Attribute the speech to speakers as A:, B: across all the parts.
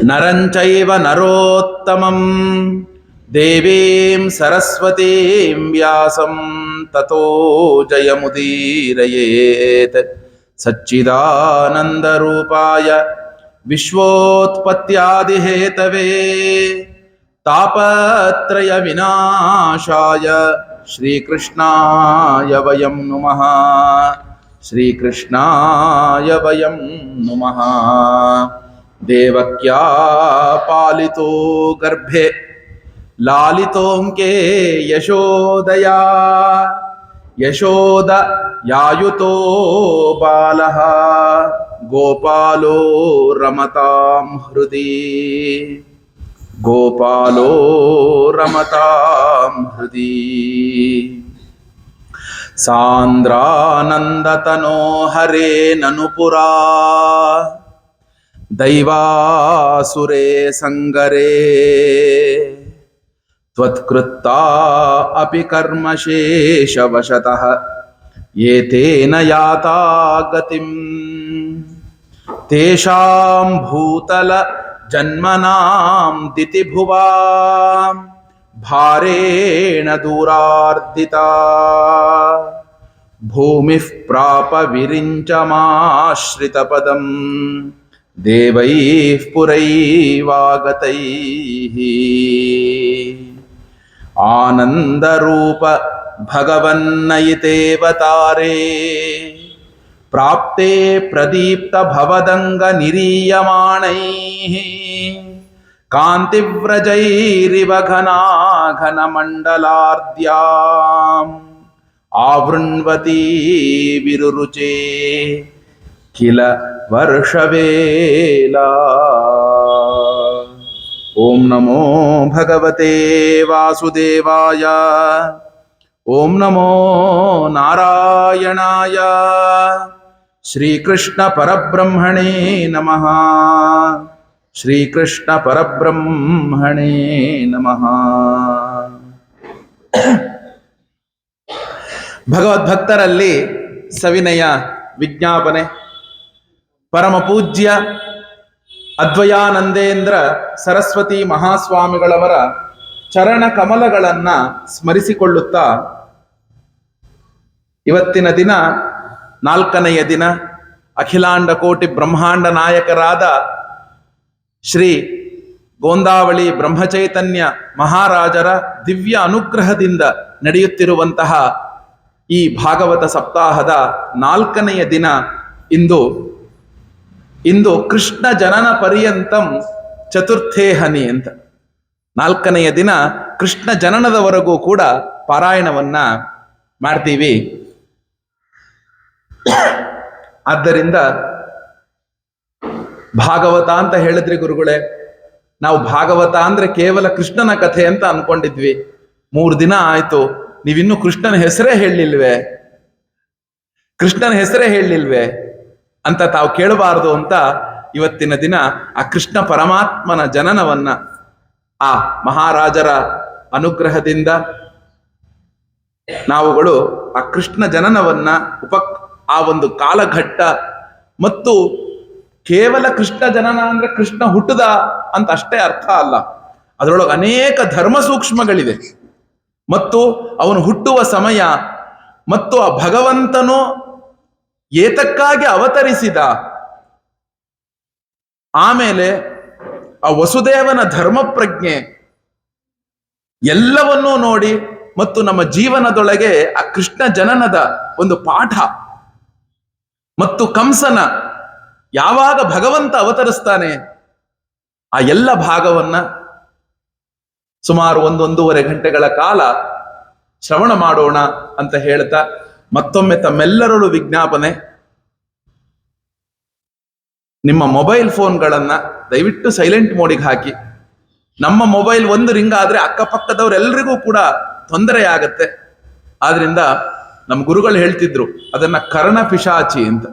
A: ನರಂಚೈವ ನರೋತ್ತಮಂ ದೇವೀಂ ಸರಸ್ವತೀಂ ವ್ಯಾಸಂ ತತೋ ಜಯಮುದೀರಯೇತ್. ಸಚ್ಚಿದಾನಂದರೂಪಾಯ ವಿಶ್ವೋತ್ಪತ್ತ್ಯಾದಿಹೇತವೇ ತಾಪತ್ರಯ ವಿನಾಶಾಯ ಶ್ರೀಕೃಷ್ಣಾಯ ವಯಂ ನಮಃ. ಶ್ರೀಕೃಷ್ಣಾಯ ವಯಂ ನಮಃ. ದೇವಕ್ಯಾ ಪಾಲಿತೋ ಗರ್ಭೆ ಲಾಲಿತೋಂಕೆ ಯಶೋದಯಾ ಯಶೋದ ಯಾಯುತೋ ಬಾಲಃ ಗೋಪಾಲೋ ರಮತಾಂ ಹೃದಿ ಗೋಪಾಲೋ ರಮತಾಂ ಹೃದಿ. ಸಾಂದ್ರಾನಂದತನೋ ಹರೇ ನನುಪುರಾ ದೈವಾಸುರೇ ಸಂಗರೇ ತ್ವತ್ಕೃತ್ತಾ ಅಪಿ ಕರ್ಮಶೇಷವಶತಃ ಏತೇನ ಯಾತಾ ಗತಿಂ ತೇಷಾಂ ಭೂತಲ ಜನ್ಮನಾಂ ದಿತಿಭುವಾಂ ಭಾರೇಣ ದೂರಾರ್ದಿತಾ ಭೂಮಿಃ ಪ್ರಾಪ ವಿರಿಂಚಮಾಶ್ರಿತಪದಂ ದೇವೈಃ ಪುರೈವಾಗತೈಃ. ಆನಂದರೂಪ ಭಗವನ್ನಯಿತೇವತಾರೆ ಪ್ರಾಪ್ತೆ ಪ್ರದೀಪ್ತ ಭವದಂಗ ನಿರೀಯಮಾಣೈಃ ಕಾಂತಿವ್ರಜೈರಿವ ಘನಾಘನ ಮಂಡಲಾರ್ದ್ಯಾಂ ಆವೃಣ್ವತಿ ವಿರುರುಚೇ ಕಿಲ ವರ್ಷವೇಲಾ. ಓಂ ನಮೋ ಭಗವತೆ ವಾಸುದೇವಾಯ. ಓಂ ನಮೋ ನಾರಾಯಣಾಯ. ಶ್ರೀಕೃಷ್ಣ ಪರಬ್ರಹ್ಮಣೇ ನಮಃ. ಶ್ರೀಕೃಷ್ಣ ಪರಬ್ರಹ್ಮಣೇ ನಮಃ. ಭಗವದ್ಭಕ್ತರಲ್ಲಿ ಸವಿನಯ ವಿಜ್ಞಾಪನೆ. ಪರಮ ಪೂಜ್ಯ ಅದ್ವಯಾನಂದೇಂದ್ರ ಸರಸ್ವತಿ ಮಹಾಸ್ವಾಮಿಗಳವರ ಚರಣ ಕಮಲಗಳನ್ನು ಸ್ಮರಿಸಿಕೊಳ್ಳುತ್ತಾ ಇವತ್ತಿನ ದಿನ 4ನೆಯ ದಿನ ಅಖಿಲಾಂಡ ಕೋಟಿ ಬ್ರಹ್ಮಾಂಡ ನಾಯಕರಾದ ಶ್ರೀ ಗೋಂದಾವಳಿ ಬ್ರಹ್ಮಚೈತನ್ಯ ಮಹಾರಾಜರ ದಿವ್ಯ ಅನುಗ್ರಹದಿಂದ ನಡೆಯುತ್ತಿರುವಂತಹ ಈ ಭಾಗವತ ಸಪ್ತಾಹದ 4ನೆಯ ದಿನ ಇಂದು ಕೃಷ್ಣ ಜನನ ಪರ್ಯಂತಂ ಚತುರ್ಥೇಹನಿ ಅಂತ 4ನೆಯ ದಿನ ಕೃಷ್ಣ ಜನನದವರೆಗೂ ಕೂಡ ಪಾರಾಯಣವನ್ನ ಮಾಡ್ತೀವಿ. ಆದ್ದರಿಂದ ಭಾಗವತ ಅಂತ ಹೇಳಿದ್ರಿ ಗುರುಗಳೇ, ನಾವು ಭಾಗವತ ಅಂದ್ರೆ ಕೇವಲ ಕೃಷ್ಣನ ಕಥೆ ಅಂತ ಅನ್ಕೊಂಡಿದ್ವಿ. 3 ದಿನ ಆಯ್ತು, ನೀವಿನ್ನೂ ಕೃಷ್ಣನ ಹೆಸರೇ ಹೇಳಲಿಲ್ವೇ ಅಂತ ತಾವು ಕೇಳಬಾರದು ಅಂತ ಇವತ್ತಿನ ದಿನ ಆ ಕೃಷ್ಣ ಪರಮಾತ್ಮನ ಜನನವನ್ನ ಆ ಮಹಾರಾಜರ ಅನುಗ್ರಹದಿಂದ ನಾವುಗಳು ಆ ಕೃಷ್ಣ ಜನನವನ್ನ ಆ ಒಂದು ಕಾಲಘಟ್ಟ ಮತ್ತು ಕೇವಲ ಕೃಷ್ಣ ಜನನ ಅಂದ್ರೆ ಕೃಷ್ಣ ಹುಟ್ಟದ ಅಂತ ಅಷ್ಟೇ ಅರ್ಥ ಅಲ್ಲ, ಅದರೊಳಗೆ ಅನೇಕ ಧರ್ಮ ಸೂಕ್ಷ್ಮಗಳಿದೆ. ಮತ್ತು ಅವನು ಹುಟ್ಟುವ ಸಮಯ ಮತ್ತು ಆ ಭಗವಂತನು ಏತಕ್ಕಾಗಿ ಅವತರಿಸಿದ, ಆಮೇಲೆ ಆ ವಸುದೇವನ ಧರ್ಮ ಪ್ರಜ್ಞೆ ಎಲ್ಲವನ್ನೂ ನೋಡಿ ಮತ್ತು ನಮ್ಮ ಜೀವನದೊಳಗೆ ಆ ಕೃಷ್ಣ ಜನನದ ಒಂದು ಪಾಠ ಮತ್ತು ಕಂಸನ ಯಾವಾಗ ಭಗವಂತ ಅವತರಿಸ್ತಾನೆ ಆ ಎಲ್ಲ ಭಾಗವನ್ನ ಸುಮಾರು 1-1.5 ಗಂಟೆಗಳ ಕಾಲ ಶ್ರವಣ ಮಾಡೋಣ ಅಂತ ಹೇಳ್ತಾ ಮತ್ತೊಮ್ಮೆ ತಮ್ಮೆಲ್ಲರಲ್ಲೂ ವಿಜ್ಞಾಪನೆ, ನಿಮ್ಮ ಮೊಬೈಲ್ ಫೋನ್ಗಳನ್ನ ದಯವಿಟ್ಟು ಸೈಲೆಂಟ್ ಮೋಡಿಗೆ ಹಾಕಿ. ನಮ್ಮ ಮೊಬೈಲ್ ಒಂದು ರಿಂಗ್ ಆದ್ರೆ ಅಕ್ಕಪಕ್ಕದವರೆಲ್ಲರಿಗೂ ಕೂಡ ತೊಂದರೆ ಆಗತ್ತೆ. ಆದ್ರಿಂದ ನಮ್ಮ ಗುರುಗಳು ಹೇಳ್ತಿದ್ರು ಅದನ್ನ ಕರ್ಣ ಪಿಶಾಚಿ ಅಂತ.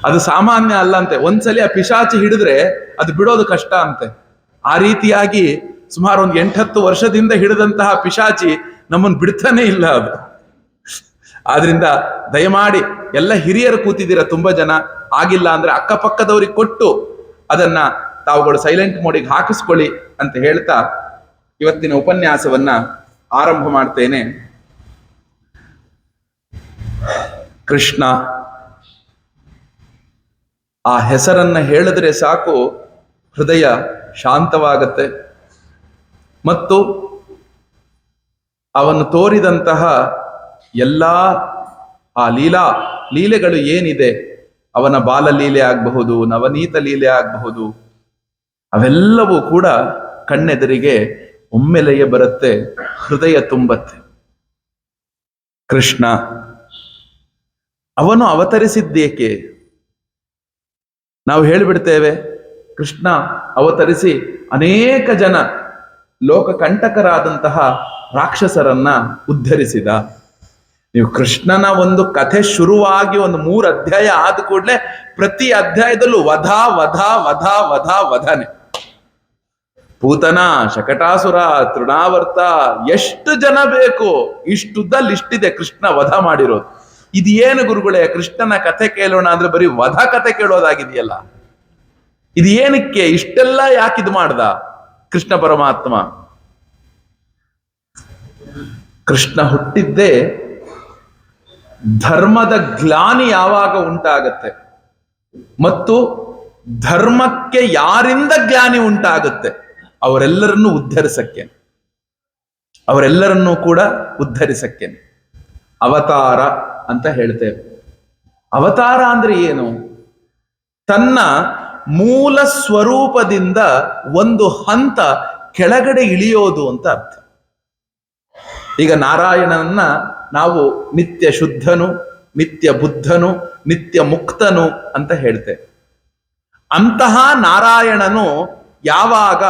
A: ಅದು ಸಾಮಾನ್ಯ ಅಲ್ಲಂತೆ, ಒಂದ್ಸಲಿ ಆ ಪಿಶಾಚಿ ಹಿಡಿದ್ರೆ ಅದು ಬಿಡೋದು ಕಷ್ಟ ಅಂತೆ. ಆ ರೀತಿಯಾಗಿ ಸುಮಾರು 8-10 ವರ್ಷದಿಂದ ಹಿಡಿದಂತಹ ಪಿಶಾಚಿ ನಮ್ಮನ್ನು ಬಿಡ್ತಾನೆ ಇಲ್ಲ ಅದು. ಆದ್ರಿಂದ ದಯಮಾಡಿ ಎಲ್ಲ ಹಿರಿಯರು ಕೂತಿದ್ದೀರ, ತುಂಬಾ ಜನ, ಆಗಿಲ್ಲ ಅಂದ್ರೆ ಅಕ್ಕಪಕ್ಕದವ್ರಿಗೆ ಕೊಟ್ಟು ಅದನ್ನ ತಾವುಗಳು ಸೈಲೆಂಟ್ ಮೋಡಿಗೆ ಹಾಕಿಸ್ಕೊಳ್ಳಿ ಅಂತ ಹೇಳ್ತಾ ಇವತ್ತಿನ ಉಪನ್ಯಾಸವನ್ನ ಆರಂಭ ಮಾಡ್ತೇನೆ. ಕೃಷ್ಣ, ಆ ಹೆಸರನ್ನ ಹೇಳಿದ್ರೆ ಸಾಕು ಹೃದಯ ಶಾಂತವಾಗತ್ತೆ. ಮತ್ತು ಅವನು ತೋರಿದಂತಹ ಎಲ್ಲ ಆ ಲೀಲೆಗಳು ಏನಿದೆ, ಅವನ ಬಾಲಲೀಲೆ ಆಗಬಹುದು, ನವನೀತ ಲೀಲೆ ಆಗಬಹುದು, ಅವೆಲ್ಲವೂ ಕೂಡ ಕಣ್ಣೆದುರಿಗೆ ಒಮ್ಮೆಲೆಯೇ ಬರುತ್ತೆ, ಹೃದಯ ತುಂಬತ್ತೆ. ಕೃಷ್ಣ ಅವನು ಅವತರಿಸಿದ್ದೇಕೆ? ನಾವು ಹೇಳಿಬಿಡ್ತೇವೆ, ಕೃಷ್ಣ ಅವತರಿಸಿ ಅನೇಕ ಜನ ಲೋಕಕಂಟಕರಾದಂತಹ ರಾಕ್ಷಸರನ್ನ ಉದ್ಧರಿಸಿದ. ನೀವು ಕೃಷ್ಣನ ಒಂದು ಕಥೆ ಶುರುವಾಗಿ ಒಂದು 3 ಅಧ್ಯಾಯ ಆದ ಕೂಡಲೇ ಪ್ರತಿ ಅಧ್ಯಾಯದಲ್ಲೂ ವಧ ವಧ ವಧ ವಧ ವಧನೆ. ಪೂತನ, ಶಕಟಾಸುರ, ತೃಣಾವರ್ತ, ಎಷ್ಟು ಜನ ಬೇಕು ಇಷ್ಟುದ್ದ ಲಿಸ್ಟ್ ಇದೆ ಕೃಷ್ಣ ವಧ ಮಾಡಿರೋದು. ಇದೇನು ಗುರುಗಳೇ, ಕೃಷ್ಣನ ಕಥೆ ಕೇಳೋಣ ಅಂದ್ರೆ ಬರೀ ವಧ ಕಥೆ ಕೇಳೋದಾಗಿದೆಯಲ್ಲ, ಇದು ಏನಕ್ಕೆ ಇಷ್ಟೆಲ್ಲ ಯಾಕಿದ್ ಮಾಡ್ದ ಕೃಷ್ಣ ಪರಮಾತ್ಮ? ಕೃಷ್ಣ ಹುಟ್ಟಿದ್ದೇ ಧರ್ಮದ ಗ್ಲಾನಿ ಯಾವಾಗ ಉಂಟಾಗತ್ತೆ ಮತ್ತು ಧರ್ಮಕ್ಕೆ ಯಾರಿಂದ ಗ್ಲಾನಿ ಉಂಟಾಗುತ್ತೆ ಅವರೆಲ್ಲರನ್ನೂ ಉದ್ಧರಿಸಕ್ಕೆ, ಅವರೆಲ್ಲರನ್ನೂ ಕೂಡ ಉದ್ಧರಿಸಕ್ಕೆ ಅವತಾರ ಅಂತ ಹೇಳ್ತೇವೆ. ಅವತಾರ ಅಂದ್ರೆ ಏನು? ತನ್ನ ಮೂಲ ಸ್ವರೂಪದಿಂದ ಒಂದು ಹಂತ ಕೆಳಗಡೆ ಇಳಿಯೋದು ಅಂತ ಅರ್ಥ. ಈಗ ನಾರಾಯಣನನ್ನ ನಾವು ನಿತ್ಯ ಶುದ್ಧನು, ನಿತ್ಯ ಬುದ್ಧನು, ನಿತ್ಯ ಮುಕ್ತನು ಅಂತ ಹೇಳ್ತೇವೆ. ಅಂತಹ ನಾರಾಯಣನು ಯಾವಾಗ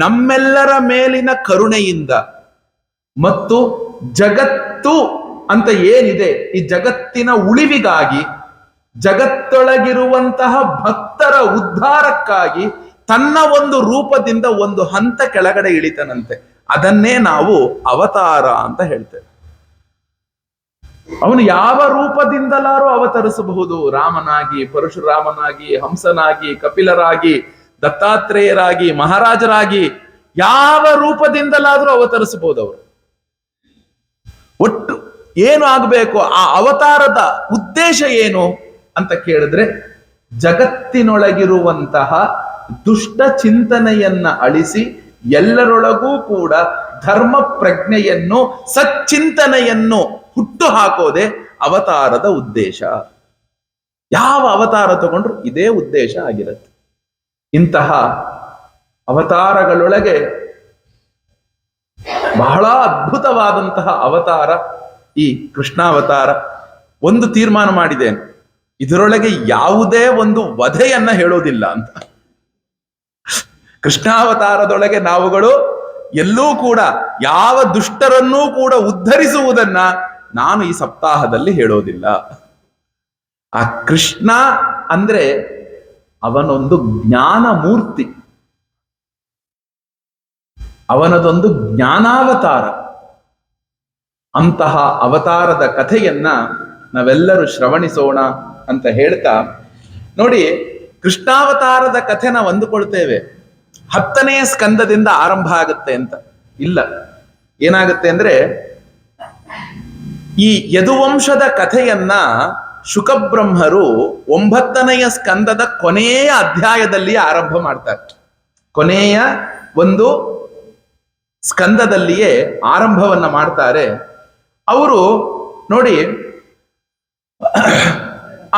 A: ನಮ್ಮೆಲ್ಲರ ಮೇಲಿನ ಕರುಣೆಯಿಂದ ಮತ್ತು ಜಗತ್ತು ಅಂತ ಏನಿದೆ ಈ ಜಗತ್ತಿನ ಉಳಿವಿಗಾಗಿ, ಜಗತ್ತೊಳಗಿರುವಂತಹ ಭಕ್ತರ ಉದ್ಧಾರಕ್ಕಾಗಿ ತನ್ನ ಒಂದು ರೂಪದಿಂದ ಒಂದು ಹಂತ ಕೆಳಗಡೆ ಇಳಿತನಂತೆ. ಅದನ್ನೇ ನಾವು ಅವತಾರ ಅಂತ ಹೇಳ್ತೇವೆ. ಅವನು ಯಾವ ರೂಪದಿಂದಲಾರೂ ಅವತರಿಸಬಹುದು. ರಾಮನಾಗಿ, ಪರಶುರಾಮನಾಗಿ, ಹಂಸನಾಗಿ, ಕಪಿಲರಾಗಿ, ದತ್ತಾತ್ರೇಯರಾಗಿ, ಮಹಾರಾಜರಾಗಿ, ಯಾವ ರೂಪದಿಂದಲಾದರೂ ಅವತರಿಸಬಹುದು. ಅವರು ಒಟ್ಟು ಏನು ಆಗಬೇಕು, ಆ ಅವತಾರದ ಉದ್ದೇಶ ಏನು ಅಂತ ಕೇಳಿದ್ರೆ, ಜಗತ್ತಿನೊಳಗಿರುವಂತಹ ದುಷ್ಟ ಚಿಂತನೆಯನ್ನ ಅಳಿಸಿ ಎಲ್ಲರೊಳಗೂ ಕೂಡ ಧರ್ಮ ಪ್ರಜ್ಞೆಯನ್ನು, ಸಚ್ಚಿಂತನೆಯನ್ನು ಹುಟ್ಟು ಹಾಕೋದೆ ಅವತಾರದ ಉದ್ದೇಶ. ಯಾವ ಅವತಾರ ತಗೊಂಡ್ರು ಇದೇ ಉದ್ದೇಶ ಆಗಿರುತ್ತೆ. ಇಂತಹ ಅವತಾರಗಳೊಳಗೆ ಬಹಳ ಅದ್ಭುತವಾದಂತಹ ಅವತಾರ ಈ ಕೃಷ್ಣಾವತಾರ. ಒಂದು ತೀರ್ಮಾನ ಮಾಡಿದ್ದೇನೆ, ಇದರೊಳಗೆ ಯಾವುದೇ ಒಂದು ವಧೆಯನ್ನ ಹೇಳೋದಿಲ್ಲ ಅಂತ. ಕೃಷ್ಣಾವತಾರದೊಳಗೆ ನಾವುಗಳು ಎಲ್ಲೂ ಕೂಡ ಯಾವ ದುಷ್ಟರನ್ನೂ ಕೂಡ ಉದ್ಧರಿಸುವುದನ್ನ ನಾನು ಈ ಸಪ್ತಾಹದಲ್ಲಿ ಹೇಳೋದಿಲ್ಲ. ಆ ಕೃಷ್ಣ ಅಂದ್ರೆ ಅವನೊಂದು ಜ್ಞಾನ ಮೂರ್ತಿ, ಅವನದೊಂದು ಜ್ಞಾನಾವತಾರ. ಅಂತಹ ಅವತಾರದ ಕಥೆಯನ್ನ ನಾವೆಲ್ಲರೂ ಶ್ರವಣಿಸೋಣ ಅಂತ ಹೇಳ್ತಾ, ನೋಡಿ, ಕೃಷ್ಣಾವತಾರದ ಕಥೆ ನಾವು ಅಂದುಕೊಳ್ತೇವೆ 10ನೇ ಸ್ಕಂದದಿಂದ ಆರಂಭ ಆಗುತ್ತೆ ಅಂತ. ಇಲ್ಲ, ಏನಾಗುತ್ತೆ ಅಂದ್ರೆ, ಈ ಯದುವಂಶದ ಕಥೆಯನ್ನ ಶುಕಬ್ರಹ್ಮರು 9ನೆಯ ಸ್ಕಂದದ ಕೊನೆಯ ಅಧ್ಯಾಯದಲ್ಲಿ ಆರಂಭ ಮಾಡ್ತಾರೆ. ಕೊನೆಯ ಒಂದು ಸ್ಕಂದದಲ್ಲಿಯೇ ಆರಂಭವನ್ನ ಮಾಡ್ತಾರೆ ಅವರು. ನೋಡಿ,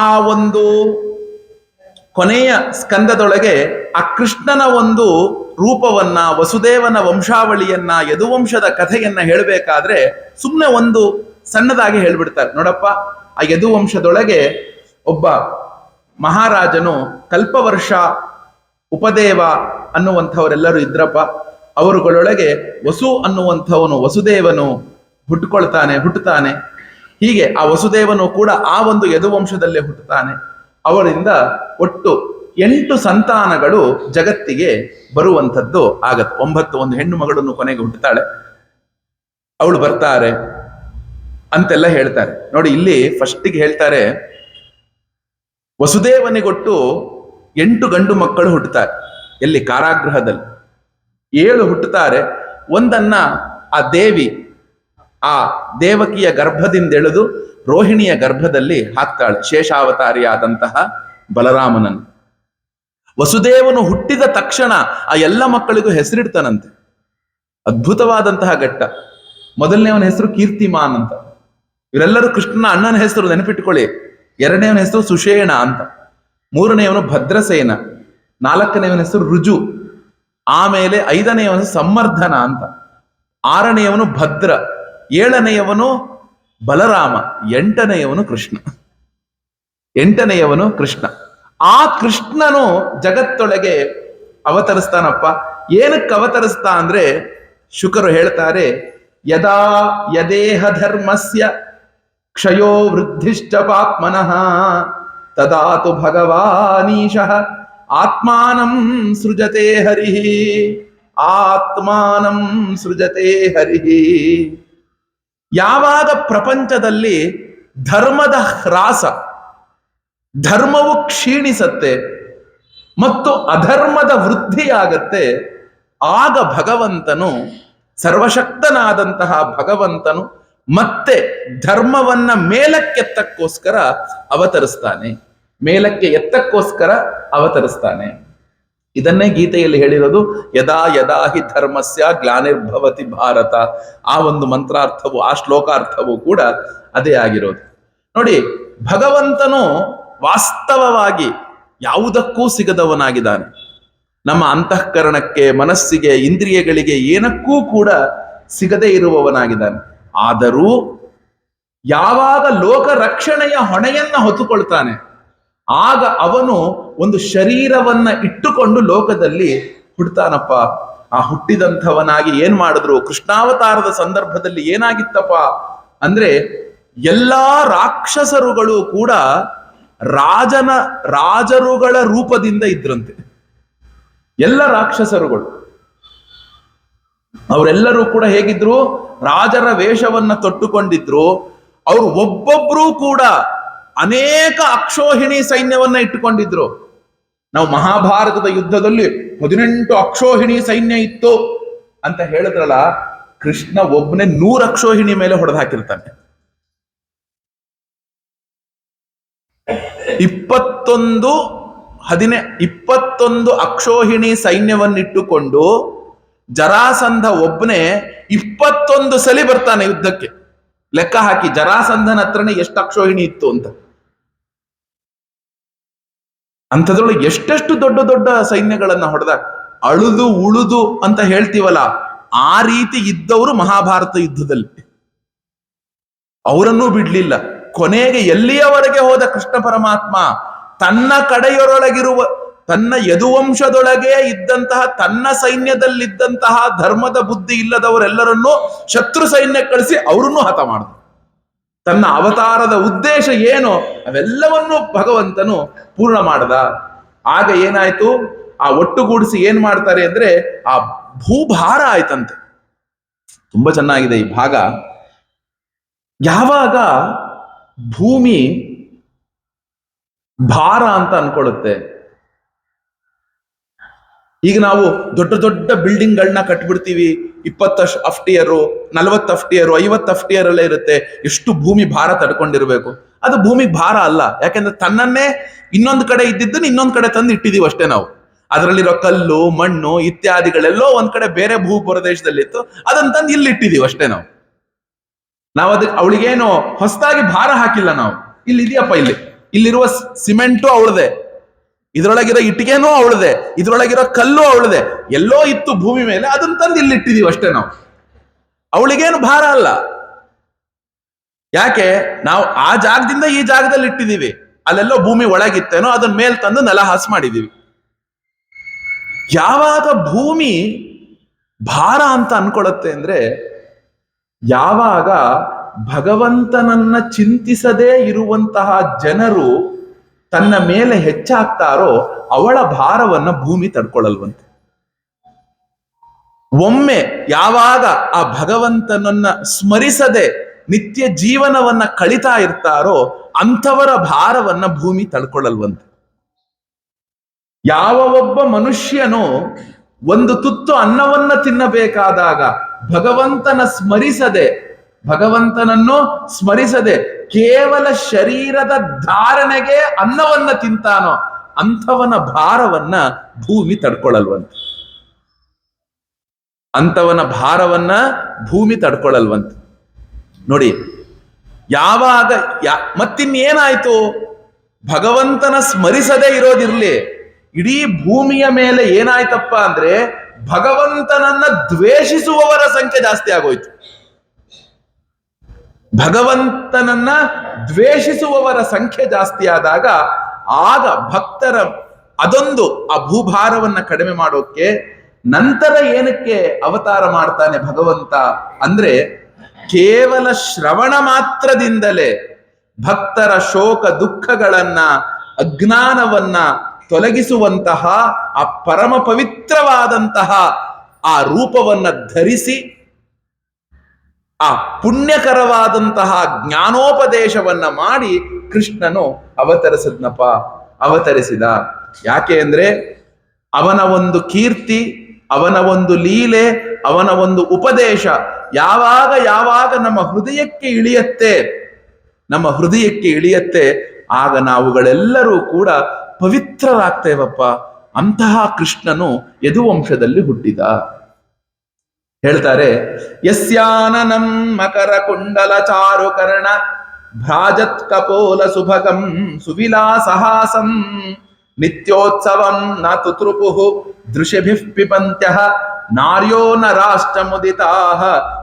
A: ಆ ಒಂದು ಕೊನೆಯ ಸ್ಕಂದದೊಳಗೆ ಆ ಕೃಷ್ಣನ ಒಂದು ರೂಪವನ್ನ, ವಸುದೇವನ ವಂಶಾವಳಿಯನ್ನ, ಯದುವಂಶದ ಕಥೆಯನ್ನ ಹೇಳಬೇಕಾದ್ರೆ ಸುಮ್ಮನೆ ಒಂದು ಸಣ್ಣದಾಗಿ ಹೇಳ್ಬಿಡ್ತಾರೆ. ನೋಡಪ್ಪ, ಆ ಯದುವಂಶದೊಳಗೆ ಒಬ್ಬ ಮಹಾರಾಜನು ಕಲ್ಪವರ್ಷ, ಉಪದೇವ ಅನ್ನುವಂಥವರೆಲ್ಲರೂ ಇದ್ರಪ್ಪ. ಅವರುಗಳೊಳಗೆ ವಸು ಅನ್ನುವಂಥವನು, ವಸುದೇವನು ಹುಟ್ಟುತ್ತಾನೆ. ಹೀಗೆ ಆ ವಸುದೇವನು ಕೂಡ ಆ ಒಂದು ಯದುವಂಶದಲ್ಲೇ ಹುಟ್ಟುತ್ತಾನೆ. ಅವರಿಂದ ಒಟ್ಟು 8 ಸಂತಾನಗಳು ಜಗತ್ತಿಗೆ ಬರುವಂಥದ್ದು ಆಗತ್ತೆ. 9, ಒಂದು ಹೆಣ್ಣು ಮಗಳನ್ನು ಕೊನೆಗೆ ಹುಟ್ಟುತ್ತಾಳೆ, ಅವಳು ಬರ್ತಾರೆ ಅಂತೆಲ್ಲ ಹೇಳ್ತಾರೆ. ನೋಡಿ, ಇಲ್ಲಿ ಫಸ್ಟಿಗೆ ಹೇಳ್ತಾರೆ, ವಸುದೇವನಿಗೊಟ್ಟು 8 ಗಂಡು ಮಕ್ಕಳು ಹುಟ್ಟುತ್ತಾರೆ. ಎಲ್ಲಿ? ಕಾರಾಗೃಹದಲ್ಲಿ 7 ಹುಟ್ಟುತ್ತಾರೆ. ಒಂದನ್ನ ಆ ದೇವಿ ಆ ದೇವಕಿಯ ಗರ್ಭದಿಂದೆಳೆದು ರೋಹಿಣಿಯ ಗರ್ಭದಲ್ಲಿ ಹಾಕ್ತಾಳೆ, ಶೇಷಾವತಾರಿಯಾದಂತಹ ಬಲರಾಮನನ್ನು. ವಸುದೇವನು ಹುಟ್ಟಿದ ತಕ್ಷಣ ಆ ಎಲ್ಲ ಮಕ್ಕಳಿಗೂ ಹೆಸರಿಡ್ತಾನಂತೆ. ಅದ್ಭುತವಾದಂತಹ ಘಟ್ಟ. ಮೊದಲನೇವನ ಹೆಸರು ಕೀರ್ತಿಮಾನ್ ಅಂತ. ಇವರೆಲ್ಲರೂ ಕೃಷ್ಣನ ಅಣ್ಣನ ಹೆಸರು, ನೆನಪಿಟ್ಟುಕೊಳ್ಳಿ. ಎರಡನೇವನ ಹೆಸರು ಸುಷೇಣ ಅಂತ, ಮೂರನೆಯವನು ಭದ್ರಸೇನ, ನಾಲ್ಕನೆಯವನ ಹೆಸರು ರುಜು, ಆಮೇಲೆ ಐದನೆಯವನು ಸಂವರ್ಧನ ಅಂತ, ಆರನೆಯವನು ಭದ್ರ, ಏಳನೆಯವನು ಬಲರಾಮ, ಎಂಟನೆಯವನು ಕೃಷ್ಣ. ಆ ಕೃಷ್ಣನು ಜಗತ್ತೊಳಗೆ ಅವತರಿಸ್ತಾನಪ್ಪ. ಏನಕ್ಕೆ ಅವತರಿಸ್ತಾ ಅಂದ್ರೆ, ಶುಕರು ಹೇಳ್ತಾರೆ, ಯದಾ ಯದೇಹ ಧರ್ಮಸ್ಯ ಕ್ಷಯೋ ವೃದ್ಧಿಶ್ಚ ಪಾತ್ಮನಃ ತದಾತು ಭಗವಾನೀಶಃ ಆತ್ಮಾನಂ ಸೃಜತೆ ಹರಿಃ. ಆತ್ಮಾನಂ ಸೃಜತೆ ಹರಿಃ. ಯಾವಾಗ ಪ್ರಪಂಚದಲ್ಲಿ ಧರ್ಮದ ಹ್ರಾಸ, ಧರ್ಮವು ಕ್ಷೀಣಿಸತ್ತೆ ಮತ್ತು ಅಧರ್ಮದ ವೃದ್ಧಿಯಾಗತ್ತೆ, ಆಗ ಭಗವಂತನು, ಸರ್ವಶಕ್ತನಾದಂತಹ ಭಗವಂತನು ಮತ್ತೆ ಧರ್ಮವನ್ನ ಮೇಲಕ್ಕೆತ್ತಕ್ಕೋಸ್ಕರ ಅವತರಿಸ್ತಾನೆ. ಇದನ್ನೇ ಗೀತೆಯಲ್ಲಿ ಹೇಳಿರೋದು, ಯದಾ ಯದಾ ಹಿ ಧರ್ಮಸ್ಯ ಗ್ಲಾನಿರ್ಭವತಿ ಭಾರತ. ಆ ಒಂದು ಮಂತ್ರಾರ್ಥವು, ಆ ಶ್ಲೋಕಾರ್ಥವು ಕೂಡ ಅದೇ ಆಗಿರೋದು. ನೋಡಿ, ಭಗವಂತನು ವಾಸ್ತವವಾಗಿ ಯಾವುದಕ್ಕೂ ಸಿಗದವನಾಗಿದ್ದಾನೆ. ನಮ್ಮ ಅಂತಃಕರಣಕ್ಕೆ, ಮನಸ್ಸಿಗೆ, ಇಂದ್ರಿಯಗಳಿಗೆ ಏನಕ್ಕೂ ಕೂಡ ಸಿಗದೇ ಇರುವವನಾಗಿದ್ದಾನೆ. ಆದರೂ ಯಾವಾಗ ಲೋಕ ರಕ್ಷಣೆಯ ಹೊಣೆಯನ್ನ ಹೊತ್ತುಕೊಳ್ತಾನೆ, ಆಗ ಅವನು ಒಂದು ಶರೀರವನ್ನ ಇಟ್ಟುಕೊಂಡು ಲೋಕದಲ್ಲಿ ಹುಡ್ತಾನಪ್ಪ. ಆ ಹುಟ್ಟಿದಂಥವನಾಗಿ ಏನ್ ಮಾಡಿದ್ರು? ಕೃಷ್ಣಾವತಾರದ ಸಂದರ್ಭದಲ್ಲಿ ಏನಾಗಿತ್ತಪ್ಪ ಅಂದ್ರೆ, ಎಲ್ಲಾ ರಾಕ್ಷಸರುಗಳು ಕೂಡ ರಾಜರುಗಳ ರೂಪದಿಂದ ಇದ್ರಂತೆ. ಎಲ್ಲ ರಾಕ್ಷಸರುಗಳು ಅವರೆಲ್ಲರೂ ಕೂಡ ಹೇಗಿದ್ರು? ರಾಜರ ವೇಷವನ್ನ ತೊಟ್ಟುಕೊಂಡಿದ್ರು. ಅವರು ಒಬ್ಬೊಬ್ರು ಕೂಡ ಅನೇಕ ಅಕ್ಷೋಹಿಣಿ ಸೈನ್ಯವನ್ನ ಇಟ್ಟುಕೊಂಡಿದ್ರು. ನಾವು ಮಹಾಭಾರತದ ಯುದ್ಧದಲ್ಲಿ 18 ಅಕ್ಷೋಹಿಣಿ ಸೈನ್ಯ ಇತ್ತು ಅಂತ ಹೇಳಿದ್ರಲ್ಲ, ಕೃಷ್ಣ ಒಬ್ಬನೇ 100 ಅಕ್ಷೋಹಿಣಿ ಮೇಲೆ ಹೊಡೆದು ಹಾಕಿರ್ತಾನೆ. 21 ಅಕ್ಷೋಹಿಣಿ ಸೈನ್ಯವನ್ನಿಟ್ಟುಕೊಂಡು ಜರಾಸಂಧ ಒಬ್ಬನೇ 21 ಸಲಿ ಬರ್ತಾನೆ ಯುದ್ಧಕ್ಕೆ. ಲೆಕ್ಕ ಹಾಕಿ, ಜರಾಸಂಧನ ಹತ್ರನೇ ಎಷ್ಟು ಅಕ್ಷೋಹಿಣಿ ಇತ್ತು ಅಂತ. ಅಂಥದ್ರೊಳಗೆ ಎಷ್ಟೆಷ್ಟು ದೊಡ್ಡ ದೊಡ್ಡ ಸೈನ್ಯಗಳನ್ನ ಹೊಡೆದ, ಅಳುದು ಉಳುದು ಅಂತ ಹೇಳ್ತೀವಲ್ಲ, ಆ ರೀತಿ ಇದ್ದವರು ಮಹಾಭಾರತ ಯುದ್ಧದಲ್ಲಿ. ಅವರನ್ನೂ ಬಿಡ್ಲಿಲ್ಲ. ಕೊನೆಗೆ ಎಲ್ಲಿಯವರೆಗೆ ಹೋದ ಕೃಷ್ಣ ಪರಮಾತ್ಮ, ತನ್ನ ಕಡೆಯೊಳಗಿರುವ, ತನ್ನ ಯದುವಂಶದೊಳಗೆ ಇದ್ದಂತಹ, ತನ್ನ ಸೈನ್ಯದಲ್ಲಿದ್ದಂತಹ ಧರ್ಮದ ಬುದ್ಧಿ ಇಲ್ಲದವರೆಲ್ಲರನ್ನೂ ಶತ್ರು ಸೈನ್ಯ ಕಳಿಸಿ ಅವರನ್ನೂ ಹತ ಮಾಡಿದ. ತನ್ನ ಅವತಾರದ ಉದ್ದೇಶ ಏನು ಅವೆಲ್ಲವನ್ನೂ ಭಗವಂತನು ಪೂರ್ಣ ಮಾಡದ. ಆಗ ಏನಾಯ್ತು? ಆ ಒಟ್ಟುಗೂಡಿಸಿ ಏನ್ ಮಾಡ್ತಾರೆ ಅಂದ್ರೆ, ಆ ಭೂಭಾರ ಆಯ್ತಂತೆ. ತುಂಬಾ ಚೆನ್ನಾಗಿದೆ ಈ ಭಾಗ. ಯಾವಾಗ ಭೂಮಿ ಭಾರ ಅಂತ ಅನ್ಕೊಳ್ಳುತ್ತೆ, ಈಗ ನಾವು ದೊಡ್ಡ ದೊಡ್ಡ ಬಿಲ್ಡಿಂಗ್ಗಳನ್ನ ಕಟ್ಬಿಡ್ತೀವಿ, 20 ಅಫ್ಟಿಯರು, 40 ಅಫ್ಟಿಯರು, 50 ಅಫ್ಟಿಯರ್ ಎಲ್ಲ ಇರುತ್ತೆ. ಎಷ್ಟು ಭೂಮಿ ಭಾರ ತಡ್ಕೊಂಡಿರ್ಬೇಕು. ಅದು ಭೂಮಿಗೆ ಭಾರ ಅಲ್ಲ. ಯಾಕೆಂದ್ರೆ ತನ್ನನ್ನೇ ಇನ್ನೊಂದು ಕಡೆ ಇದ್ದಿದ್ದನ್ನು ಇನ್ನೊಂದು ಕಡೆ ತಂದು ಇಟ್ಟಿದೀವಿ ಅಷ್ಟೇ ನಾವು. ಅದರಲ್ಲಿರೋ ಕಲ್ಲು, ಮಣ್ಣು ಇತ್ಯಾದಿಗಳೆಲ್ಲೋ ಒಂದ್ ಕಡೆ ಬೇರೆ ಭೂ ಪ್ರದೇಶದಲ್ಲಿತ್ತು, ಅದನ್ನ ತಂದು ಇಲ್ಲಿ ಇಟ್ಟಿದೀವಿ ಅಷ್ಟೇ ನಾವು. ಅದಕ್ಕೆ ಅವಳಿಗೇನು ಹೊಸದಾಗಿ ಭಾರ ಹಾಕಿಲ್ಲ ನಾವು. ಇಲ್ಲಿ ಇದೆಯಪ್ಪ, ಇಲ್ಲಿರುವ ಸಿಮೆಂಟು ಅವಳದೆ, ಇದ್ರೊಳಗಿರೋ ಇಟ್ಟಿಗೆನೂ ಅವಳದೆ, ಇದ್ರೊಳಗಿರೋ ಕಲ್ಲು ಅವಳದೆ, ಎಲ್ಲೋ ಇತ್ತು ಭೂಮಿ ಮೇಲೆ, ಅದನ್ನ ತಂದು ಇಲ್ಲಿ ಇಟ್ಟಿದೀವಿ ಅಷ್ಟೇ ನಾವು. ಅವಳಿಗೇನು ಭಾರ ಅಲ್ಲ. ಯಾಕೆ? ನಾವು ಆ ಜಾಗದಿಂದ ಈ ಜಾಗದಲ್ಲಿ ಇಟ್ಟಿದೀವಿ. ಅಲ್ಲೆಲ್ಲೋ ಭೂಮಿ ಒಳಗಿತ್ತೇನೋ, ಅದನ್ನ ಮೇಲ್ ತಂದು ನೆಲ ಹಾಸು ಮಾಡಿದೀವಿ. ಯಾವಾಗ ಭೂಮಿ ಭಾರ ಅಂತ ಅನ್ಕೊಳತ್ತೆ ಅಂದ್ರೆ, ಯಾವಾಗ ಭಗವಂತನನ್ನ ಚಿಂತಿಸದೇ ಇರುವಂತಹ ಜನರು ತನ್ನ ಮೇಲೆ ಹೆಚ್ಚಾಗ್ತಾರೋ, ಅವಳ ಭಾರವನ್ನ ಭೂಮಿ ತಡ್ಕೊಳ್ಳಲ್ವಂತೆ. ಒಮ್ಮೆ ಯಾವಾಗ ಆ ಭಗವಂತನನ್ನ ಸ್ಮರಿಸದೆ ನಿತ್ಯ ಜೀವನವನ್ನ ಕಳಿತಾ ಇರ್ತಾರೋ, ಅಂಥವರ ಭಾರವನ್ನ ಭೂಮಿ ತಡ್ಕೊಳ್ಳಲ್ವಂತೆ. ಯಾವ ಒಬ್ಬ ಮನುಷ್ಯನು ಒಂದು ತುತ್ತು ಅನ್ನವನ್ನ ತಿನ್ನಬೇಕಾದಾಗ ಭಗವಂತನನ್ನು ಸ್ಮರಿಸದೆ ಕೇವಲ ಶರೀರದ ಧಾರಣೆಗೆ ಅನ್ನವನ್ನ ತಿಂತಾನೋ ಅಂಥವನ ಭಾರವನ್ನ ಭೂಮಿ ತಡ್ಕೊಳ್ಳಲ್ವಂತೆ. ನೋಡಿ, ಯಾವಾಗ ಮತ್ತಿನ್ನೇನಾಯ್ತು? ಭಗವಂತನ ಸ್ಮರಿಸದೇ ಇರೋದಿರ್ಲಿ, ಇಡೀ ಭೂಮಿಯ ಮೇಲೆ ಏನಾಯ್ತಪ್ಪ ಅಂದ್ರೆ ಭಗವಂತನನ್ನ ದ್ವೇಷಿಸುವವರ ಸಂಖ್ಯೆ ಜಾಸ್ತಿ ಆಗೋಯ್ತು. ಭಗವಂತನನ್ನ ದ್ವೇಷಿಸುವವರ ಸಂಖ್ಯೆ ಜಾಸ್ತಿ ಆದಾಗ ಆಗ ಭಕ್ತರ ಅದೊಂದು ಆ ಭೂಭಾರವನ್ನ ಕಡಿಮೆ ಮಾಡೋಕೆ ನಂತರ ಏನಕ್ಕೆ ಅವತಾರ ಮಾಡ್ತಾನೆ ಭಗವಂತ ಅಂದ್ರೆ, ಕೇವಲ ಶ್ರವಣ ಮಾತ್ರದಿಂದಲೇ ಭಕ್ತರ ಶೋಕ ದುಃಖಗಳನ್ನ ಅಜ್ಞಾನವನ್ನ ತೊಲಗಿಸುವಂತಹ ಆ ಪರಮ ಪವಿತ್ರವಾದಂತಹ ಆ ರೂಪವನ್ನ ಧರಿಸಿ ಆ ಪುಣ್ಯಕರವಾದಂತಹ ಜ್ಞಾನೋಪದೇಶವನ್ನ ಮಾಡಿ ಕೃಷ್ಣನು ಅವತರಿಸಿದ. ಯಾಕೆ ಅಂದ್ರೆ ಅವನ ಒಂದು ಕೀರ್ತಿ, ಅವನ ಒಂದು ಲೀಲೆ, ಅವನ ಒಂದು ಉಪದೇಶ ಯಾವಾಗ ನಮ್ಮ ಹೃದಯಕ್ಕೆ ಇಳಿಯತ್ತೆ ಆಗ ನಾವುಗಳೆಲ್ಲರೂ ಕೂಡ ಪವಿತ್ರರಾಗ್ತೇವಪ್ಪ. ಅಂತಹ ಕೃಷ್ಣನು ಯದುವಂಶದಲ್ಲಿ ಹುಟ್ಟಿದ. ಹೇಳ್ತಾರೆ, ಯಸ್ಯಾನನಂ ಮಕರ ಕುಂಡಲ ಚಾರು ಕರ್ಣ ಭ್ರಾಜತ್ ಕಪೋಲ ಸುಭಗಂ ಸುವಿಲಾಸಹಾಸಂ ನಿತ್ಯೋತ್ಸವಂ ನ ತುತೃಪುಃ ದೃಶಿಭಿಃ ಪಿಬಂತ್ಯಃ ನಾರ್ಯೋ ನ ರಾಷ್ಟ್ರ ಮುದಿತಾಃ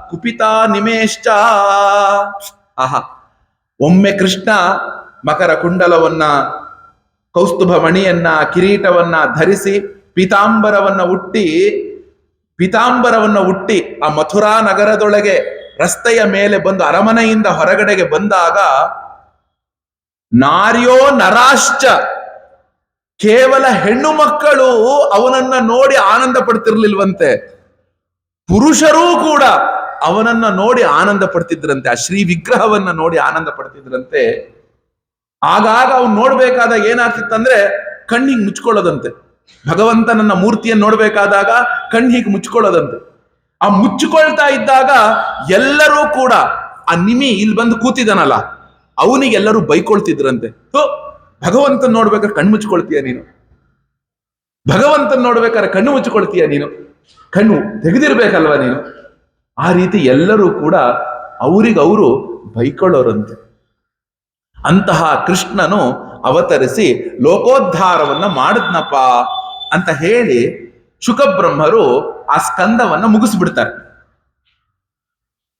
A: ಕುಪಿತಾ ನಿಮೇಶ್ಚ. ಆಹಾ, ಒಮ್ಮೆ ಕೃಷ್ಣ ಮಕರ ಕುಂಡಲವನ್ನ, ಕೌಸ್ತುಭ ಮಣಿಯನ್ನ, ಕಿರೀಟವನ್ನ ಧರಿಸಿ ಪೀತಾಂಬರವನ್ನ ಹುಟ್ಟಿ ಆ ಮಥುರಾ ನಗರದೊಳಗೆ ರಸ್ತೆಯ ಮೇಲೆ ಬಂದು ಅರಮನೆಯಿಂದ ಹೊರಗಡೆಗೆ ಬಂದಾಗ ನಾರ್ಯೋ ನರಾಶ್ಚ, ಕೇವಲ ಹೆಣ್ಣು ಮಕ್ಕಳು ಅವನನ್ನ ನೋಡಿ ಆನಂದ ಪಡ್ತಿರ್ಲಿಲ್ವಂತೆ, ಪುರುಷರೂ ಕೂಡ ಅವನನ್ನ ನೋಡಿ ಆನಂದ ಪಡ್ತಿದ್ರಂತೆ, ಆ ಶ್ರೀ ವಿಗ್ರಹವನ್ನ ನೋಡಿ ಆನಂದ ಪಡ್ತಿದ್ರಂತೆ. ಆಗಾಗ ಅವ್ನು ನೋಡ್ಬೇಕಾದಾಗ ಏನಾಗ್ತಿತ್ತಂದ್ರೆ ಕಣ್ಣಿಗೆ ಮುಚ್ಕೊಳ್ಳೋದಂತೆ. ಭಗವಂತನನ್ನ ಮೂರ್ತಿಯನ್ನು ನೋಡ್ಬೇಕಾದಾಗ ಕಣ್ಣಿಗೆ ಮುಚ್ಕೊಳ್ಳೋದಂತೆ. ಆ ಮುಚ್ಚಿಕೊಳ್ತಾ ಇದ್ದಾಗ ಎಲ್ಲರೂ ಕೂಡ ಆ ನಿಮಿ ಇಲ್ಲಿ ಬಂದು ಕೂತಿದನಲ್ಲ ಅವನಿಗೆಲ್ಲರೂ ಬೈಕೊಳ್ತಿದ್ರಂತೆ. ಭಗವಂತನ ನೋಡ್ಬೇಕಾದ್ರೆ ಕಣ್ಣು ಮುಚ್ಕೊಳ್ತೀಯ ನೀನು, ಭಗವಂತನ ನೋಡ್ಬೇಕಾದ್ರೆ ಕಣ್ಣು ಮುಚ್ಚಿಕೊಳ್ತೀಯ ನೀನು, ಕಣ್ಣು ತೆಗೆದಿರ್ಬೇಕಲ್ವ ನೀನು. ಆ ರೀತಿ ಎಲ್ಲರೂ ಕೂಡ ಅವರಿಗವರು ಬೈಕೊಳ್ಳೋರಂತೆ. ಅಂತಹ ಕೃಷ್ಣನು ಅವತರಿಸಿ ಲೋಕೋದ್ಧಾರವನ್ನ ಮಾಡಿದ್ನಪ್ಪ ಅಂತ ಹೇಳಿ ಶುಕಬ್ರಹ್ಮರು ಆ ಸ್ಕಂದವನ್ನ ಮುಗಿಸ್ಬಿಡ್ತಾರೆ.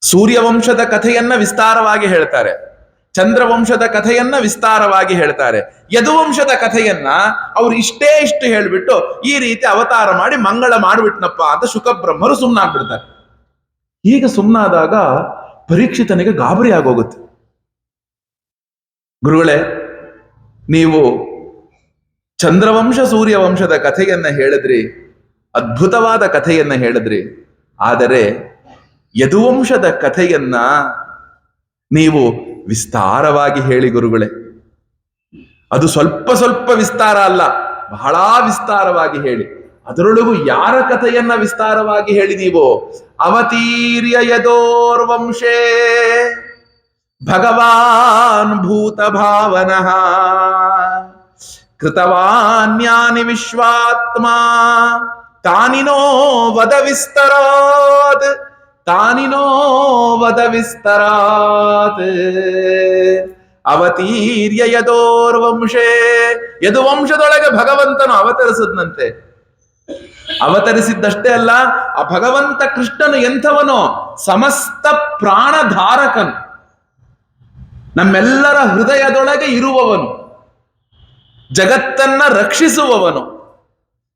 A: ಸೂರ್ಯವಂಶದ ಕಥೆಯನ್ನ ವಿಸ್ತಾರವಾಗಿ ಹೇಳ್ತಾರೆ, ಚಂದ್ರವಂಶದ ಕಥೆಯನ್ನ ವಿಸ್ತಾರವಾಗಿ ಹೇಳ್ತಾರೆ, ಯದುವಂಶದ ಕಥೆಯನ್ನ ಅವ್ರು ಇಷ್ಟು ಹೇಳ್ಬಿಟ್ಟು ಈ ರೀತಿ ಅವತಾರ ಮಾಡಿ ಮಂಗಳ ಮಾಡ್ಬಿಟ್ನಪ್ಪ ಅಂತ ಶುಕಬ್ರಹ್ಮರು ಸುಮ್ನಾಗ್ಬಿಡ್ತಾರೆ. ಈಗ ಸುಮ್ನಾದಾಗ ಪರೀಕ್ಷಿತನಿಗೆ ಗಾಬರಿ ಆಗೋಗುತ್ತೆ. ಗುರುಗಳೇ, ನೀವು ಚಂದ್ರವಂಶ ಸೂರ್ಯವಂಶದ ಕಥೆಯನ್ನ ಹೇಳಿದ್ರಿ, ಅದ್ಭುತವಾದ ಕಥೆಯನ್ನ ಹೇಳಿದ್ರಿ, ಆದರೆ ಯದುವಂಶದ ಕಥೆಯನ್ನ ನೀವು ವಿಸ್ತಾರವಾಗಿ ಹೇಳಿ ಗುರುಗಳೇ. ಅದು ಸ್ವಲ್ಪ ವಿಸ್ತಾರ ಅಲ್ಲ, ಬಹಳ ವಿಸ್ತಾರವಾಗಿ ಹೇಳಿ. ಅದರೊಳಗೂ ಯಾರ ಕಥೆಯನ್ನ ವಿಸ್ತಾರವಾಗಿ ಹೇಳಿ ನೀವು? ಅವತೀರ್ಯ ಯದೋರ್ವಂಶೇ ಭಗವಾನ್ ಭೂತ ಭಾವನಃ ಕೃತವಾನ್ಯಾನಿ ವಿಶ್ವಾತ್ಮ ತಾನಿನೋ ವದ ವಿಸ್ತರಾತ್ ಅವತೀರ್ಯ ಯದೋರ್ವಂಶೇ. ಯದುವಂಶದೊಳಗೆ ಭಗವಂತನು ಅವತರಿಸಿದ್ನಂತೆ. ಅವತರಿಸಿದ್ದಷ್ಟೇ ಅಲ್ಲ, ಆ ಭಗವಂತ ಕೃಷ್ಣನು ಎಂಥವನೋ, ಸಮಸ್ತ ಪ್ರಾಣಧಾರಕನು, ನಮ್ಮೆಲ್ಲರ ಹೃದಯದೊಳಗೆ ಇರುವವನು, ಜಗತ್ತನ್ನ ರಕ್ಷಿಸುವವನು,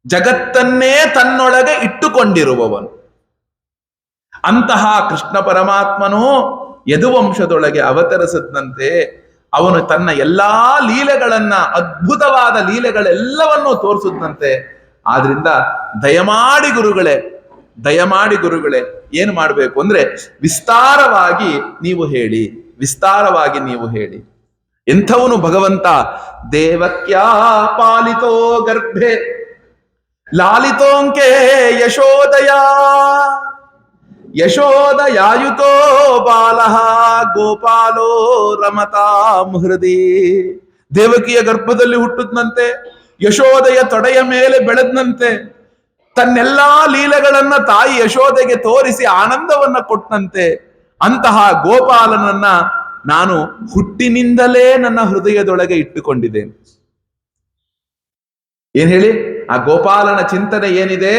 A: ಜಗತ್ತನ್ನೇ ತನ್ನೊಳಗೆ ಇಟ್ಟುಕೊಂಡಿರುವವನು. ಅಂತಹ ಕೃಷ್ಣ ಪರಮಾತ್ಮನು ಯದುವಂಶದೊಳಗೆ ಅವತರಿಸಿದಂತೆ ಅವನು ತನ್ನ ಎಲ್ಲಾ ಲೀಲೆಗಳನ್ನ, ಅದ್ಭುತವಾದ ಲೀಲೆಗಳೆಲ್ಲವನ್ನೂ ತೋರಿಸಿದಂತೆ. ಆದ್ರಿಂದ ದಯಮಾಡಿ ಗುರುಗಳೇ ಏನು ಮಾಡಬೇಕು ಅಂದ್ರೆ ವಿಸ್ತಾರವಾಗಿ ನೀವು ಹೇಳಿ. ಎಂಥವನು ಭಗವಂತ? ದೇವಕ್ಯಾ ಪಾಲಿತೋ ಗರ್ಭೆ ಲಾಲಿತೋಂಕೆ ಯಶೋದಯ ಯಶೋದಯಾಯುತೋ ಬಾಲಃ ಗೋಪಾಲೋ ರಮತಾಂ ಹೃದಿ. ದೇವಕಿಯ ಗರ್ಭದಲ್ಲಿ ಹುಟ್ಟುತ್ತಂತೆ, ಯಶೋದೆಯ ತೊಡೆಯ ಮೇಲೆ ಬೆಳೆದನಂತೆ, ತನ್ನೆಲ್ಲಾ ಲೀಲೆಗಳನ್ನ ತಾಯಿ ಯಶೋದೆಗೆ ತೋರಿಸಿ ಆನಂದವನ್ನ ಕೊಟ್ಟಂತೆ. ಅಂತಹ ಗೋಪಾಲನನ್ನ ನಾನು ಹುಟ್ಟಿನಿಂದಲೇ ನನ್ನ ಹೃದಯದೊಳಗೆ ಇಟ್ಟುಕೊಂಡಿದ್ದೇನೆ. ಏನ್ ಹೇಳಿ? ಆ ಗೋಪಾಲನ ಚಿಂತನೆ ಏನಿದೆ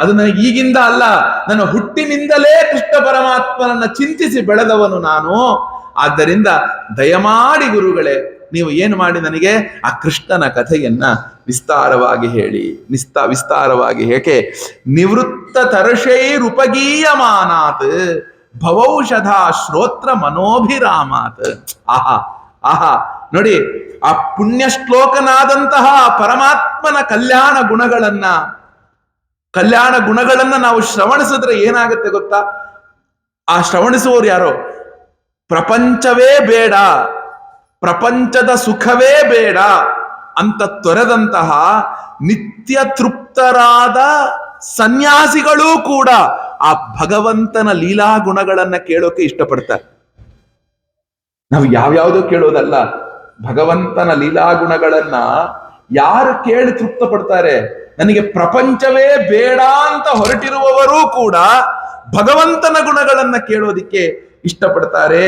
A: ಅದು ನನಗೆ ಈಗಿಂದ ಅಲ್ಲ, ನನ್ನ ಹುಟ್ಟಿನಿಂದಲೇ ಕೃಷ್ಣ ಪರಮಾತ್ಮನನ್ನ ಚಿಂತಿಸಿ ಬೆಳೆದವನು ನಾನು. ಆದ್ದರಿಂದ ದಯಮಾಡಿ ಗುರುಗಳೇ, ನೀವು ಏನು ಮಾಡಿ ನನಗೆ ಆ ಕೃಷ್ಣನ ಕಥೆಯನ್ನ ವಿಸ್ತಾರವಾಗಿ ಹೇಳಿ. ವಿಸ್ತಾರವಾಗಿ ಹೇಗೆ? ನಿವೃತ್ತ ತರ್ಷೈರುಪಗೀಯಮಾನಾತ್ ಭವೌಷಧ ಶ್ರೋತ್ರ ಮನೋಭಿರಾಮಾತ್. ಆಹಾ ಆಹಾ, ನೋಡಿ ಆ ಪುಣ್ಯ ಶ್ಲೋಕನಾದಂತಹ ಪರಮಾತ್ಮನ ಕಲ್ಯಾಣ ಗುಣಗಳನ್ನ ನಾವು ಶ್ರವಣಿಸಿದ್ರೆ ಏನಾಗುತ್ತೆ ಗೊತ್ತಾ? ಆ ಶ್ರವಣಿಸುವವರು ಯಾರೋ ಪ್ರಪಂಚವೇ ಬೇಡ, ಪ್ರಪಂಚದ ಸುಖವೇ ಬೇಡ ಅಂತ ತೊರೆದಂತಹ ನಿತ್ಯ ತೃಪ್ತರಾದ ಸನ್ಯಾಸಿಗಳೂ ಕೂಡ ಆ ಭಗವಂತನ ಲೀಲಾ ಗುಣಗಳನ್ನ ಕೇಳೋಕೆ ಇಷ್ಟಪಡ್ತಾರೆ. ನಾವು ಯಾವ್ಯಾವುದೋ ಕೇಳೋದಲ್ಲ, ಭಗವಂತನ ಲೀಲಾ ಗುಣಗಳನ್ನ ಯಾರು ಕೇಳಿ ತೃಪ್ತ ಪಡ್ತಾರೆ? ನನಗೆ ಪ್ರಪಂಚವೇ ಬೇಡ ಅಂತ ಹೊರಟಿರುವವರೂ ಕೂಡ ಭಗವಂತನ ಗುಣಗಳನ್ನ ಕೇಳೋದಿಕ್ಕೆ ಇಷ್ಟಪಡ್ತಾರೆ.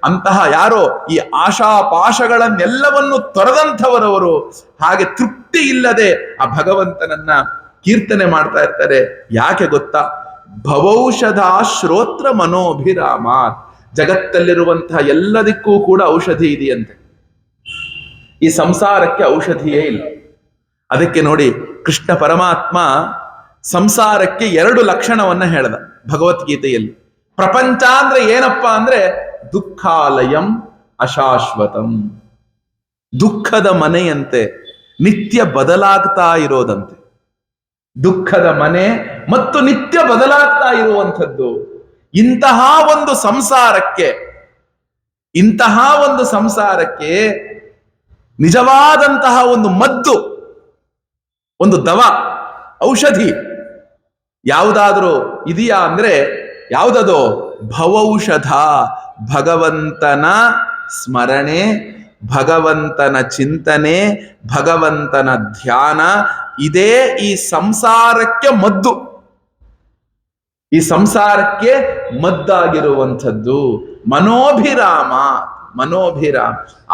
A: ಅಂತಹ ಯಾರೋ ಈ ಆಶಾಪಾಶಗಳನ್ನೆಲ್ಲವನ್ನು ತೊರೆದಂಥವರವರು ಹಾಗೆ ತೃಪ್ತಿ ಇಲ್ಲದೆ ಆ ಭಗವಂತನನ್ನ ಕೀರ್ತನೆ ಮಾಡ್ತಾ ಇರ್ತಾರೆ. ಯಾಕೆ ಗೊತ್ತಾ? ಭವೌಷಧ ಶ್ರೋತ್ರ ಮನೋಭಿರಾಮ. ಜಗತ್ತಲ್ಲಿರುವಂತಹ ಎಲ್ಲದಕ್ಕೂ ಕೂಡ ಔಷಧಿ ಇದೆಯಂತೆ, ಈ ಸಂಸಾರಕ್ಕೆ ಔಷಧಿಯೇ ಇಲ್ಲ. ಅದಕ್ಕೆ ನೋಡಿ ಕೃಷ್ಣ ಪರಮಾತ್ಮ ಸಂಸಾರಕ್ಕೆ 2 ಲಕ್ಷಣವನ್ನ ಹೇಳ್ದ ಭಗವದ್ಗೀತೆಯಲ್ಲಿ. ಪ್ರಪಂಚ ಅಂದ್ರೆ ಏನಪ್ಪ ಅಂದ್ರೆ ದುಃಖಾಲಯಂ ಅಶಾಶ್ವತಂ, ದುಃಖದ ಮನೆಯಂತೆ, ನಿತ್ಯ ಬದಲಾಗ್ತಾ ಇರೋದಂತೆ. ದುಃಖದ ಮನೆ ಮತ್ತು ನಿತ್ಯ ಬದಲಾಗ್ತಾ ಇರುವಂಥದ್ದು. ಇಂತಹ ಒಂದು ಸಂಸಾರಕ್ಕೆ ನಿಜವಾದಂತಹ ಒಂದು ಮದ್ದು, ಒಂದು ದವ, ಔಷಧಿ ಯಾವುದಾದ್ರೂ ಇದೆಯಾ ಅಂದ್ರೆ ಯಾವುದದು? ಭವೌಷಧ. ಭಗವಂತನ ಸ್ಮರಣೆ, ಭಗವಂತನ ಚಿಂತನೆ, ಭಗವಂತನ ಧ್ಯಾನ, ಇದೇ ಈ ಸಂಸಾರಕ್ಕೆ ಮದ್ದು, ಈ ಸಂಸಾರಕ್ಕೆ ಮದ್ದಾಗಿರುವಂಥದ್ದು. ಮನೋಭಿರಾಮ.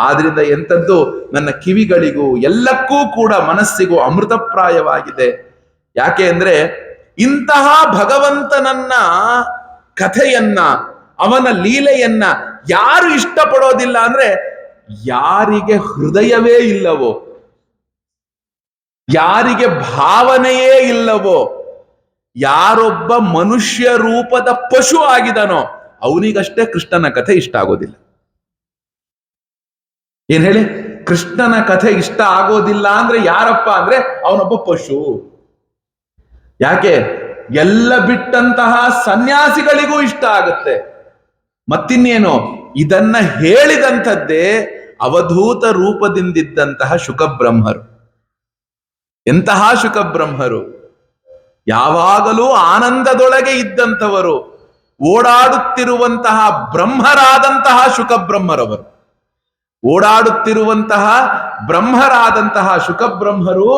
A: ಆದ್ರಿಂದ ಎಂಥದ್ದು? ನನ್ನ ಕಿವಿಗಳಿಗೂ ಎಲ್ಲಕ್ಕೂ ಕೂಡ ಮನಸ್ಸಿಗೂ ಅಮೃತಪ್ರಾಯವಾಗಿದೆ. ಯಾಕೆ ಅಂದ್ರೆ ಇಂತಹ ಭಗವಂತನನ್ನ ಕಥೆಯನ್ನ, ಅವನ ಲೀಲೆಯನ್ನ ಯಾರು ಇಷ್ಟಪಡೋದಿಲ್ಲ ಅಂದ್ರೆ ಯಾರಿಗೆ ಹೃದಯವೇ ಇಲ್ಲವೋ, ಯಾರಿಗೆ ಭಾವನೆಯೇ ಇಲ್ಲವೋ, ಯಾರೊಬ್ಬ ಮನುಷ್ಯ ರೂಪದ ಪಶು ಆಗಿದನೋ ಅವನಿಗಷ್ಟೇ ಕೃಷ್ಣನ ಕಥೆ ಇಷ್ಟ ಆಗೋದಿಲ್ಲ. ಏನ್ ಹೇಳಿ? ಕೃಷ್ಣನ ಕಥೆ ಇಷ್ಟ ಆಗೋದಿಲ್ಲ ಅಂದ್ರೆ ಯಾರಪ್ಪ ಅಂದ್ರೆ ಅವನೊಬ್ಬ ಪಶು. ಯಾಕೆ? ಎಲ್ಲ ಬಿಟ್ಟಂತಹ ಸನ್ಯಾಸಿಗಳಿಗೂ ಇಷ್ಟ ಆಗುತ್ತೆ. ಮತ್ತಿನ್ನೇನು? ಇದನ್ನ ಹೇಳಿದಂಥದ್ದೇ ಅವಧೂತ ರೂಪದಿಂದಿದ್ದಂತಹ ಶುಕಬ್ರಹ್ಮರು. ಎಂತಹ ಶುಕಬ್ರಹ್ಮರು! ಯಾವಾಗಲೂ ಆನಂದದೊಳಗೆ ಇದ್ದಂಥವರು, ಓಡಾಡುತ್ತಿರುವಂತಹ ಬ್ರಹ್ಮರಾದಂತಹ ಶುಕಬ್ರಹ್ಮರವರು. ಬ್ರಹ್ಮರಾದಂತಹ ಶುಕಬ್ರಹ್ಮರು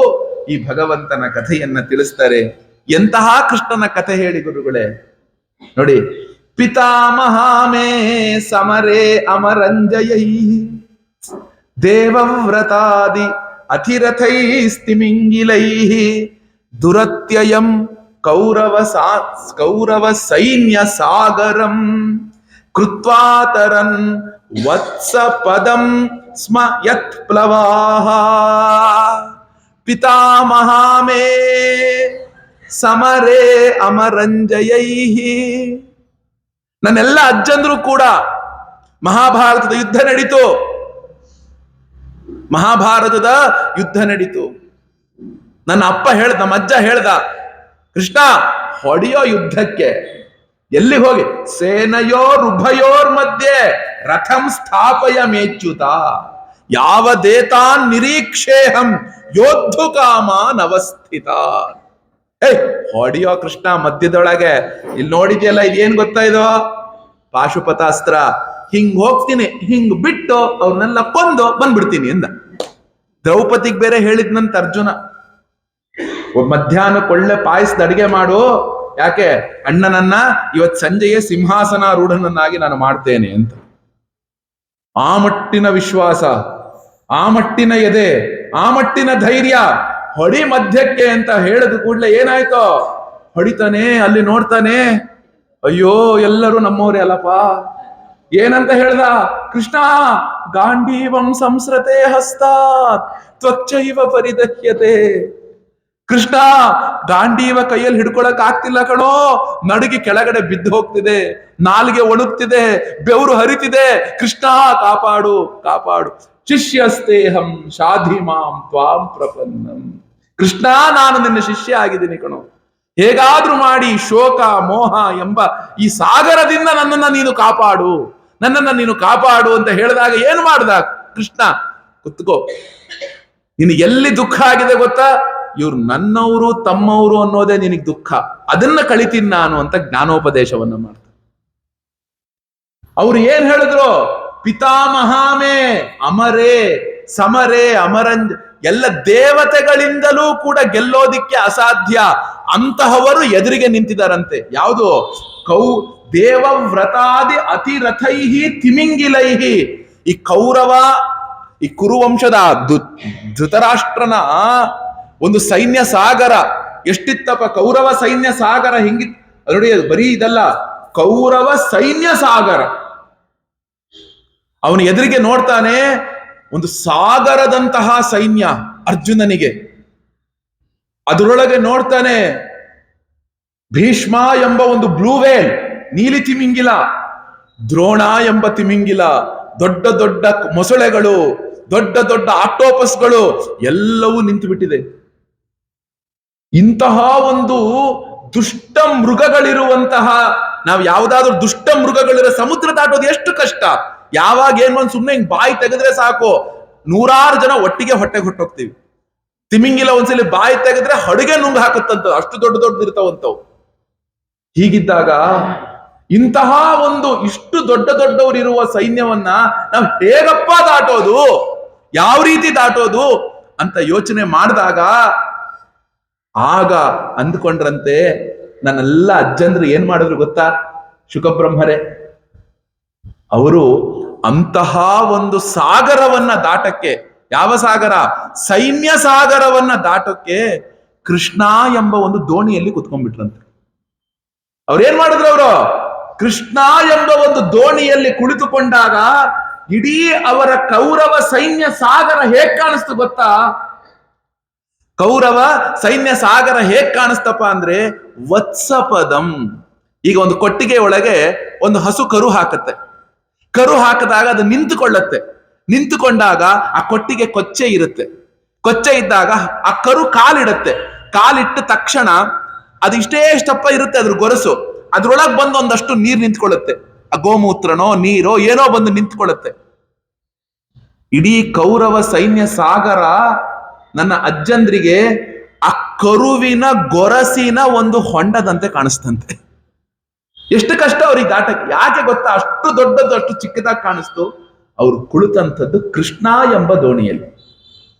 A: ಈ ಭಗವಂತನ ಕಥೆಯನ್ನ ತಿಳಿಸ್ತಾರೆ. ಎಂತಹ ಕೃಷ್ಣನ ಕಥೆ ಹೇಳಿ ಗುರುಗಳೇ. ನೋಡಿ, ಪಿತಾಮಹಾಮೇ ಸಮರೇ ಅಮರಂಜಯೈ ದೇವವ್ರತಾದಿ ಅತಿರಥೈಸ್ತಿಮಿಂಗಿಲೈ ದುರತ್ಯಯಂ ಕೌರವ ಸೈನ್ಯ ಸಾಗರಂ ಕೃತ್ವಾತರನ್ ವತ್ಸ ಪದಂ ಸ್ಮ ಯತ್ ಪ್ಲವಾಹ ಪಿತಾಮಹಾಮೇ ಸಮರೇ ಅಮರಂಜಯೈ. ನನ್ನೆಲ್ಲ ಅಜ್ಜಂದ್ರು ಕೂಡ ಮಹಾಭಾರತದ ಯುದ್ಧ ನಡೀತು. ನನ್ನ ಅಜ್ಜ ಹೇಳ್ದ, ಕೃಷ್ಣ ಹೊಡೆಯೋ ಯುದ್ಧಕ್ಕೆ. ಎಲ್ಲಿ ಹೋಗಿ? ಸೇನಯೋರುಭಯೋರ್ ಮಧ್ಯೆ ರಥಂ ಸ್ಥಾಪಯ ಮೇಚ್ಯುತ. ಯಾವದೇತಾನ್ ನಿರೀಕ್ಷೇಹಂ ಯೋದ್ಧು ಕಾಮಾನ್ ಅವಸ್ಥಿತ. ಹೊಡಿಯೋ ಕೃಷ್ಣ ಮಧ್ಯದೊಳಗೆ. ಇಲ್ಲಿ ನೋಡಿದ್ಯಲ್ಲ, ಇದೇನ್ ಗೊತ್ತಾ ಇದು? ಪಾಶುಪತಾಸ್ತ್ರ. ಹಿಂಗ್ ಹೋಗ್ತೀನಿ, ಹಿಂಗ್ ಬಿಟ್ಟು ಅವ್ರನ್ನೆಲ್ಲ ಕೊಂದು ಬಂದ್ಬಿಡ್ತೀನಿ ಎಂದ. ದ್ರೌಪದಿಗ್ ಬೇರೆ ಹೇಳಿದ್ನಂತ ಅರ್ಜುನ, ಮಧ್ಯಾಹ್ನ ಕೊಳ್ಳೆ ಪಾಯಸದ ಅಡಿಗೆ ಮಾಡು, ಯಾಕೆ ಅಣ್ಣನನ್ನ ಇವತ್ ಸಂಜೆಯೇ ಸಿಂಹಾಸನಾರೂಢನನ್ನಾಗಿ ನಾನು ಮಾಡ್ತೇನೆ ಅಂತ. ಆ ಮಟ್ಟಿನ ವಿಶ್ವಾಸ, ಆ ಮಟ್ಟಿನ ಎದೆ, ಆ ಮಟ್ಟಿನ ಧೈರ್ಯ. ಹೊಡಿ ಮಧ್ಯಕ್ಕೆ ಅಂತ ಹೇಳಿದ ಕೂಡ್ಲೆ ಏನಾಯ್ತೋ, ಹೊಡಿತಾನೆ. ಅಲ್ಲಿ ನೋಡ್ತಾನೆ, ಅಯ್ಯೋ ಎಲ್ಲರೂ ನಮ್ಮವ್ರೆ ಅಲ್ಲಪ್ಪ. ಏನಂತ ಹೇಳ್ದ ಕೃಷ್ಣ? ಗಾಂಡೀವಂ ಸಂಸ್ರತೆ ಹಸ್ತಾತ್ ತ್ವಚ್ಚೈವ ಪರಿದಹ್ಯತೆ. ಕೃಷ್ಣ, ಗಾಂಡೀವ ಕೈಯಲ್ಲಿ ಹಿಡ್ಕೊಳಕ್ ಆಗ್ತಿಲ್ಲ ಕಣೋ, ನಡುಗಿ ಕೆಳಗಡೆ ಬಿದ್ದು ಹೋಗ್ತಿದೆ, ನಾಲಿಗೆ ಒಣಗ್ತಿದೆ, ಬೆವರು ಹರಿತಿದೆ. ಕೃಷ್ಣ ಕಾಪಾಡು, ಕಾಪಾಡು. ಶಿಷ್ಯಸ್ತೇಹಂ ಶಾಧಿಮಾಂ ತ್ವಾಂ ಪ್ರಪನ್ನಂ. ಕೃಷ್ಣ, ನಾನು ನಿನ್ನ ಶಿಷ್ಯ ಆಗಿದ್ದೀನಿ ಕಣೋ. ಹೇಗಾದ್ರೂ ಮಾಡಿ ಶೋಕ ಮೋಹ ಎಂಬ ಈ ಸಾಗರದಿಂದ ನನ್ನನ್ನ ನೀನು ಕಾಪಾಡು, ನನ್ನನ್ನ ನೀನು ಕಾಪಾಡು ಅಂತ ಹೇಳಿದಾಗ ಏನು ಮಾಡ್ದ ಕೃಷ್ಣ? ಕುತ್ಕೋ, ನಿನಗೆ ಎಲ್ಲಿ ದುಃಖ ಆಗಿದೆ ಗೊತ್ತಾ? ಇವ್ರು ನನ್ನವರು ತಮ್ಮವರು ಅನ್ನೋದೇ ನಿನಗೆ ದುಃಖ, ಅದನ್ನ ಕಳಿತೀನಿ ನಾನು ಅಂತ ಜ್ಞಾನೋಪದೇಶವನ್ನ ಮಾಡ್ತಾರೆ. ಅವ್ರು ಏನ್ ಹೇಳಿದ್ರು? ಪಿತಾಮಹಾಮೇ ಅಮರೇ ಸಮರೇ ಅಮರಂಜ್. ಎಲ್ಲ ದೇವತೆಗಳಿಂದಲೂ ಕೂಡ ಗೆಲ್ಲೋದಿಕ್ಕೆ ಅಸಾಧ್ಯ ಅಂತಹವರು ಎದುರಿಗೆ ನಿಂತಿದ್ದಾರಂತೆ. ಯಾವುದು? ದೇವವ್ರತಾದಿ ಅತಿರಥೈಹಿ ತಿಮಿಂಗಿಲೈಹಿ. ಈ ಕೌರವ, ಈ ಕುರುವಂಶದ ಧೃತರಾಷ್ಟ್ರನ ಒಂದು ಸೈನ್ಯ ಸಾಗರ ಎಷ್ಟಿತ್ತಪ್ಪ. ಕೌರವ ಸೈನ್ಯ ಸಾಗರ ಹಿಂಗಿತ್ ನೋಡಿ, ಬರೀ ಇದಲ್ಲ, ಕೌರವ ಸೈನ್ಯ ಸಾಗರ. ಅವನು ಎದುರಿಗೆ ನೋಡ್ತಾನೆ ಒಂದು ಸಾಗರದಂತಹ ಸೈನ್ಯ ಅರ್ಜುನನಿಗೆ. ಅದರೊಳಗೆ ನೋಡ್ತಾನೆ ಭೀಷ್ಮ ಎಂಬ ಒಂದು ಬ್ಲೂ ವೇಲ್, ನೀಲಿ ತಿಮಿಂಗಿಲ, ದ್ರೋಣ ಎಂಬ ತಿಮಿಂಗಿಲ, ದೊಡ್ಡ ದೊಡ್ಡ ಮೊಸಳೆಗಳು, ದೊಡ್ಡ ದೊಡ್ಡ ಆಕ್ಟೋಪಸ್ಗಳು ಎಲ್ಲವೂ ನಿಂತು ಬಿಟ್ಟಿದೆ. ಇಂತಹ ಒಂದು ದುಷ್ಟ ಮೃಗಗಳಿರುವಂತಹ, ನಾವು ಯಾವ್ದಾದ್ರು ದುಷ್ಟ ಮೃಗಗಳಿರೋ ಸಮುದ್ರ ದಾಟೋದು ಎಷ್ಟು ಕಷ್ಟ. ಯಾವಾಗ ಏನ್ ಒಂದು ಸುಮ್ಮನೆ ಹಿಂಗ್ ಬಾಯಿ ತೆಗೆದ್ರೆ ಸಾಕು, 100 ಜನ ಒಟ್ಟಿಗೆ ಹೊಟ್ಟೆಗೆ ಹೊಟ್ಟೋಗ್ತೀವಿ. ತಿಮಿಂಗಿಲ ಒಂದ್ಸಲಿ ಬಾಯಿ ತೆಗೆದ್ರೆ ಹಡುಗೆ ನುಂಗ್ ಹಾಕುತ್ತಂತ, ಅಷ್ಟು ದೊಡ್ಡ ದೊಡ್ಡದಿರ್ತಾವಂತವು. ಹೀಗಿದ್ದಾಗ ಇಂತಹ ಒಂದು ಇಷ್ಟು ದೊಡ್ಡ ದೊಡ್ಡವರು ಇರುವ ಸೈನ್ಯವನ್ನ ನಾವು ಹೇಗಪ್ಪ ದಾಟೋದು, ಯಾವ ರೀತಿ ದಾಟೋದು ಅಂತ ಯೋಚನೆ ಮಾಡಿದಾಗ ಆಗ ಅಂದ್ಕೊಂಡ್ರಂತೆ, ನನ್ನೆಲ್ಲ ಅಜ್ಜಂದ್ರು ಏನ್ ಮಾಡಿದ್ರು ಗೊತ್ತಾ? ಶುಕಬ್ರಹ್ಮರೇ, ಅವರು ಅಂತಹ ಒಂದು ಸಾಗರವನ್ನ ದಾಟಕ್ಕೆ, ಯಾವ ಸಾಗರ? ಸೈನ್ಯ ಸಾಗರವನ್ನ ದಾಟಕ್ಕೆ ಕೃಷ್ಣ ಎಂಬ ಒಂದು ದೋಣಿಯಲ್ಲಿ ಕುತ್ಕೊಂಡ್ಬಿಟ್ರಂತೆ. ಅವ್ರೇನ್ ಮಾಡಿದ್ರು? ಅವರು ಕೃಷ್ಣ ಎಂಬ ಒಂದು ದೋಣಿಯಲ್ಲಿ ಕುಳಿತುಕೊಂಡಾಗ ಇಡೀ ಅವರ ಕೌರವ ಸೈನ್ಯ ಸಾಗರ ಹೇಗ್ ಕಾಣಿಸ್ತು ಗೊತ್ತಾ? ಕೌರವ ಸೈನ್ಯ ಸಾಗರ ಹೇಗ್ ಕಾಣಿಸ್ತಪ್ಪ ಅಂದ್ರೆ ವತ್ಸಪದಂ. ಈಗ ಒಂದು ಕೊಟ್ಟಿಗೆ ಒಳಗೆ ಒಂದು ಹಸು ಕರು ಹಾಕತ್ತೆ. ಕರು ಹಾಕಿದಾಗ ಅದು ನಿಂತುಕೊಳ್ಳತ್ತೆ. ನಿಂತುಕೊಂಡಾಗ ಆ ಕೊಟ್ಟಿಗೆ ಕೊಚ್ಚೆ ಇರುತ್ತೆ. ಕೊಚ್ಚೆ ಇದ್ದಾಗ ಆ ಕರು ಕಾಲಿಡತ್ತೆ. ಕಾಲಿಟ್ಟ ತಕ್ಷಣ ಅದು ಇಷ್ಟಪ್ಪ ಇರುತ್ತೆ ಅದ್ರ ಗೊರಸು, ಅದ್ರೊಳಗೆ ಬಂದು ಒಂದಷ್ಟು ನೀರು ನಿಂತ್ಕೊಳ್ಳುತ್ತೆ. ಆ ಗೋಮೂತ್ರನೋ ನೀರೋ ಏನೋ ಬಂದು ನಿಂತ್ಕೊಳ್ಳುತ್ತೆ. ಇಡೀ ಕೌರವ ಸೈನ್ಯ ಸಾಗರ ನನ್ನ ಅಜ್ಜಂದ್ರಿಗೆ ಆ ಕರುವಿನ ಗೊರಸಿನ ಒಂದು ಹೊಂಡದಂತೆ ಕಾಣಿಸ್ತಂತೆ. ಎಷ್ಟು ಕಷ್ಟ ಅವ್ರಿಗೆ ದಾಟಕ್ಕೆ. ಯಾಕೆ ಗೊತ್ತಾ? ಅಷ್ಟು ದೊಡ್ಡದ್ದು, ಅಷ್ಟು ಚಿಕ್ಕದಾಗಿ ಕಾಣಿಸ್ತು. ಅವ್ರು ಕುಳಿತಂಥದ್ದು ಕೃಷ್ಣ ಎಂಬ ದೋಣಿಯಲ್ಲಿ.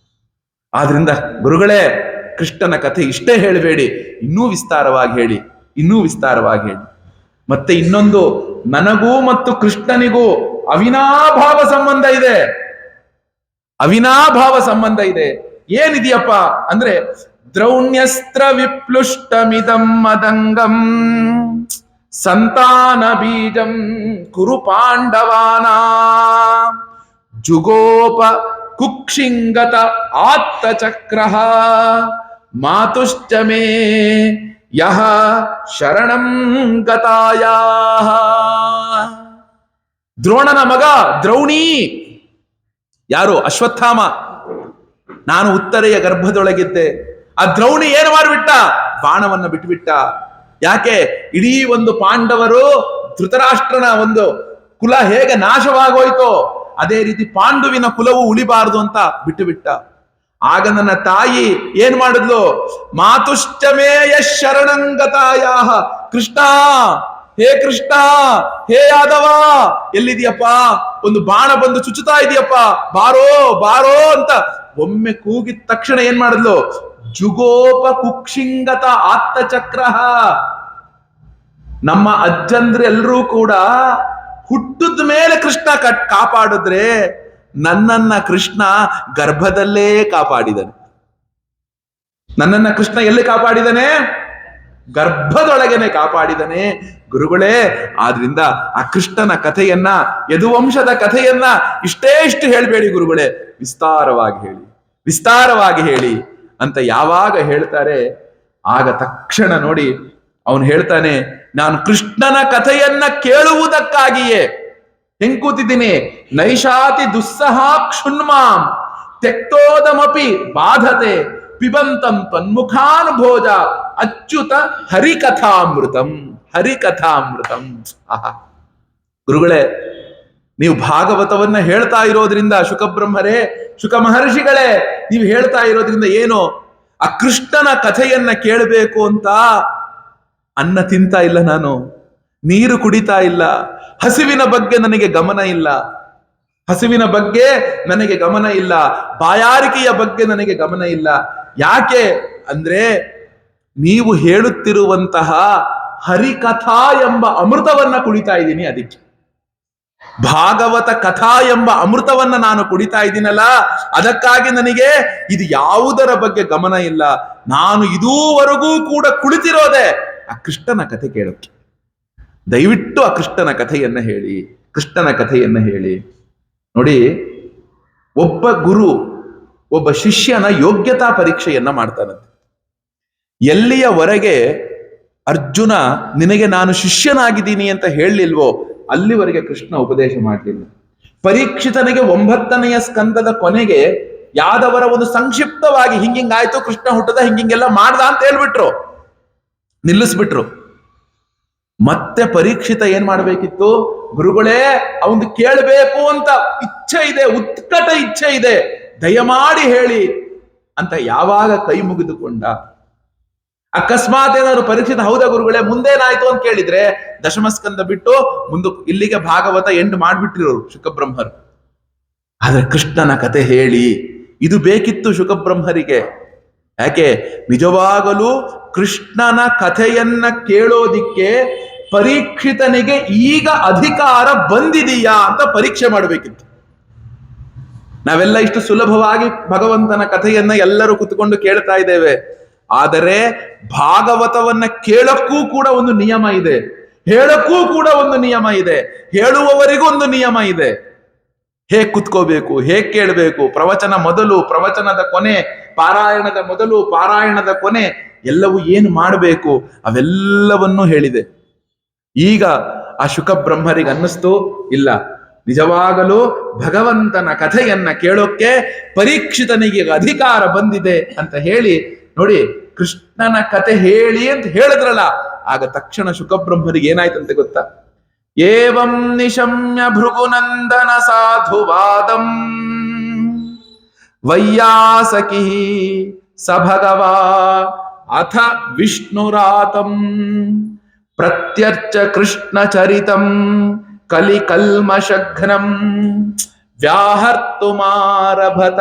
A: ಆದ್ರಿಂದ ಗುರುಗಳೇ, ಕೃಷ್ಣನ ಕಥೆ ಇಷ್ಟೇ ಹೇಳಬೇಡಿ, ಇನ್ನೂ ವಿಸ್ತಾರವಾಗಿ ಹೇಳಿ, ಇನ್ನೂ ವಿಸ್ತಾರವಾಗಿ ಹೇಳಿ. ಮತ್ತೆ ಇನ್ನೊಂದು, ನನಗೂ ಮತ್ತು ಕೃಷ್ಣನಿಗೂ ಅವಿನಾಭಾವ ಸಂಬಂಧ ಇದೆ. ಅವಿನಾಭಾವ ಸಂಬಂಧ ಇದೆ. ಏನಿದೆಯಪ್ಪ ಅಂದ್ರೆ, ದ್ರೌಣ್ಯಸ್ತ್ರ ವಿಪ್ಲುಷ್ಟಮಿದಂ ಮದಂಗಂ ಸಂತಾನ ಬೀಜಂ ಕುರು ಪಾಂಡವಾನ ಜುಗೋಪ ಕುಕ್ಷಿಂಗತ ಆತ್ತ ಚಕ್ರ ಮಾತುಶ್ಚ ಮೇ ಯಹ ಶರಣಂ ಗತಾಯ. ದ್ರೋಣನ ಮಗ ದ್ರೌಣಿ ಯಾರು? ಅಶ್ವತ್ಥಾಮ. ನಾನು ಉತ್ತರೆಯ ಗರ್ಭದೊಳಗಿದ್ದೆ. ಆ ದ್ರೌಣಿ ಏನು ಮಾಡಿಬಿಟ್ಟ? ಬಾಣವನ್ನ ಬಿಟ್ಟುಬಿಟ್ಟ. ಯಾಕೆ? ಇಡೀ ಒಂದು ಪಾಂಡವರು, ಧೃತರಾಷ್ಟ್ರನ ಒಂದು ಕುಲ ಹೇಗೆ ನಾಶವಾಗೋಯ್ತೋ ಅದೇ ರೀತಿ ಪಾಂಡುವಿನ ಕುಲವು ಉಳಿಬಾರದು ಅಂತ ಬಿಟ್ಟು ಬಿಟ್ಟ. ಆಗ ನನ್ನ ತಾಯಿ ಏನ್ ಮಾಡಿದ್ಲು? ಮಾತುಶ್ಚಮೇಯ ಶರಣಂಗತಾಯ, ಕೃಷ್ಣ, ಹೇ ಕೃಷ್ಣ, ಹೇ ಯಾದವ, ಎಲ್ಲಿದೆಯಪ್ಪ? ಒಂದು ಬಾಣ ಬಂದು ಚುಚ್ಚುತ್ತಾ ಇದೆಯಪ್ಪ, ಬಾರೋ ಬಾರೋ ಅಂತ ಒಮ್ಮೆ ಕೂಗಿದ ತಕ್ಷಣ ಏನ್ ಮಾಡಿದ್ಲು? ಜುಗೋಪ ಕುಕ್ಷಿಂಗತ ಆತ್ತಚಕ್ರ. ನಮ್ಮ ಅಜ್ಜಂದ್ರೆ ಎಲ್ರೂ ಕೂಡ ಹುಟ್ಟಿದ ಮೇಲೆ ಕೃಷ್ಣ ಕಾಪಾಡಿದ್ರೆ, ನನ್ನನ್ನ ಕೃಷ್ಣ ಗರ್ಭದಲ್ಲೇ ಕಾಪಾಡಿದನೆ. ನನ್ನನ್ನ ಕೃಷ್ಣ ಎಲ್ಲಿ ಕಾಪಾಡಿದನೆ? ಗರ್ಭದೊಳಗನೆ ಕಾಪಾಡಿದನೆ ಗುರುಗಳೇ. ಆದ್ರಿಂದ ಆ ಕೃಷ್ಣನ ಕಥೆಯನ್ನ, ಯದುವಂಶದ ಕಥೆಯನ್ನ ಇಷ್ಟು ಹೇಳ್ಬೇಡಿ ಗುರುಗಳೇ, ವಿಸ್ತಾರವಾಗಿ ಹೇಳಿ, ವಿಸ್ತಾರವಾಗಿ ಹೇಳಿ ಅಂತ ಯಾವಾಗ ಹೇಳ್ತಾರೆ, ಆಗ ತಕ್ಷಣ ನೋಡಿ ಅವನು ಹೇಳ್ತಾನೆ, ನಾನು ಕೃಷ್ಣನ ಕಥೆಯನ್ನ ಕೇಳುವುದಕ್ಕಾಗಿಯೇ ಹೆಂಗ್ ಕೂತಿದ್ದೀನಿ. ನೈಷಾತಿ ದುಸ್ಸಹ ಕ್ಷುನ್ಮಾಂ ತ್ಯಕ್ತೋದಮಪಿ ಬಾಧತೆ ಪಿಬಂತಂ ತನ್ಮುಖಾನುಭೋಜ ಅಚ್ಯುತ ಹರಿಕಥಾಮೃತಂ. ಹರಿಕಥಾಮೃತಂ. ಆಹಾ ಗುರುಗಳೇ, ನೀವು ಭಾಗವತವನ್ನ ಹೇಳ್ತಾ ಇರೋದ್ರಿಂದ, ಶುಕಬ್ರಹ್ಮರೇ, ಶುಕ ಮಹರ್ಷಿಗಳೇ, ನೀವು ಹೇಳ್ತಾ ಇರೋದ್ರಿಂದ ಏನು? ಆ ಕೃಷ್ಣನ ಕಥೆಯನ್ನ ಕೇಳಬೇಕು ಅಂತ ಅನ್ನ ತಿಂತಾ ಇಲ್ಲ ನಾನು, ನೀರು ಕುಡಿತಾ ಇಲ್ಲ, ಹಸಿವಿನ ಬಗ್ಗೆ ನನಗೆ ಗಮನ ಇಲ್ಲ, ಹಸಿವಿನ ಬಗ್ಗೆ ನನಗೆ ಗಮನ ಇಲ್ಲ, ಬಾಯಾರಿಕೆಯ ಬಗ್ಗೆ ನನಗೆ ಗಮನ ಇಲ್ಲ. ಯಾಕೆ ಅಂದ್ರೆ ನೀವು ಹೇಳುತ್ತಿರುವಂತಹ ಹರಿಕಥಾ ಎಂಬ ಅಮೃತವನ್ನ ಕುಡಿತಾ ಇದ್ದೀನಿ. ಅದಕ್ಕೆ ಭಾಗವತ ಕಥಾ ಎಂಬ ಅಮೃತವನ್ನ ನಾನು ಕುಡಿತಾ ಇದ್ದೀನಲ್ಲ, ಅದಕ್ಕಾಗಿ ನನಗೆ ಇದು ಯಾವುದರ ಬಗ್ಗೆ ಗಮನ ಇಲ್ಲ. ನಾನು ಇದುವರೆಗೂ ಕೂಡ ಕುಳಿತಿರೋದೆ ಆ ಕೃಷ್ಣನ ಕಥೆ ಕೇಳೋಕೆ. ದಯವಿಟ್ಟು ಆ ಕೃಷ್ಣನ ಕಥೆಯನ್ನ ಹೇಳಿ, ಕೃಷ್ಣನ ಕಥೆಯನ್ನ ಹೇಳಿ. ನೋಡಿ, ಒಬ್ಬ ಗುರು ಒಬ್ಬ ಶಿಷ್ಯನ ಯೋಗ್ಯತಾ ಪರೀಕ್ಷೆಯನ್ನ ಮಾಡ್ತಾನಂತೆ. ಎಲ್ಲಿಯವರೆಗೆ ಅರ್ಜುನ ನಿನಗೆ ನಾನು ಶಿಷ್ಯನಾಗಿದ್ದೀನಿ ಅಂತ ಹೇಳಲಿಲ್ವೋ ಅಲ್ಲಿವರೆಗೆ ಕೃಷ್ಣ ಉಪದೇಶ ಮಾಡಲಿಲ್ಲ. ಪರೀಕ್ಷಿತನಿಗೆ 9ನೆಯ ಸ್ಕಂದದ ಕೊನೆಗೆ ಯಾದವರ ಒಂದು ಸಂಕ್ಷಿಪ್ತವಾಗಿ ಹಿಂಗಾಯ್ತು, ಕೃಷ್ಣ ಹುಟ್ಟದ, ಹಿಂಗೆಲ್ಲ ಮಾಡ್ದ ಅಂತ ಹೇಳ್ಬಿಟ್ರು, ನಿಲ್ಲಿಸ್ಬಿಟ್ರು. ಮತ್ತೆ ಪರೀಕ್ಷಿತ ಏನ್ ಮಾಡ್ಬೇಕಿತ್ತು? ಗುರುಗಳೇ, ಅವನು ಕೇಳಬೇಕು ಅಂತ ಇಚ್ಛೆ ಇದೆ, ಉತ್ಕಟ ಇಚ್ಛೆ ಇದೆ, ದಯಮಾಡಿ ಹೇಳಿ ಅಂತ ಯಾವಾಗ ಕೈ ಮುಗಿದುಕೊಂಡ, ಅಕಸ್ಮಾತ್ ಏನಾದ್ರು ಪರೀಕ್ಷಿತ ಹೌದಾ ಗುರುಗಳೇ ಮುಂದೇನಾಯ್ತು ಅಂತ ಕೇಳಿದ್ರೆ ದಶಮಸ್ಕಂದ ಬಿಟ್ಟು ಇಲ್ಲಿಗೆ ಭಾಗವತ ಎಂಡ್ ಮಾಡ್ಬಿಟ್ಟಿರೋರು ಶುಕಬ್ರಹ್ಮರು. ಆದ್ರೆ ಕೃಷ್ಣನ ಕತೆ ಹೇಳಿ, ಇದು ಬೇಕಿತ್ತು ಶುಕಬ್ರಹ್ಮರಿಗೆ. ಯಾಕೆ? ನಿಜವಾಗಲೂ ಕೃಷ್ಣನ ಕಥೆಯನ್ನ ಕೇಳೋದಿಕ್ಕೆ ಪರೀಕ್ಷಿತನಿಗೆ ಈಗ ಅಧಿಕಾರ ಬಂದಿದೆಯಾ ಅಂತ ಪರೀಕ್ಷೆ ಮಾಡಬೇಕಿತ್ತು. ನಾವೆಲ್ಲ ಇಷ್ಟು ಸುಲಭವಾಗಿ ಭಗವಂತನ ಕಥೆಯನ್ನ ಎಲ್ಲರೂ ಕುತ್ಕೊಂಡು ಕೇಳ್ತಾ ಇದ್ದೇವೆ. ಆದರೆ ಭಾಗವತವನ್ನ ಕೇಳಕ್ಕೂ ಕೂಡ ಒಂದು ನಿಯಮ ಇದೆ, ಹೇಳಕ್ಕೂ ಕೂಡ ಒಂದು ನಿಯಮ ಇದೆ, ಹೇಳುವವರಿಗೂ ಒಂದು ನಿಯಮ ಇದೆ. ಹೇಗ್ ಕುತ್ಕೋಬೇಕು, ಹೇಗ್ ಕೇಳಬೇಕು, ಪ್ರವಚನ ಮೊದಲು, ಪ್ರವಚನದ ಕೊನೆ, ಪಾರಾಯಣದ ಮೊದಲು, ಪಾರಾಯಣದ ಕೊನೆ, ಎಲ್ಲವೂ ಏನು ಮಾಡಬೇಕು ಅವೆಲ್ಲವನ್ನೂ ಹೇಳಿದೆ. ಈಗ ಆ ಶುಕಬ್ರಹ್ಮರಿಗೆ ಅನ್ನಿಸ್ತು, ಇಲ್ಲ, ನಿಜವಾಗಲೂ ಭಗವಂತನ ಕಥೆಯನ್ನ ಕೇಳೋಕ್ಕೆ ಪರೀಕ್ಷಿತನಿಗೆ ಅಧಿಕಾರ ಬಂದಿದೆ ಅಂತ ಹೇಳಿ, ನೋಡಿ ಕೃಷ್ಣನ ಕಥೆ ಹೇಳಿ ಅಂತ ಹೇಳಿದ್ರಲ್ಲ, ಆಗ ತಕ್ಷಣ ಶುಕಬ್ರಹ್ಮರಿಗೆ ಏನಾಯ್ತಂತೆ ಗೊತ್ತಾ? ಏವಂ ನಿಶಮ್ಯ ಭೃಗುನಂದನ ಸಾಧುವಾದಂ ವೈಯಾಸಕಿ ಸ ಭಗವಾ ಅಥ ವಿಷ್ಣುರಾತಂ ಪ್ರತ್ಯರ್ಚ ಕೃಷ್ಣ ಚರಿತಂ ಕಲಿಕಲ್ಮಶಘ್ನಂ ವ್ಯಾಹರ್ತುಮಾರಭತ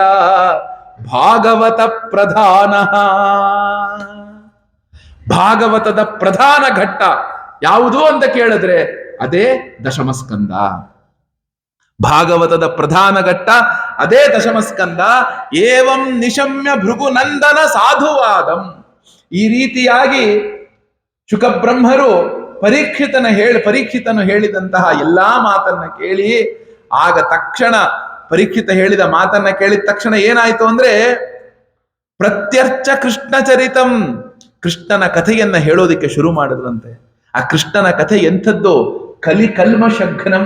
A: ಭಾಗವತ ಪ್ರಧಾನ. ಭಾಗವತದ ಪ್ರಧಾನ ಘಟ್ಟ ಯಾವುದು ಅಂತ ಕೇಳಿದ್ರೆ ಅದೇ ದಶಮಸ್ಕಂದ. ಭಾಗವತದ ಪ್ರಧಾನ ಘಟ್ಟ ಅದೇ ದಶಮಸ್ಕಂದ. ಏವಂ ನಿಶಮ್ಯ ಭೃಗುನಂದನ ಸಾಧುವಾದಂ. ಈ ರೀತಿಯಾಗಿ ಶುಕಬ್ರಹ್ಮರು ಪರೀಕ್ಷಿತನು ಹೇಳಿದಂತಹ ಎಲ್ಲಾ ಮಾತನ್ನ ಕೇಳಿ, ಆಗ ತಕ್ಷಣ ಪರೀಕ್ಷಿತ ಹೇಳಿದ ಮಾತನ್ನ ಕೇಳಿದ ತಕ್ಷಣ ಏನಾಯ್ತು ಅಂದ್ರೆ ಪ್ರತ್ಯರ್ಚ ಕೃಷ್ಣ ಚರಿತಂ, ಕೃಷ್ಣನ ಕಥೆಯನ್ನ ಹೇಳೋದಿಕ್ಕೆ ಶುರು ಮಾಡಿದ್ರಂತೆ. ಆ ಕೃಷ್ಣನ ಕಥೆ ಎಂಥದ್ದು? ಕಲಿಕಲ್ಮಶಘ್ನಂ,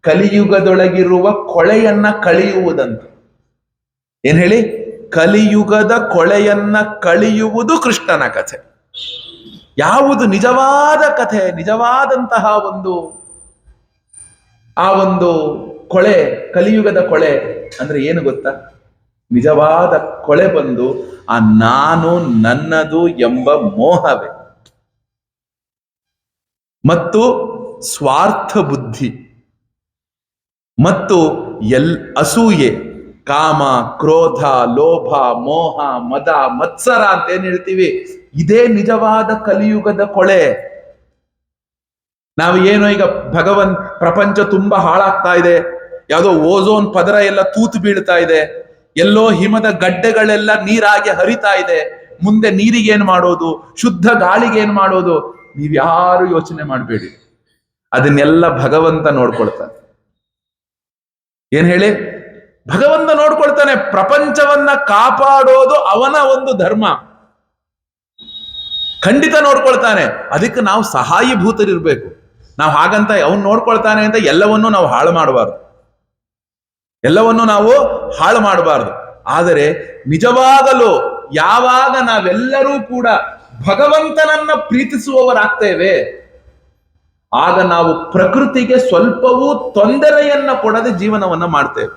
A: ಕಲಿಯುಗದೊಳಗಿರುವ ಕೊಳೆಯನ್ನ ಕಳೆಯುವುದಂತ. ಏನ್ ಹೇಳಿ? ಕಲಿಯುಗದ ಕೊಳೆಯನ್ನ ಕಳೆಯುವುದು ಕೃಷ್ಣನ ಕಥೆ. ಯಾವುದು ನಿಜವಾದ ಕಥೆ, ನಿಜವಾದಂತಹ ಆ ಒಂದು ಕೊಳೆ, ಕಲಿಯುಗದ ಕೊಳೆ ಅಂದ್ರೆ ಏನು ಗೊತ್ತಾ? ನಿಜವಾದ ಕೊಳೆ ಬಂದು ಆ ನಾನು ನನ್ನದು ಎಂಬ ಮೋಹವೇ ಮತ್ತು ಸ್ವಾರ್ಥ ಬುದ್ಧಿ ಮತ್ತು ಅಸೂಯೆ, ಕಾಮ, ಕ್ರೋಧ, ಲೋಭ, ಮೋಹ, ಮದ, ಮತ್ಸರ ಅಂತ ಏನ್ ಹೇಳ್ತೀವಿ, ಇದೇ ನಿಜವಾದ ಕಲಿಯುಗದ ಕೊಳೆ. ನಾವು ಏನೋ ಈಗ ಪ್ರಪಂಚ ತುಂಬಾ ಹಾಳಾಗ್ತಾ ಇದೆ, ಯಾವುದೋ ಓಝೋನ್ ಪದರ ಎಲ್ಲ ತೂತು ಬೀಳ್ತಾ ಇದೆ, ಎಲ್ಲೋ ಹಿಮದ ಗಡ್ಡೆಗಳೆಲ್ಲ ನೀರಾಗಿ ಹರಿತಾ ಇದೆ, ಮುಂದೆ ನೀರಿಗೆ ಏನ್ ಮಾಡೋದು, ಶುದ್ಧ ಗಾಳಿಗೆ ಏನ್ ಮಾಡೋದು, ನೀವ್ಯಾರು ಯೋಚನೆ ಮಾಡಬೇಡಿ. ಅದನ್ನೆಲ್ಲ ಭಗವಂತ ನೋಡ್ಕೊಳ್ತಾನೆ. ಏನ್ ಹೇಳಿ? ಭಗವಂತ ನೋಡ್ಕೊಳ್ತಾನೆ. ಪ್ರಪಂಚವನ್ನ ಕಾಪಾಡೋದು ಅವನ ಒಂದು ಧರ್ಮ, ಖಂಡಿತ ನೋಡ್ಕೊಳ್ತಾನೆ. ಅದಕ್ಕೆ ನಾವು ಸಹಾಯಭೂತರಿರ್ಬೇಕು. ನಾವು ಹಾಗಂತ ಅವನು ನೋಡ್ಕೊಳ್ತಾನೆ ಅಂತ ಎಲ್ಲವನ್ನೂ ನಾವು ಹಾಳು ಮಾಡಬಾರ್ದು, ಎಲ್ಲವನ್ನೂ ನಾವು ಹಾಳು ಮಾಡಬಾರ್ದು. ಆದರೆ ನಿಜವಾಗಲೂ ಯಾವಾಗ ನಾವೆಲ್ಲರೂ ಕೂಡ ಭಗವಂತನನ್ನ ಪ್ರೀತಿಸುವವರಾಗ್ತೇವೆ, ಆಗ ನಾವು ಪ್ರಕೃತಿಗೆ ಸ್ವಲ್ಪವೂ ತೊಂದರೆಯನ್ನ ಕೊಡದೆ ಜೀವನವನ್ನ ಮಾಡ್ತೇವೆ.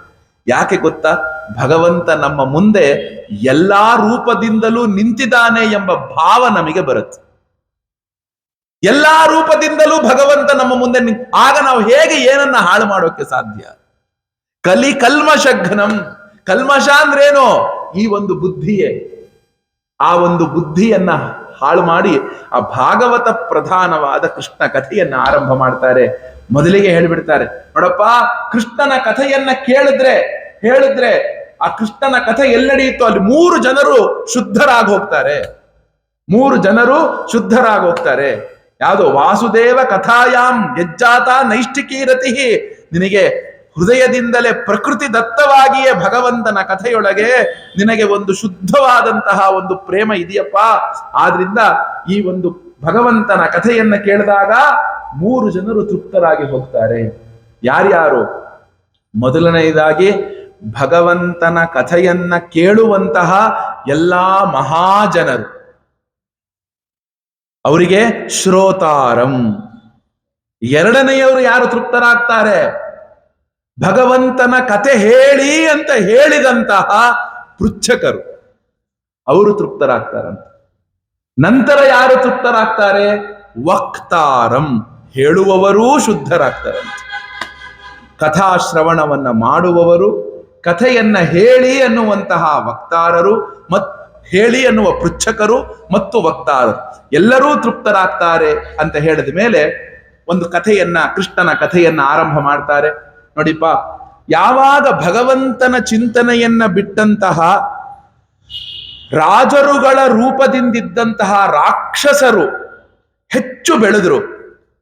A: ಯಾಕೆ ಗೊತ್ತಾ? ಭಗವಂತ ನಮ್ಮ ಮುಂದೆ ಎಲ್ಲಾ ರೂಪದಿಂದಲೂ ನಿಂತಿದ್ದಾನೆ ಎಂಬ ಭಾವ ನಮಗೆ ಬರುತ್ತೆ. ಎಲ್ಲಾ ರೂಪದಿಂದಲೂ ಭಗವಂತ ನಮ್ಮ ಮುಂದೆ ಆಗ ನಾವು ಹೇಗೆ ಏನನ್ನ ಹಾಳು ಮಾಡೋಕೆ ಸಾಧ್ಯ? ಕಲ್ಮಷಘ್ನಂ. ಕಲ್ಮಷ ಅಂದ್ರೇನು? ಈ ಒಂದು ಬುದ್ಧಿಯೇ. ಆ ಒಂದು ಬುದ್ಧಿಯನ್ನ ಹಾಳು ಮಾಡಿ ಆ ಭಾಗವತ ಪ್ರಧಾನವಾದ ಕೃಷ್ಣ ಕಥೆಯನ್ನ ಆರಂಭ ಮಾಡ್ತಾರೆ. ಮೊದಲಿಗೆ ಹೇಳಿಬಿಡ್ತಾರೆ, ನೋಡಪ್ಪ, ಕೃಷ್ಣನ ಕಥೆಯನ್ನ ಹೇಳಿದ್ರೆ ಆ ಕೃಷ್ಣನ ಕಥೆ ಎಲ್ಲೆಡೆಯಿತ್ತು ಅಲ್ಲಿ 3 ಜನರು ಶುದ್ಧರಾಗಿ ಹೋಗ್ತಾರೆ. 3 ಜನರು ಶುದ್ಧರಾಗಿ ಹೋಗ್ತಾರೆ. ಯಾವುದು? ವಾಸುದೇವ ಕಥಾಯಾಮ್ ಯಜ್ಜಾತ ನೈಷ್ಠಿಕೀರತಿ. ನಿನಗೆ ಹೃದಯದಿಂದಲೇ ಪ್ರಕೃತಿ ದತ್ತವಾಗಿಯೇ ಭಗವಂತನ ಕಥೆಯೊಳಗೆ ನಿನಗೆ ಒಂದು ಶುದ್ಧವಾದಂತಹ ಒಂದು ಪ್ರೇಮ ಇದೆಯಪ್ಪ. ಆದ್ರಿಂದ ಈ ಒಂದು ಭಗವಂತನ ಕಥೆಯನ್ನ ಕೇಳಿದಾಗ 3 ಜನರು ತೃಪ್ತರಾಗಿ ಹೋಗ್ತಾರೆ. ಯಾರ್ಯಾರು? ಮೊದಲನೆಯದಾಗಿ ಭಗವಂತನ ಕಥೆಯನ್ನ ಕೇಳುವಂತಹ ಎಲ್ಲಾ ಮಹಾಜನರು, ಅವರಿಗೆ ಶ್ರೋತಾರಂ. ಎರಡನೆಯವರು ಯಾರು ತೃಪ್ತರಾಗ್ತಾರೆ? ಭಗವಂತನ ಕಥೆ ಹೇಳಿ ಅಂತ ಹೇಳಿದಂತಹ ಪೃಚ್ಛಕರು, ಅವರು ತೃಪ್ತರಾಗ್ತಾರಂತ. ನಂತರ ಯಾರು ತೃಪ್ತರಾಗ್ತಾರೆ? ವಕ್ತಾರಂ, ಹೇಳುವವರೂ ಶುದ್ಧರಾಗ್ತಾರಂತೆ. ಕಥಾಶ್ರವಣವನ್ನ ಮಾಡುವವರು, ಕಥೆಯನ್ನ ಹೇಳಿ ಅನ್ನುವಂತಹ ವಕ್ತಾರರು, ಹೇಳಿ ಅನ್ನುವ ಪೃಚ್ಛಕರು ಮತ್ತು ವಕ್ತಾರರು ಎಲ್ಲರೂ ತೃಪ್ತರಾಗ್ತಾರೆ ಅಂತ ಹೇಳಿದ ಮೇಲೆ ಒಂದು ಕಥೆಯನ್ನ, ಕೃಷ್ಣನ ಕಥೆಯನ್ನ ಆರಂಭ ಮಾಡ್ತಾರೆ. ನೋಡಿಪ್ಪ, ಯಾವಾಗ ಭಗವಂತನ ಚಿಂತನೆಯನ್ನ ಬಿಟ್ಟಂತಹ ರಾಜರುಗಳ ರೂಪದಿಂದಿದ್ದಂತಹ ರಾಕ್ಷಸರು ಹೆಚ್ಚು ಬೆಳೆದ್ರು,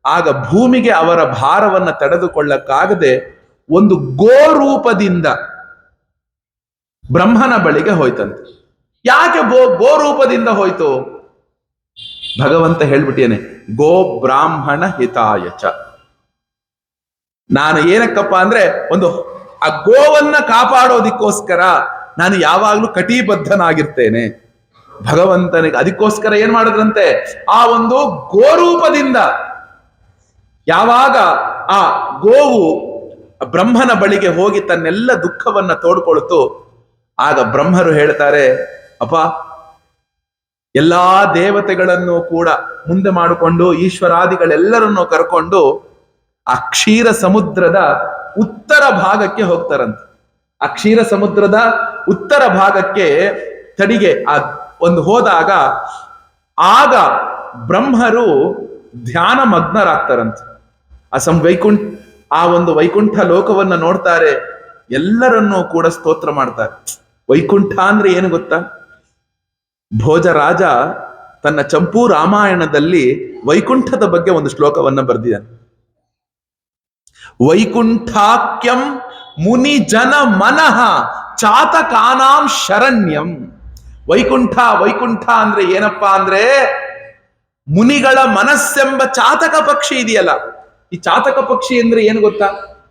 A: ಆಗ ಭೂಮಿಗೆ ಅವರ ಭಾರವನ್ನ ತಡೆದುಕೊಳ್ಳಕ್ಕಾಗದೆ ಒಂದು ಗೋರೂಪದಿಂದ ಬ್ರಹ್ಮನ ಬಳಿಗೆ ಹೋಯ್ತಂತೆ. ಯಾಕೆ ಗೋರೂಪದಿಂದ ಹೋಯ್ತು? ಭಗವಂತ ಹೇಳ್ಬಿಟ್ಟೇನೆ, ಗೋ ಬ್ರಾಹ್ಮಣ ಹಿತಾಯಚ. ನಾನು ಏನಕ್ಕಪ್ಪ ಅಂದ್ರೆ ಒಂದು ಆ ಗೋವನ್ನ ಕಾಪಾಡೋದಿಕ್ಕೋಸ್ಕರ ನಾನು ಯಾವಾಗ್ಲೂ ಕಟಿಬದ್ಧನಾಗಿರ್ತೇನೆ. ಭಗವಂತನಿಗೆ ಅದಕ್ಕೋಸ್ಕರ ಏನ್ ಮಾಡಿದ್ರಂತೆ, ಆ ಒಂದು ಗೋರೂಪದಿಂದ ಯಾವಾಗ ಆ ಗೋವು ಬ್ರಹ್ಮನ ಬಳಿಗೆ ಹೋಗಿ ತನ್ನೆಲ್ಲ ದುಃಖವನ್ನ ತೋಡ್ಕೊಳ್ತು, ಆಗ ಬ್ರಹ್ಮರು ಹೇಳ್ತಾರೆ, ಅಪ್ಪ, ಎಲ್ಲಾ ದೇವತೆಗಳನ್ನು ಕೂಡ ಮುಂದೆ ಮಾಡಿಕೊಂಡು ಈಶ್ವರಾದಿಗಳೆಲ್ಲರನ್ನು ಕರ್ಕೊಂಡು ಆ ಕ್ಷೀರ ಸಮುದ್ರದ ಉತ್ತರ ಭಾಗಕ್ಕೆ ಹೋಗ್ತಾರಂತೆ. ಆ ಕ್ಷೀರ ಸಮುದ್ರದ ಉತ್ತರ ಭಾಗಕ್ಕೆ ತಡಿಗೆ ಒಂದು ಹೋದಾಗ ಆಗ ಬ್ರಹ್ಮರು ಧ್ಯಾನ ಮಗ್ನರಾಗ್ತಾರಂತೆ. ಆ ಒಂದು ವೈಕುಂಠ ಲೋಕವನ್ನ ನೋಡ್ತಾರೆ, ಎಲ್ಲರನ್ನೂ ಕೂಡ ಸ್ತೋತ್ರ ಮಾಡ್ತಾರೆ. ವೈಕುಂಠ ಅಂದ್ರೆ ಏನು ಗೊತ್ತಾ? ಭೋಜರಾಜ ತನ್ನ ಚಂಪೂ ರಾಮಾಯಣದಲ್ಲಿ ವೈಕುಂಠದ ಬಗ್ಗೆ ಒಂದು ಶ್ಲೋಕವನ್ನ ಬರೆದಿದ್ದಾನೆ. ವೈಕುಂಠಾಖ್ಯಂ ಮುನಿ ಜನ ಮನಃ ಚಾತಕಾನಾಂ ಶರಣ್ಯಂ. ವೈಕುಂಠ ಅಂದ್ರೆ ಏನಪ್ಪಾ ಅಂದ್ರೆ, ಮುನಿಗಳ ಮನಸ್ಸೆಂಬ ಚಾತಕ ಪಕ್ಷಿ ಇದೆಯಲ್ಲ, ಈ ಚಾತಕ ಪಕ್ಷಿ ಅಂದ್ರೆ ಏನು ಗೊತ್ತಾ?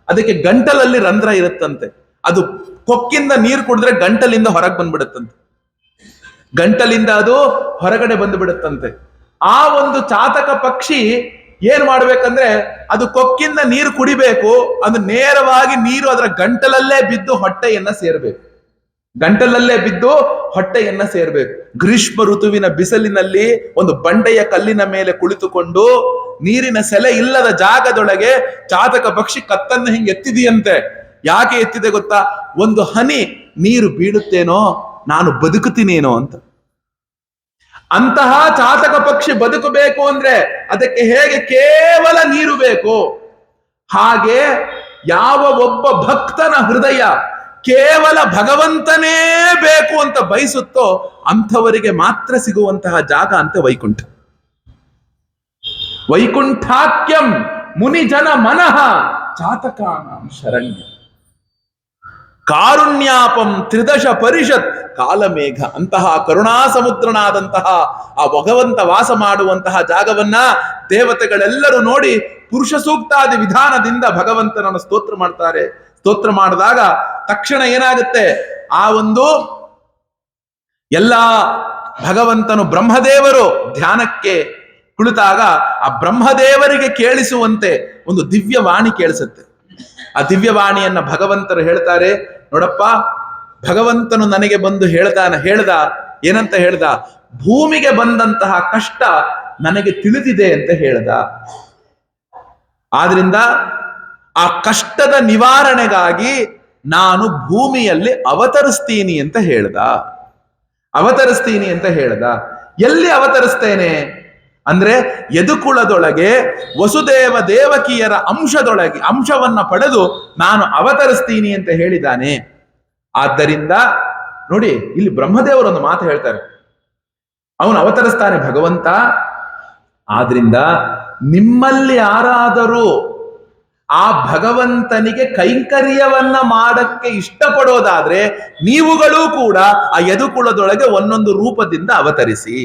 A: ಅದಕ್ಕೆ ಗಂಟಲಲ್ಲಿ ರಂಧ್ರ ಇರುತ್ತಂತೆ. ಅದು ಕೊಕ್ಕಿಂದ ನೀರು ಕುಡಿದ್ರೆ ಗಂಟಲಿಂದ ಹೊರಗೆ ಬಂದ್ಬಿಡುತ್ತಂತೆ, ಗಂಟಲಿಂದ ಅದು ಹೊರಗಡೆ ಬಂದು ಬಿಡುತ್ತಂತೆ. ಆ ಒಂದು ಚಾತಕ ಪಕ್ಷಿ ಏನ್ ಮಾಡ್ಬೇಕಂದ್ರೆ ಅದು ಕೊಕ್ಕಿಂದ ನೀರು ಕುಡಿಬೇಕು, ಅದು ನೇರವಾಗಿ ನೀರು ಅದರ ಗಂಟಲಲ್ಲೇ ಬಿದ್ದು ಹೊಟ್ಟೆಯನ್ನ ಸೇರ್ಬೇಕು, ಗಂಟಲಲ್ಲೇ ಬಿದ್ದು ಹೊಟ್ಟೆಯನ್ನ ಸೇರ್ಬೇಕು. ಗ್ರೀಷ್ಮ ಋತುವಿನ ಬಿಸಿಲಿನಲ್ಲಿ ಒಂದು ಬಂಡೆಯ ಕಲ್ಲಿನ ಮೇಲೆ ಕುಳಿತುಕೊಂಡು ನೀರಿನ ಸೆಲೆ ಇಲ್ಲದ ಜಾಗದೊಳಗೆ ಚಾತಕ ಪಕ್ಷಿ ಕತ್ತನ್ನು ಹಿಂಗೆ ಎತ್ತಿದೆಯಂತೆ. ಯಾಕೆ ಎತ್ತಿದೆ ಗೊತ್ತಾ? ಒಂದು ಹನಿ ನೀರು ಬೀಳುತ್ತೇನೋ ನಾನು ಬದುಕುತ್ತೀನೇನೋ ಅಂತ. ಅಂತಹ ಚಾತಕ ಪಕ್ಷಿ ಬದುಕಬೇಕು ಅಂದ್ರೆ ಅದಕ್ಕೆ ಹೇಗೆ ಕೇವಲ ನೀರು ಬೇಕು, ಹಾಗೆ ಯಾವ ಒಬ್ಬ ಭಕ್ತನ ಹೃದಯ ಕೇವಲ ಭಗವಂತನೇ ಬೇಕು ಅಂತ ಬಯಸುತ್ತೋ ಅಂಥವರಿಗೆ ಮಾತ್ರ ಸಿಗುವಂತಹ ಜಾಗ ಅಂತ ವೈಕುಂಠ. ವೈಕುಂಠಾಖ್ಯಂ ಮುನಿಜನ ಮನಃ ಚಾತಕಾನಾಂ ಶರಣ್ಯ ಕಾರುಣ್ಯಾಪಂ ತ್ರಿದಶ ಪರಿಷತ್ ಕಾಲಮೇಘ. ಅಂತಹ ಕರುಣಾ ಸಮುದ್ರನಾದಂತಹ ಆ ಭಗವಂತ ವಾಸ ಮಾಡುವಂತಹ ಜಾಗವನ್ನ ದೇವತೆಗಳೆಲ್ಲರೂ ನೋಡಿ ಪುರುಷ ಸೂಕ್ತಾದಿ ವಿಧಾನದಿಂದ ಭಗವಂತನನ್ನು ಸ್ತೋತ್ರ ಮಾಡ್ತಾರೆ. ಸ್ತೋತ್ರ ಮಾಡಿದಾಗ ತಕ್ಷಣ ಏನಾಗುತ್ತೆ, ಆ ಒಂದು ಎಲ್ಲ ಭಗವಂತನು ಬ್ರಹ್ಮದೇವರು ಧ್ಯಾನಕ್ಕೆ ಕುಳಿತಾಗ ಆ ಬ್ರಹ್ಮದೇವರಿಗೆ ಕೇಳಿಸುವಂತೆ ಒಂದು ದಿವ್ಯವಾಣಿ ಕೇಳಿಸುತ್ತೆ. ಆ ದಿವ್ಯವಾಣಿಯನ್ನ ಭಗವಂತರು ಹೇಳ್ತಾರೆ, ನೋಡಪ್ಪ, ಭಗವಂತನು ನನಗೆ ಬಂದು ಹೇಳ್ದ ಏನಂತ ಹೇಳ್ದ, ಭೂಮಿಗೆ ಬಂದಂತಹ ಕಷ್ಟ ನನಗೆ ತಿಳಿದಿದೆ ಅಂತ ಹೇಳ್ದ. ಆದ್ರಿಂದ ಆ ಕಷ್ಟದ ನಿವಾರಣೆಗಾಗಿ ನಾನು ಭೂಮಿಯಲ್ಲಿ ಅವತರಿಸ್ತೀನಿ ಅಂತ ಹೇಳ್ದ. ಎಲ್ಲಿ ಅವತರಿಸ್ತೇನೆ ಅಂದ್ರೆ ಯದುಕುಲದೊಳಗೆ ವಸುದೇವ ದೇವಕಿಯರ ಅಂಶವನ್ನ ಪಡೆದು ನಾನು ಅವತರಿಸ್ತೀನಿ ಅಂತ ಹೇಳಿದ್ದಾನೆ. ಆದ್ದರಿಂದ ನೋಡಿ, ಇಲ್ಲಿ ಬ್ರಹ್ಮದೇವರೊಂದು ಮಾತು ಹೇಳ್ತಾರೆ, ಅವನು ಅವತರಿಸ್ತಾನೆ ಭಗವಂತ. ಆದ್ರಿಂದ ನಿಮ್ಮಲ್ಲಿ ಯಾರಾದರೂ ಆ ಭಗವಂತನಿಗೆ ಕೈಂಕರ್ಯವನ್ನ ಮಾಡಕ್ಕೆ ಇಷ್ಟಪಡೋದಾದ್ರೆ ನೀವುಗಳೂ ಕೂಡ ಆ ಯದುಕುಲದೊಳಗೆ ಒಂದೊಂದು ರೂಪದಿಂದ ಅವತರಿಸಿ.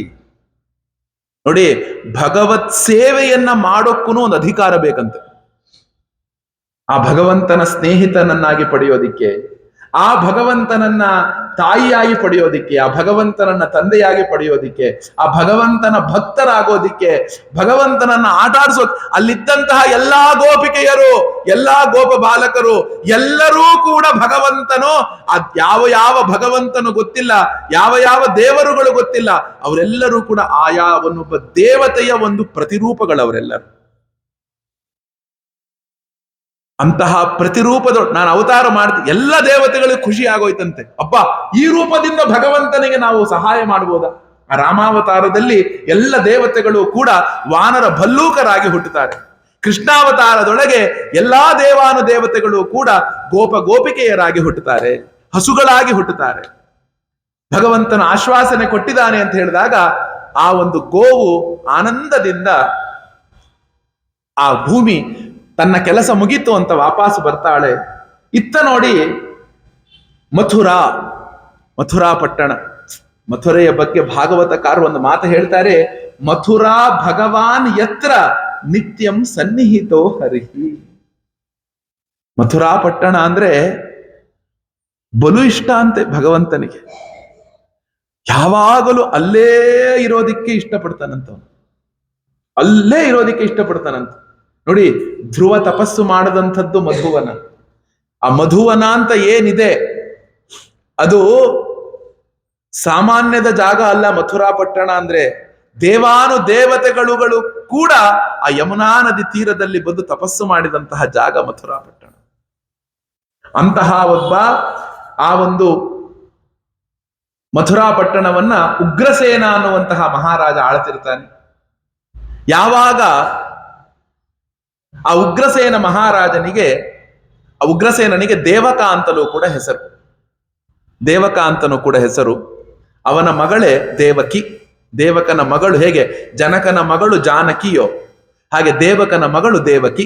A: ನೋಡಿ, ಭಗವತ್ ಸೇವೆಯನ್ನ ಮಾಡೋಕ್ಕೂ ಒಂದು ಅಧಿಕಾರ ಬೇಕಂತೆ. ಆ ಭಗವಂತನ ಸ್ನೇಹಿತನನ್ನಾಗಿ ಪಡೆಯೋದಿಕ್ಕೆ, ಆ ಭಗವಂತನನ್ನ ತಾಯಿಯಾಗಿ ಪಡೆಯೋದಿಕ್ಕೆ, ಆ ಭಗವಂತನನ್ನ ತಂದೆಯಾಗಿ ಪಡೆಯೋದಿಕ್ಕೆ, ಆ ಭಗವಂತನ ಭಕ್ತರಾಗೋದಿಕ್ಕೆ, ಭಗವಂತನನ್ನ ಆಟಾಡಿಸೋ, ಅಲ್ಲಿದ್ದಂತಹ ಎಲ್ಲಾ ಗೋಪಿಕೆಯರು, ಎಲ್ಲಾ ಗೋಪ ಬಾಲಕರು ಎಲ್ಲರೂ ಕೂಡ ಭಗವಂತನು, ಯಾವ ಭಗವಂತನು ಗೊತ್ತಿಲ್ಲ, ಯಾವ ದೇವರುಗಳು ಗೊತ್ತಿಲ್ಲ, ಅವರೆಲ್ಲರೂ ಕೂಡ ಆಯಾ ಒಬ್ಬ ದೇವತೆಯ ಒಂದು ಪ್ರತಿರೂಪಗಳವರೆಲ್ಲರೂ. ಅಂತಹ ಪ್ರತಿರೂಪದ ನಾನು ಅವತಾರ ಮಾಡ್ತೀನಿ, ಎಲ್ಲ ದೇವತೆಗಳಿಗೆ ಖುಷಿ ಆಗೋಯ್ತಂತೆ. ಅಬ್ಬ, ಈ ರೂಪದಿಂದ ಭಗವಂತನಿಗೆ ನಾವು ಸಹಾಯ ಮಾಡಬಹುದಾ? ಆ ರಾಮಾವತಾರದಲ್ಲಿ ಎಲ್ಲ ದೇವತೆಗಳು ಕೂಡ ವಾನರ ಭಲ್ಲೂಕರಾಗಿ ಹುಟ್ಟುತ್ತಾರೆ. ಕೃಷ್ಣಾವತಾರದೊಳಗೆ ಎಲ್ಲಾ ದೇವಾನುದೇವತೆಗಳು ಕೂಡ ಗೋಪಿಕೆಯರಾಗಿ ಹುಟ್ಟುತ್ತಾರೆ, ಹಸುಗಳಾಗಿ ಹುಟ್ಟುತ್ತಾರೆ. ಭಗವಂತನ ಆಶ್ವಾಸನೆ ಕೊಟ್ಟಿದ್ದಾನೆ ಅಂತ ಹೇಳಿದಾಗ ಆ ಒಂದು ಗೋವು ಆನಂದದಿಂದ ಆ ಭೂಮಿ ತನ್ನ ಕೆಲಸ ಮುಗೀತು ಅಂತ ವಾಪಸ್ ಬರ್ತಾಳೆ. ಇತ್ತ ನೋಡಿ ಮಥುರಾ ಪಟ್ಟಣ, ಮಥುರೆಯ ಬಗ್ಗೆ ಭಾಗವತಕಾರ ಒಂದು ಮಾತು ಹೇಳ್ತಾರೆ, ಮಥುರಾ ಭಗವಾನ್ ಯತ್ರ ನಿತ್ಯಂ ಸನ್ನಿಹಿತೋ ಹರಿಹಿ. ಮಥುರಾ ಪಟ್ಟಣ ಅಂದ್ರೆ ಬಲು ಇಷ್ಟ ಅಂತೆ ಭಗವಂತನಿಗೆ, ಯಾವಾಗಲೂ ಅಲ್ಲೇ ಇರೋದಿಕ್ಕೆ ಇಷ್ಟಪಡ್ತಾನಂತ, ಅಲ್ಲೇ ಇರೋದಿಕ್ಕೆ ಇಷ್ಟಪಡ್ತಾನಂತ. ನೋಡಿ, ಧ್ರುವ ತಪಸ್ಸು ಮಾಡದಂಥದ್ದು ಮಧುವನ. ಆ ಮಧುವನ ಅಂತ ಏನಿದೆ ಅದು ಸಾಮಾನ್ಯದ ಜಾಗ ಅಲ್ಲ. ಮಥುರಾ ಪಟ್ಟಣ ಅಂದ್ರೆ ದೇವತೆಗಳು ಕೂಡ ಆ ಯಮುನಾ ನದಿ ತೀರದಲ್ಲಿ ಬಂದು ತಪಸ್ಸು ಮಾಡಿದಂತಹ ಜಾಗ ಮಥುರಾ ಪಟ್ಟಣ. ಅಂತಹ ಆ ಒಂದು ಮಥುರಾ ಪಟ್ಟಣವನ್ನ ಉಗ್ರಸೇನ ಅನ್ನುವಂತಹ ಮಹಾರಾಜ ಆಳ್ತಿರ್ತಾನೆ. ಯಾವಾಗ ಆ ಉಗ್ರಸೇನನಿಗೆ ದೇವಕ ಅಂತಲೂ ಕೂಡ ಹೆಸರು, ಅವನ ಮಗಳೇ ದೇವಕಿ. ದೇವಕನ ಮಗಳು ಹೇಗೆ ಜನಕನ ಮಗಳು ಜಾನಕಿಯೋ ಹಾಗೆ ದೇವಕನ ಮಗಳು ದೇವಕಿ.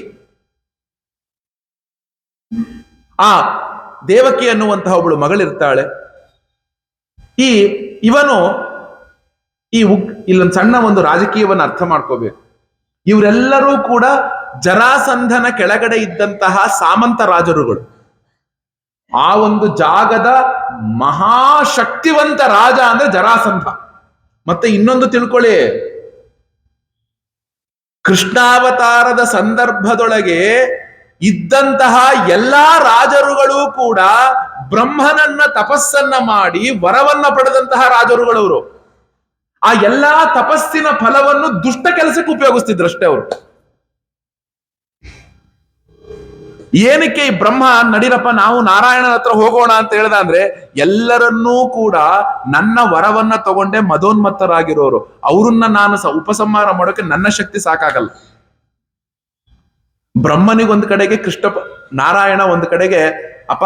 A: ಆ ದೇವಕಿ ಅನ್ನುವಂತಹ ಒಬ್ಬಳು ಮಗಳಿರ್ತಾಳೆ. ಇಲ್ಲೊಂದು ಸಣ್ಣ ಒಂದು ರಾಜಕೀಯವನ್ನು ಅರ್ಥ ಮಾಡ್ಕೋಬೇಕು. ಇವರೆಲ್ಲರೂ ಕೂಡ ಜರಾಸಂಧನ ಕೆಳಗಡೆ ಇದ್ದಂತಹ ಸಾಮಂತ ರಾಜರುಗಳು. ಆ ಒಂದು ಜಾಗದ ಮಹಾಶಕ್ತಿವಂತ ರಾಜ ಅಂದ್ರೆ ಜರಾಸಂಧ. ಮತ್ತೆ ಇನ್ನೊಂದು ತಿಳ್ಕೊಳ್ಳಿ, ಕೃಷ್ಣಾವತಾರದ ಸಂದರ್ಭದೊಳಗೆ ಇದ್ದಂತಹ ಎಲ್ಲಾ ರಾಜರುಗಳು ಕೂಡ ಬ್ರಹ್ಮನನ್ನ ತಪಸ್ಸನ್ನ ಮಾಡಿ ವರವನ್ನ ಪಡೆದಂತಹ ರಾಜರುಗಳವರು. ಆ ಎಲ್ಲಾ ತಪಸ್ಸಿನ ಫಲವನ್ನು ದುಷ್ಟ ಕೆಲಸಕ್ಕೆ ಉಪಯೋಗಿಸ್ತಿದ್ರಷ್ಟೇ ಅವರು. ಏನಕ್ಕೆ ಈ ಬ್ರಹ್ಮ ನಡೀರಪ್ಪ ನಾವು ನಾರಾಯಣನ ಹತ್ರ ಹೋಗೋಣ ಅಂತ ಹೇಳ್ದ ಅಂದ್ರೆ, ಎಲ್ಲರನ್ನೂ ಕೂಡ ನನ್ನ ವರವನ್ನ ತಗೊಂಡೆ ಮದೋನ್ಮತ್ತರಾಗಿರೋರು, ಅವ್ರನ್ನ ನಾನು ಉಪಸಂಹಾರ ಮಾಡೋಕೆ ನನ್ನ ಶಕ್ತಿ ಸಾಕಾಗಲ್ಲ. ಬ್ರಹ್ಮನಿಗೊಂದು ಕಡೆಗೆ ನಾರಾಯಣ ಒಂದು ಕಡೆಗೆ ಅಪ್ಪ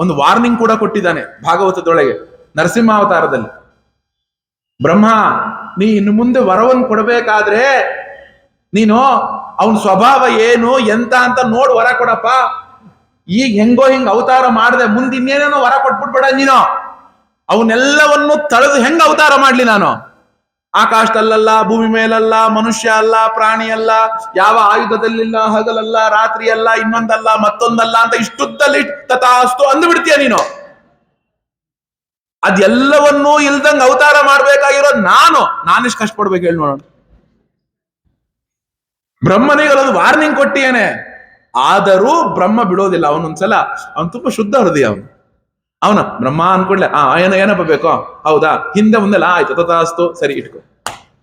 A: ಒಂದು ವಾರ್ನಿಂಗ್ ಕೂಡ ಕೊಟ್ಟಿದ್ದಾನೆ ಭಾಗವತದೊಳಗೆ, ನರಸಿಂಹಾವತಾರದಲ್ಲಿ. ಬ್ರಹ್ಮ, ನೀ ಇನ್ನು ಮುಂದೆ ವರವನ್ನು ಕೊಡಬೇಕಾದ್ರೆ ನೀನು ಅವನ ಸ್ವಭಾವ ಏನು ಎಂತ ಅಂತ ನೋಡ್ ವರ ಕೊಡಪ್ಪ. ಈಗ ಹೆಂಗೋ ಹಿಂಗ್ ಅವತಾರ ಮಾಡದೆ, ಮುಂದೆ ಇನ್ನೇನೇನೋ ವರ ಕೊಟ್ಬಿಟ್ಬೇಡ ನೀನು. ಅವನ್ನೆಲ್ಲವನ್ನು ತಳೆದು ಹೆಂಗ ಅವತಾರ ಮಾಡ್ಲಿ ನಾನು? ಆಕಾಶದಲ್ಲಲ್ಲ, ಭೂಮಿ ಮೇಲಲ್ಲ, ಮನುಷ್ಯ ಅಲ್ಲ, ಪ್ರಾಣಿ ಅಲ್ಲ, ಯಾವ ಆಯುಧದಲ್ಲಿಲ್ಲ, ಹಗಲಲ್ಲ, ರಾತ್ರಿ ಅಲ್ಲ, ಇನ್ನೊಂದಲ್ಲ, ಮತ್ತೊಂದಲ್ಲ ಅಂತ ಇಷ್ಟುದ್ದಲ್ಲಿ ತಥಾಸ್ತು ಅಂದ್ಬಿಡ್ತೀಯ ನೀನು. ಅದೆಲ್ಲವನ್ನೂ ಇಲ್ದಂಗ ಅವತಾರ ಮಾಡ್ಬೇಕಾಗಿರೋ ನಾನೆಷ್ಟು ಕಷ್ಟಪಡ್ಬೇಕು ಹೇಳಿ ನೋಡೋಣ. ಬ್ರಹ್ಮನಿಗೆ ಒಂದು ವಾರ್ನಿಂಗ್ ಕೊಟ್ಟಿಯೇನೆ, ಆದರೂ ಬ್ರಹ್ಮ ಬಿಡೋದಿಲ್ಲ. ಅವನೊಂದ್ಸಲ ಅವನು ತುಂಬಾ ಶುದ್ಧ ಹೃದಯ ಅವನ ಬ್ರಹ್ಮ ಅನ್ಕೊಡ್ಲೆ ಏನಪ್ಪ ಬೇಕೋ, ಹೌದಾ, ಹಿಂದೆ ಮುಂದೆಲ್ಲ ಆಯ್ತು, ತಥಾಸ್ತು, ಸರಿ ಇಟ್ಕೋ,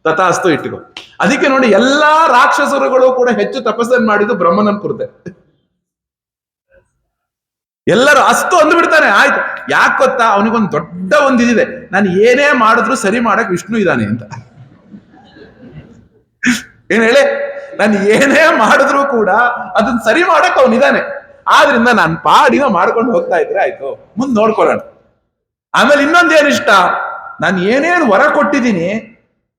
A: ತಥಾಸ್ತು ಇಟ್ಕೋ. ಅದಕ್ಕೆ ನೋಡಿ ಎಲ್ಲಾ ರಾಕ್ಷಸರುಗಳು ಕೂಡ ಹೆಚ್ಚು ತಪಸ್ಸನ್ನು ಮಾಡಿದ್ದು ಬ್ರಹ್ಮನನ್ ಕುರಿತೆ. ಎಲ್ಲರೂ ಅಸ್ತು ಅಂದ್ಬಿಡ್ತಾನೆ, ಆಯ್ತು. ಯಾಕೆ ಗೊತ್ತಾ, ಅವನಿಗೊಂದು ದೊಡ್ಡ ಒಂದಿದೆ, ನಾನು ಏನೇ ಮಾಡಿದ್ರು ಸರಿ ಮಾಡಕ್ ವಿಷ್ಣು ಇದ್ದಾನೆ ಅಂತ. ಏನ್ ಹೇಳಿ, ನಾನು ಏನೇ ಮಾಡಿದ್ರು ಕೂಡ ಅದನ್ನ ಸರಿ ಮಾಡಕ್ ಅವನಿದ್ದಾನೆ. ಆದ್ರಿಂದ ನಾನು ಪಾಡಿನ ಮಾಡ್ಕೊಂಡು ಹೋಗ್ತಾ ಇದ್ರೆ ಆಯ್ತು, ಮುಂದ್ ನೋಡ್ಕೊಳ್ಳೋಣ. ಆಮೇಲೆ ಇನ್ನೊಂದೇನಿಷ್ಟ, ನಾನು ಏನೇನು ವರ ಕೊಟ್ಟಿದ್ದೀನಿ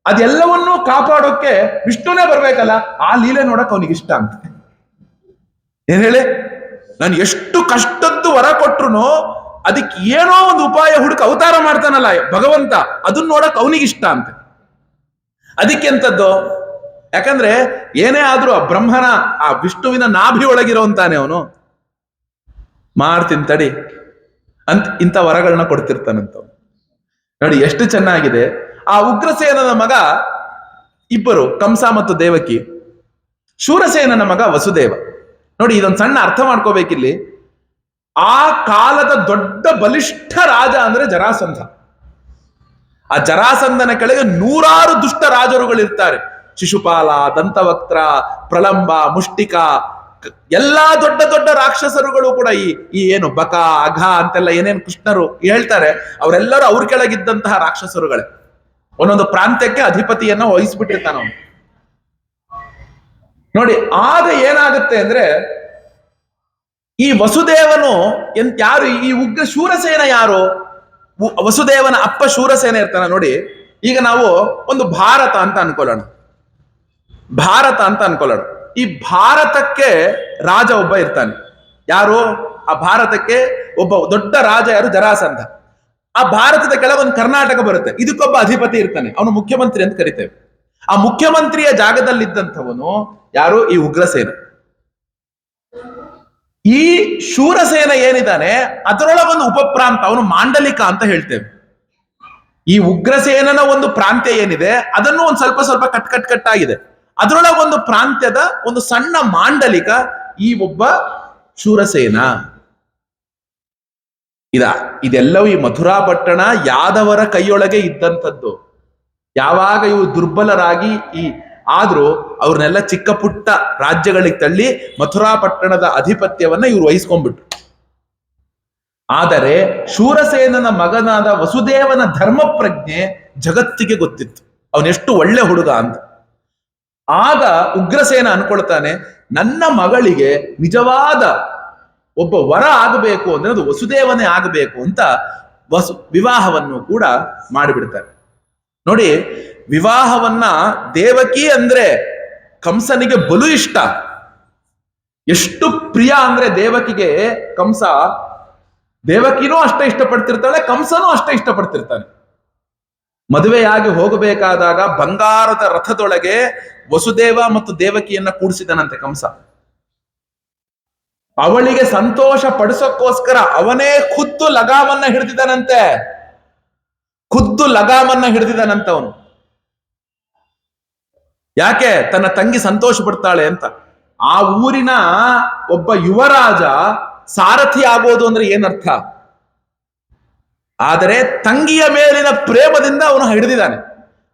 A: ಅದೆಲ್ಲವನ್ನೂ ಕಾಪಾಡೋಕೆ ವಿಷ್ಣುನೇ ಬರ್ಬೇಕಲ್ಲ, ಆ ಲೀಲೆ ನೋಡಕ್ ಅವನಿಗೆ ಇಷ್ಟ ಅಂತ. ಏನ್ ಹೇಳಿ, ನಾನು ಎಷ್ಟು ಕಷ್ಟದ್ದು ವರ ಕೊಟ್ರು ಅದಕ್ಕೆ ಏನೋ ಒಂದು ಉಪಾಯ ಹುಡುಕ ಅವತಾರ ಮಾಡ್ತಾನಲ್ಲ ಭಗವಂತ, ಅದನ್ನ ನೋಡಕ್ ಅವನಿಗಿಷ್ಟ ಅಂತ. ಅದಕ್ಕೆ ಎಂತದ್ದು, ಯಾಕಂದ್ರೆ ಏನೇ ಆದ್ರೂ ಆ ಬ್ರಹ್ಮನ ಆ ವಿಷ್ಣುವಿನ ನಾಭಿ ಒಳಗಿರೋಂತಾನೆ ಅವನು. ಮಾಡ್ತೀನಿ ತಡಿ ಅಂತ ಇಂಥ ವರಗಳನ್ನ ಕೊಡ್ತಿರ್ತಾನಂತ. ನೋಡಿ ಎಷ್ಟು ಚೆನ್ನಾಗಿದೆ. ಆ ಉಗ್ರಸೇನನ ಮಗ ಇಬ್ಬರು, ಕಂಸ ಮತ್ತು ದೇವಕಿ. ಶೂರಸೇನನ ಮಗ ವಸುದೇವ. ನೋಡಿ, ಇದೊಂದು ಸಣ್ಣ ಅರ್ಥ ಮಾಡ್ಕೋಬೇಕಿಲ್ಲಿ. ಆ ಕಾಲದ ದೊಡ್ಡ ಬಲಿಷ್ಠ ರಾಜ ಅಂದ್ರೆ ಜರಾಸಂಧ. ಆ ಜರಾಸಂಧನ ಕೆಳಗೆ 100 ದುಷ್ಟ ರಾಜರುಗಳಿರ್ತಾರೆ. ಶಿಶುಪಾಲ, ದಂತವಕ್ತ್ರ, ಪ್ರಲಂಬ, ಮುಷ್ಟಿಕ, ಎಲ್ಲಾ ದೊಡ್ಡ ದೊಡ್ಡ ರಾಕ್ಷಸರುಗಳು ಕೂಡ ಈ ಏನು ಬಕ, ಅಘ ಅಂತೆಲ್ಲ ಏನೇನು ಕೃಷ್ಣರು ಹೇಳ್ತಾರೆ, ಅವರೆಲ್ಲರೂ ಅವ್ರ ಕೆಳಗಿದ್ದಂತಹ ರಾಕ್ಷಸರುಗಳೇ. ಒಂದೊಂದು ಪ್ರಾಂತ್ಯಕ್ಕೆ ಅಧಿಪತಿಯನ್ನ ವಹಿಸ್ಬಿಟ್ಟಿರ್ತಾನ ಅವನು. ನೋಡಿ, ಆಗ ಏನಾಗುತ್ತೆ ಅಂದ್ರೆ, ಈ ವಸುದೇವನು ಯಾರು, ಈ ಉಗ್ರ ಶೂರಸೇನ ಯಾರು? ವಸುದೇವನ ಅಪ್ಪ ಶೂರಸೇನ ಇರ್ತಾನ. ನೋಡಿ, ಈಗ ನಾವು ಒಂದು ಭಾರತ ಅಂತ ಅನ್ಕೊಳ್ಳೋಣ. ಈ ಭಾರತಕ್ಕೆ ರಾಜ ಒಬ್ಬ ಇರ್ತಾನೆ. ಯಾರು? ಆ ಭಾರತಕ್ಕೆ ಒಬ್ಬ ದೊಡ್ಡ ರಾಜ ಯಾರು? ಜರಾಸಂಧ. ಆ ಭಾರತದ ಕೆಳಗೊಂದು ಕರ್ನಾಟಕ ಬರುತ್ತೆ, ಇದಕ್ಕೊಬ್ಬ ಅಧಿಪತಿ ಇರ್ತಾನೆ, ಅವನು ಮುಖ್ಯಮಂತ್ರಿ ಅಂತ ಕರಿತೇವೆ. ಆ ಮುಖ್ಯಮಂತ್ರಿಯ ಜಾಗದಲ್ಲಿದ್ದಂಥವನು ಯಾರು? ಈ ಉಗ್ರಸೇನ. ಈ ಶೂರಸೇನ ಏನಿದ್ದಾನೆ ಅದರೊಳಗೊಂದು ಉಪಪ್ರಾಂತ, ಅವನು ಮಾಂಡಲಿಕ ಅಂತ ಹೇಳ್ತೇವೆ. ಈ ಉಗ್ರಸೇನನ ಒಂದು ಪ್ರಾಂತ್ಯ ಏನಿದೆ ಅದನ್ನು ಒಂದು ಸ್ವಲ್ಪ ಕಟ್ಟಾಗಿದೆ. ಅದರೊಳಗೊಂದು ಪ್ರಾಂತ್ಯದ ಒಂದು ಸಣ್ಣ ಮಾಂಡಲಿಕ ಈ ಒಬ್ಬ ಶೂರಸೇನ. ಇದೆಲ್ಲವೂ ಈ ಮಥುರಾ ಪಟ್ಟಣ ಯಾದವರ ಕೈಯೊಳಗೆ ಇದ್ದಂಥದ್ದು. ಯಾವಾಗ ಇವು ದುರ್ಬಲರಾಗಿ ಆದ್ರೂ ಅವ್ರನ್ನೆಲ್ಲ ಚಿಕ್ಕ ಪುಟ್ಟ ರಾಜ್ಯಗಳಿಗೆ ತಳ್ಳಿ ಮಥುರಾ ಪಟ್ಟಣದ ಅಧಿಪತ್ಯವನ್ನ ಇವ್ರು ವಹಿಸ್ಕೊಂಡ್ಬಿಟ್ರು. ಆದರೆ ಶೂರಸೇನನ ಮಗನಾದ ವಸುದೇವನ ಧರ್ಮ ಪ್ರಜ್ಞೆ ಜಗತ್ತಿಗೆ ಗೊತ್ತಿತ್ತು, ಅವನೆಷ್ಟು ಒಳ್ಳೆ ಹುಡುಗ ಅಂತ. ಆಗ ಉಗ್ರಸೇನ ಅನ್ಕೊಳ್ತಾನೆ, ನನ್ನ ಮಗಳಿಗೆ ನಿಜವಾದ ಒಬ್ಬ ವರ ಆಗಬೇಕು ಅಂದ್ರೆ ಅದು ವಸುದೇವನೇ ಆಗಬೇಕು ಅಂತ ವಿವಾಹವನ್ನು ಕೂಡ ಮಾಡಿಬಿಡ್ತಾರೆ. ನೋಡಿ, ವಿವಾಹವನ್ನ ದೇವಕಿ ಅಂದ್ರೆ ಕಂಸನಿಗೆ ಬಲು ಇಷ್ಟ. ಎಷ್ಟು ಪ್ರಿಯ ಅಂದ್ರೆ ದೇವಕಿಗೆ ಕಂಸ, ದೇವಕಿನೂ ಅಷ್ಟೇ ಇಷ್ಟಪಡ್ತಿರ್ತಾಳೆ, ಕಂಸನೂ ಅಷ್ಟೇ ಇಷ್ಟಪಡ್ತಿರ್ತಾನೆ. ಮದುವೆಯಾಗಿ ಹೋಗಬೇಕಾದಾಗ ಬಂಗಾರದ ರಥದೊಳಗೆ ವಸುದೇವ ಮತ್ತು ದೇವಕಿಯನ್ನ ಕೂಡಿಸಿದನಂತೆ ಕಂಸ. ಅವಳಿಗೆ ಸಂತೋಷ ಪಡಿಸೋಕ್ಕೋಸ್ಕರ ಅವನೇ ಖುದ್ದು ಲಗಾಮನ್ನ ಹಿಡಿದಿದ್ದಾನಂತೆ ಅವನು. ಯಾಕೆ? ತನ್ನ ತಂಗಿ ಸಂತೋಷ ಪಡ್ತಾಳೆ ಅಂತ. ಆ ಊರಿನ ಒಬ್ಬ ಯುವರಾಜ ಸಾರಥಿ ಆಗೋದು ಅಂದ್ರೆ ಏನರ್ಥ? ಆದರೆ ತಂಗಿಯ ಮೇಲಿನ ಪ್ರೇಮದಿಂದ ಅವನು ಹಿಡಿದಿದ್ದಾನೆ.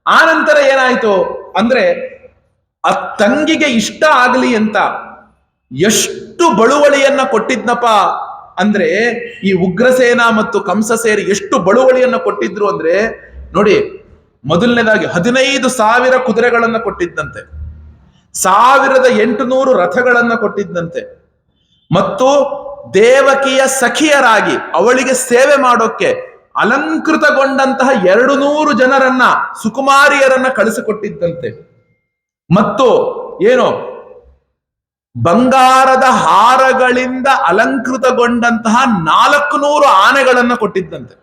A: ಆ ನಂತರ ಏನಾಯ್ತು ಅಂದ್ರೆ, ಆ ತಂಗಿಗೆ ಇಷ್ಟ ಆಗಲಿ ಅಂತ ಎಷ್ಟು ಬಳುವಳಿಯನ್ನ ಕೊಟ್ಟಿದ್ನಪ್ಪ ಅಂದ್ರೆ, ಈ ಉಗ್ರಸೇನ ಮತ್ತು ಕಂಸ ಸೇರಿ ಎಷ್ಟು ಬಳುವಳಿಯನ್ನ ಕೊಟ್ಟಿದ್ರು ಅಂದ್ರೆ ನೋಡಿ. ಮೊದಲನೇದಾಗಿ 15,000 ಕುದುರೆಗಳನ್ನ ಕೊಟ್ಟಿದ್ದಂತೆ, 1,800 ರಥಗಳನ್ನ ಕೊಟ್ಟಿದ್ದಂತೆ, ಮತ್ತು ದೇವಕಿಯ ಸಖಿಯರಾಗಿ ಅವಳಿಗೆ ಸೇವೆ ಮಾಡೋಕೆ ಅಲಂಕೃತಗೊಂಡಂತಹ 200 ಜನರನ್ನ, ಸುಕುಮಾರಿಯರನ್ನ ಕಳಿಸಿಕೊಟ್ಟಿದ್ದಂತೆ. ಮತ್ತು ಏನು, ಬಂಗಾರದ ಹಾರಗಳಿಂದ ಅಲಂಕೃತಗೊಂಡಂತಹ 400 ಆನೆಗಳನ್ನ ಕೊಟ್ಟಿದ್ದಂತೆ.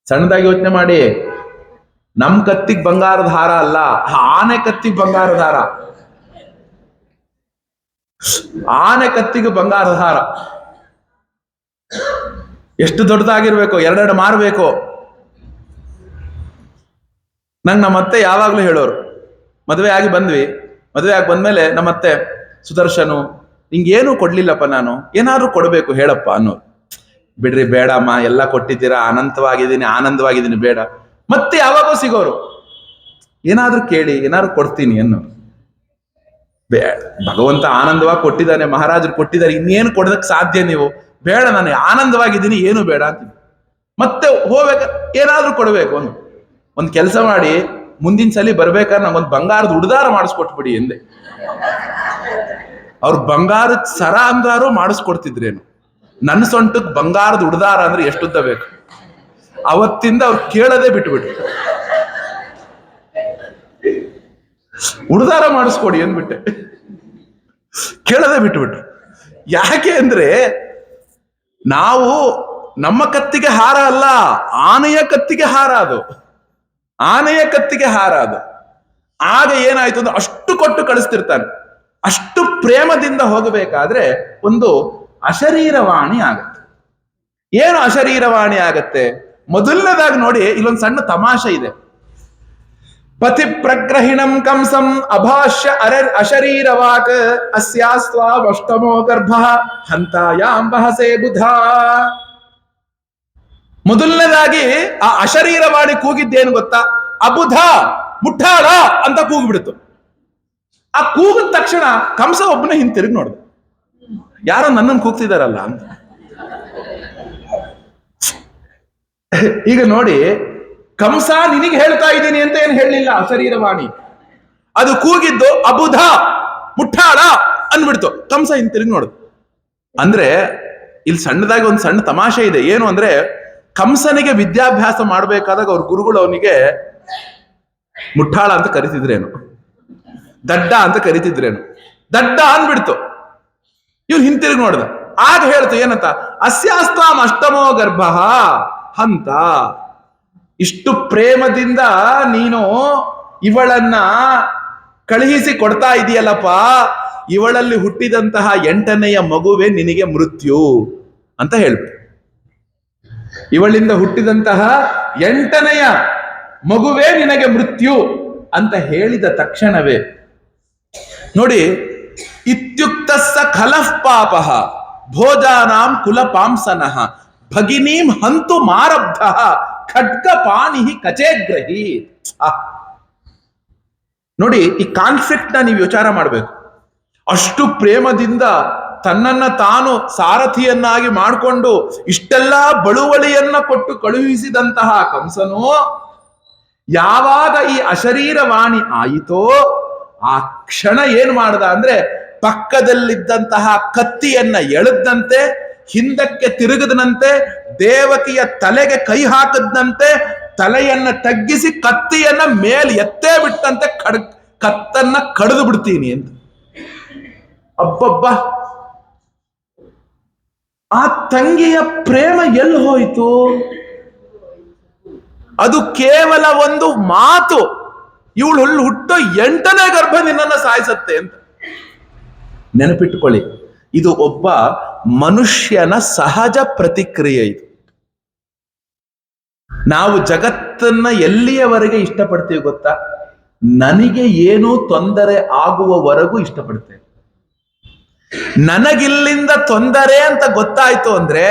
A: ಸಣ್ಣದಾಗಿ ಯೋಚನೆ ಮಾಡಿ, ನಮ್ ಕತ್ತಿಗೆ ಬಂಗಾರದ ಹಾರ ಅಲ್ಲ, ಆನೆ ಕತ್ತಿಗೆ ಬಂಗಾರದ ಹಾರ. ಆನೆ ಕತ್ತಿಗೆ ಬಂಗಾರದ ಹಾರ ಎಷ್ಟು ದೊಡ್ಡದಾಗಿರ್ಬೇಕು, 2 ಮಾರಬೇಕು. ನಮ್ಮತ್ತೆ ಯಾವಾಗ್ಲೂ ಹೇಳೋರು, ಮದುವೆ ಆಗಿ ಬಂದ್ವಿ, ಮದುವೆ ಆಗಿ ಬಂದ್ಮೇಲೆ ನಮ್ಮತ್ತೆ, ಸುದರ್ಶನು ನಿಂಗೇನು ಕೊಡ್ಲಿಲ್ಲಪ್ಪ, ನಾನು ಏನಾದ್ರೂ ಕೊಡ್ಬೇಕು ಹೇಳಪ್ಪ ಅನ್ನೋರು. ಬಿಡ್ರಿ ಬೇಡಮ್ಮ, ಎಲ್ಲ ಕೊಟ್ಟಿದ್ದೀರಾ, ಆನಂದವಾಗಿದ್ದೀನಿ ಬೇಡ. ಮತ್ತೆ ಯಾವಾಗೋ ಸಿಗೋರು, ಏನಾದ್ರೂ ಕೇಳಿ, ಏನಾದ್ರು ಕೊಡ್ತೀನಿ ಅನ್ನೋರು. ಬೇಡ, ಭಗವಂತ ಆನಂದವಾಗಿ ಕೊಟ್ಟಿದ್ದಾನೆ, ಮಹಾರಾಜರು ಕೊಟ್ಟಿದ್ದಾರೆ, ಇನ್ನೇನು ಕೊಡೋದಕ್ಕೆ ಸಾಧ್ಯ ನೀವು? ಬೇಡ, ನಾನು ಆನಂದವಾಗಿದ್ದೀನಿ, ಏನು ಬೇಡ ಅಂತೀನಿ. ಮತ್ತೆ ಹೋಗ್ಬೇಕ, ಏನಾದ್ರೂ ಕೊಡ್ಬೇಕು. ಒಂದು ಕೆಲಸ ಮಾಡಿ, ಮುಂದಿನ ಸಲ ಬರ್ಬೇಕಾದ್ರೆ ನಂಗೊಂದು ಬಂಗಾರದ ಉಡ್ದಾರ ಮಾಡಿಸ್ಕೊಟ್ಬಿಡಿ ಎಂದೆ. ಅವ್ರು ಬಂಗಾರದ ಸರ ಅಂದಾರು ಮಾಡಿಸ್ಕೊಡ್ತಿದ್ರೇನು, ನನ್ನ ಸೊಂಟಕ್ಕೆ ಬಂಗಾರದ ಉಡ್ದಾರ ಅಂದ್ರೆ ಎಷ್ಟುದ್ದ ಬೇಕು? ಅವತ್ತಿಂದ ಅವ್ರು ಕೇಳದೆ ಬಿಟ್ಬಿಟ್ರು. ಉಡ್ದಾರ ಮಾಡಿಸ್ಕೊಡಿ ಅಂದ್ಬಿಟ್ಟೆ, ಕೇಳದೆ ಬಿಟ್ಬಿಟ್ರು. ಯಾಕೆ ಅಂದ್ರೆ, ನಾವು ನಮ್ಮ ಕತ್ತಿಗೆ ಹಾರ ಅಲ್ಲ, ಆನೆಯ ಕತ್ತಿಗೆ ಹಾರ ಅದು, ಆನೆಯ ಕತ್ತಿಗೆ ಹಾರ ಅದು. ಆಗ ಏನಾಯ್ತು ಅಂದ್ರೆ, ಅಷ್ಟು ಕೊಟ್ಟು ಕಳಿಸ್ತಿರ್ತಾನೆ. ಅಷ್ಟು ಪ್ರೇಮದಿಂದ ಹೋಗಬೇಕಾದ್ರೆ ಒಂದು ಅಶರೀರವಾಣಿ ಆಗತ್ತೆ. ಏನು ಅಶರೀರವಾಣಿ ಆಗತ್ತೆ? ಮೊದಲನೇದಾಗಿ ನೋಡಿ, ಇಲ್ಲೊಂದು ಸಣ್ಣ ತಮಾಷೆ ಇದೆ. ಪತಿ ಪ್ರಗ್ರಹಿಣಂ ಕಂಸಂ ಅಭಾಷ್ಯ ಅಶರೀರವಾಕ್ ಅಸ್ಯಾಸ್ತ್ವಾಷ್ಟಮೋ ಗರ್ಭ ಹಂತಾಯಾಂಬಹಸೆ ಬುಧ. ಮೊದಲನೇದಾಗಿ ಆ ಅಶರೀರವಾಣಿ ಕೂಗಿದ್ದೇನು ಗೊತ್ತಾ? ಅಬುಧ, ಮುಠಾಳ ಅಂತ ಕೂಗ್ಬಿಡ್ತು. ಆ ಕೂಗಿದ ತಕ್ಷಣ ಕಂಸ ಒಬ್ಬನೇ ಹಿಂತಿರುಗಿ ನೋಡ್ದ, ಯಾರೋ ನನ್ನನ್ನು ಕೂಗ್ತಿದಾರಲ್ಲ ಅಂತ. ಈಗ ನೋಡಿ, ಕಂಸ ನಿನಗೆ ಹೇಳ್ತಾ ಇದ್ದೀನಿ ಅಂತ ಏನು ಹೇಳಲಿಲ್ಲ ಅಶರೀರವಾಣಿ, ಅದು ಕೂಗಿದ್ದು ಅಬುಧ, ಮುಠಾಳ ಅಂದ್ಬಿಡ್ತು. ಕಂಸ ಹಿಂತಿರುಗಿ ನೋಡ್ದು. ಅಂದ್ರೆ ಇಲ್ಲಿ ಸಣ್ಣದಾಗಿ ಒಂದು ಸಣ್ಣ ತಮಾಷೆ ಇದೆ. ಏನು ಅಂದ್ರೆ, ಕಂಸನಿಗೆ ವಿದ್ಯಾಭ್ಯಾಸ ಮಾಡಬೇಕಾದಾಗ ಅವ್ರ ಗುರುಗಳು ಅವನಿಗೆ ಮುಠಾಳ ಅಂತ ಕರಿತಿದ್ರೇನು, ದಡ್ಡ ಅಂತ ಕರಿತಿದ್ರೇನು. ದಡ್ಡ ಅಂದ್ಬಿಡ್ತು. ಇವ್ನು ಹಿಂತಿರುಗಿ ನೋಡ್ದ. ಆಗ ಹೇಳ್ತು ಏನಂತ? ಅಸ್ಯಾಸ್ತಾಂ ಅಷ್ಟಮೋ ಗರ್ಭ ಹಂತ. ಇಷ್ಟು ಪ್ರೇಮದಿಂದ ನೀನು ಇವಳನ್ನ ಕಳುಹಿಸಿ ಕೊಡ್ತಾ ಇದೆಯಲ್ಲಪ್ಪ, ಇವಳಲ್ಲಿ ಹುಟ್ಟಿದಂತಹ 8ನೆಯ ಮಗುವೆ ನಿನಗೆ ಮೃತ್ಯು ಅಂತ ಹೇಳ್ಬಿಟ್ಟು. ಇವಳಿಂದ ಹುಟ್ಟಿದಂತಹ 8ನೆಯ ಮಗುವೇ ನಿನಗೆ ಮೃತ್ಯು ಅಂತ ಹೇಳಿದ ತಕ್ಷಣವೇ ನೋಡಿ, ಇತ್ಯುಕ್ತಸ್ಸ ಖಲಃ ಪಾಪಃ ಭೋಜಾನಾಂ ಕುಲ ಪಾಂಸನಃ ಭಗಿನೀಂ ಹಂತು ಮಾರಬ್ಧ ಖಡ್ಗ ಪಾಣಿ ಕಚೇಗ್ರಹಿ. ನೋಡಿ, ಈ ಕಾನ್ಫ್ಲಿಕ್ಟ್ ನ ನೀವು ವಿಚಾರ ಮಾಡಬೇಕು. ಅಷ್ಟು ಪ್ರೇಮದಿಂದ ತನ್ನನ್ನ ತಾನು ಸಾರಥಿಯನ್ನಾಗಿ ಮಾಡಿಕೊಂಡು ಇಷ್ಟೆಲ್ಲ ಬಳುವಳಿಯನ್ನ ಕೊಟ್ಟು ಕಳುಹಿಸಿದಂತಹ ಕಂಸನು ಯಾವಾಗ ಈ ಅಶರೀರವಾಣಿ ಆಯಿತೋ, ಆ ಕ್ಷಣ ಏನ್ ಮಾಡ್ದ ಅಂದ್ರೆ, ಪಕ್ಕದಲ್ಲಿದ್ದಂತಹ ಕತ್ತಿಯನ್ನ ಎಳೆದಂತೆ, ಹಿಂದಕ್ಕೆ ತಿರುಗದನಂತೆ, ದೇವಕಿಯ ತಲೆಗೆ ಕೈ ಹಾಕದಂತೆ, ತಲೆಯನ್ನ ತಗ್ಗಿಸಿ ಕತ್ತಿಯನ್ನ ಮೇಲೆ ಎತ್ತೇ ಬಿಟ್ಟಂತೆ ಕತ್ತನ್ನ ಕಡಿದು ಬಿಡ್ತೀನಿ ಅಂತ. ಅಬ್ಬಬ್ಬ, ಆ ತಂಗಿಯ ಪ್ರೇಮ ಎಲ್ಲಿ ಹೋಯಿತು? ಅದು ಕೇವಲ ಒಂದು ಮಾತು, ಇವಳು ಹುಟ್ಟೋ 8ನೇ ಗರ್ಭ ನಿನ್ನನ್ನ ಸಾಯಿಸತ್ತೆ ಅಂತ. ನೆನಪಿಟ್ಟುಕೊಳ್ಳಿ, ಇದು ಒಬ್ಬ ಮನುಷ್ಯನ ಸಹಜ ಪ್ರತಿಕ್ರಿಯೆ. ಇದು ನಾವು ಜಗತ್ತನ್ನ ಎಲ್ಲಿಯವರೆಗೆ ಇಷ್ಟಪಡ್ತೀವಿ ಗೊತ್ತಾ? ನನಗೆ ಏನೂ ತೊಂದರೆ ಆಗುವವರೆಗೂ ಇಷ್ಟಪಡ್ತೇನೆ. ನನಗಿಲ್ಲಿಂದ ತೊಂದರೆ ಅಂತ ಗೊತ್ತಾಯ್ತು ಅಂದ್ರೆ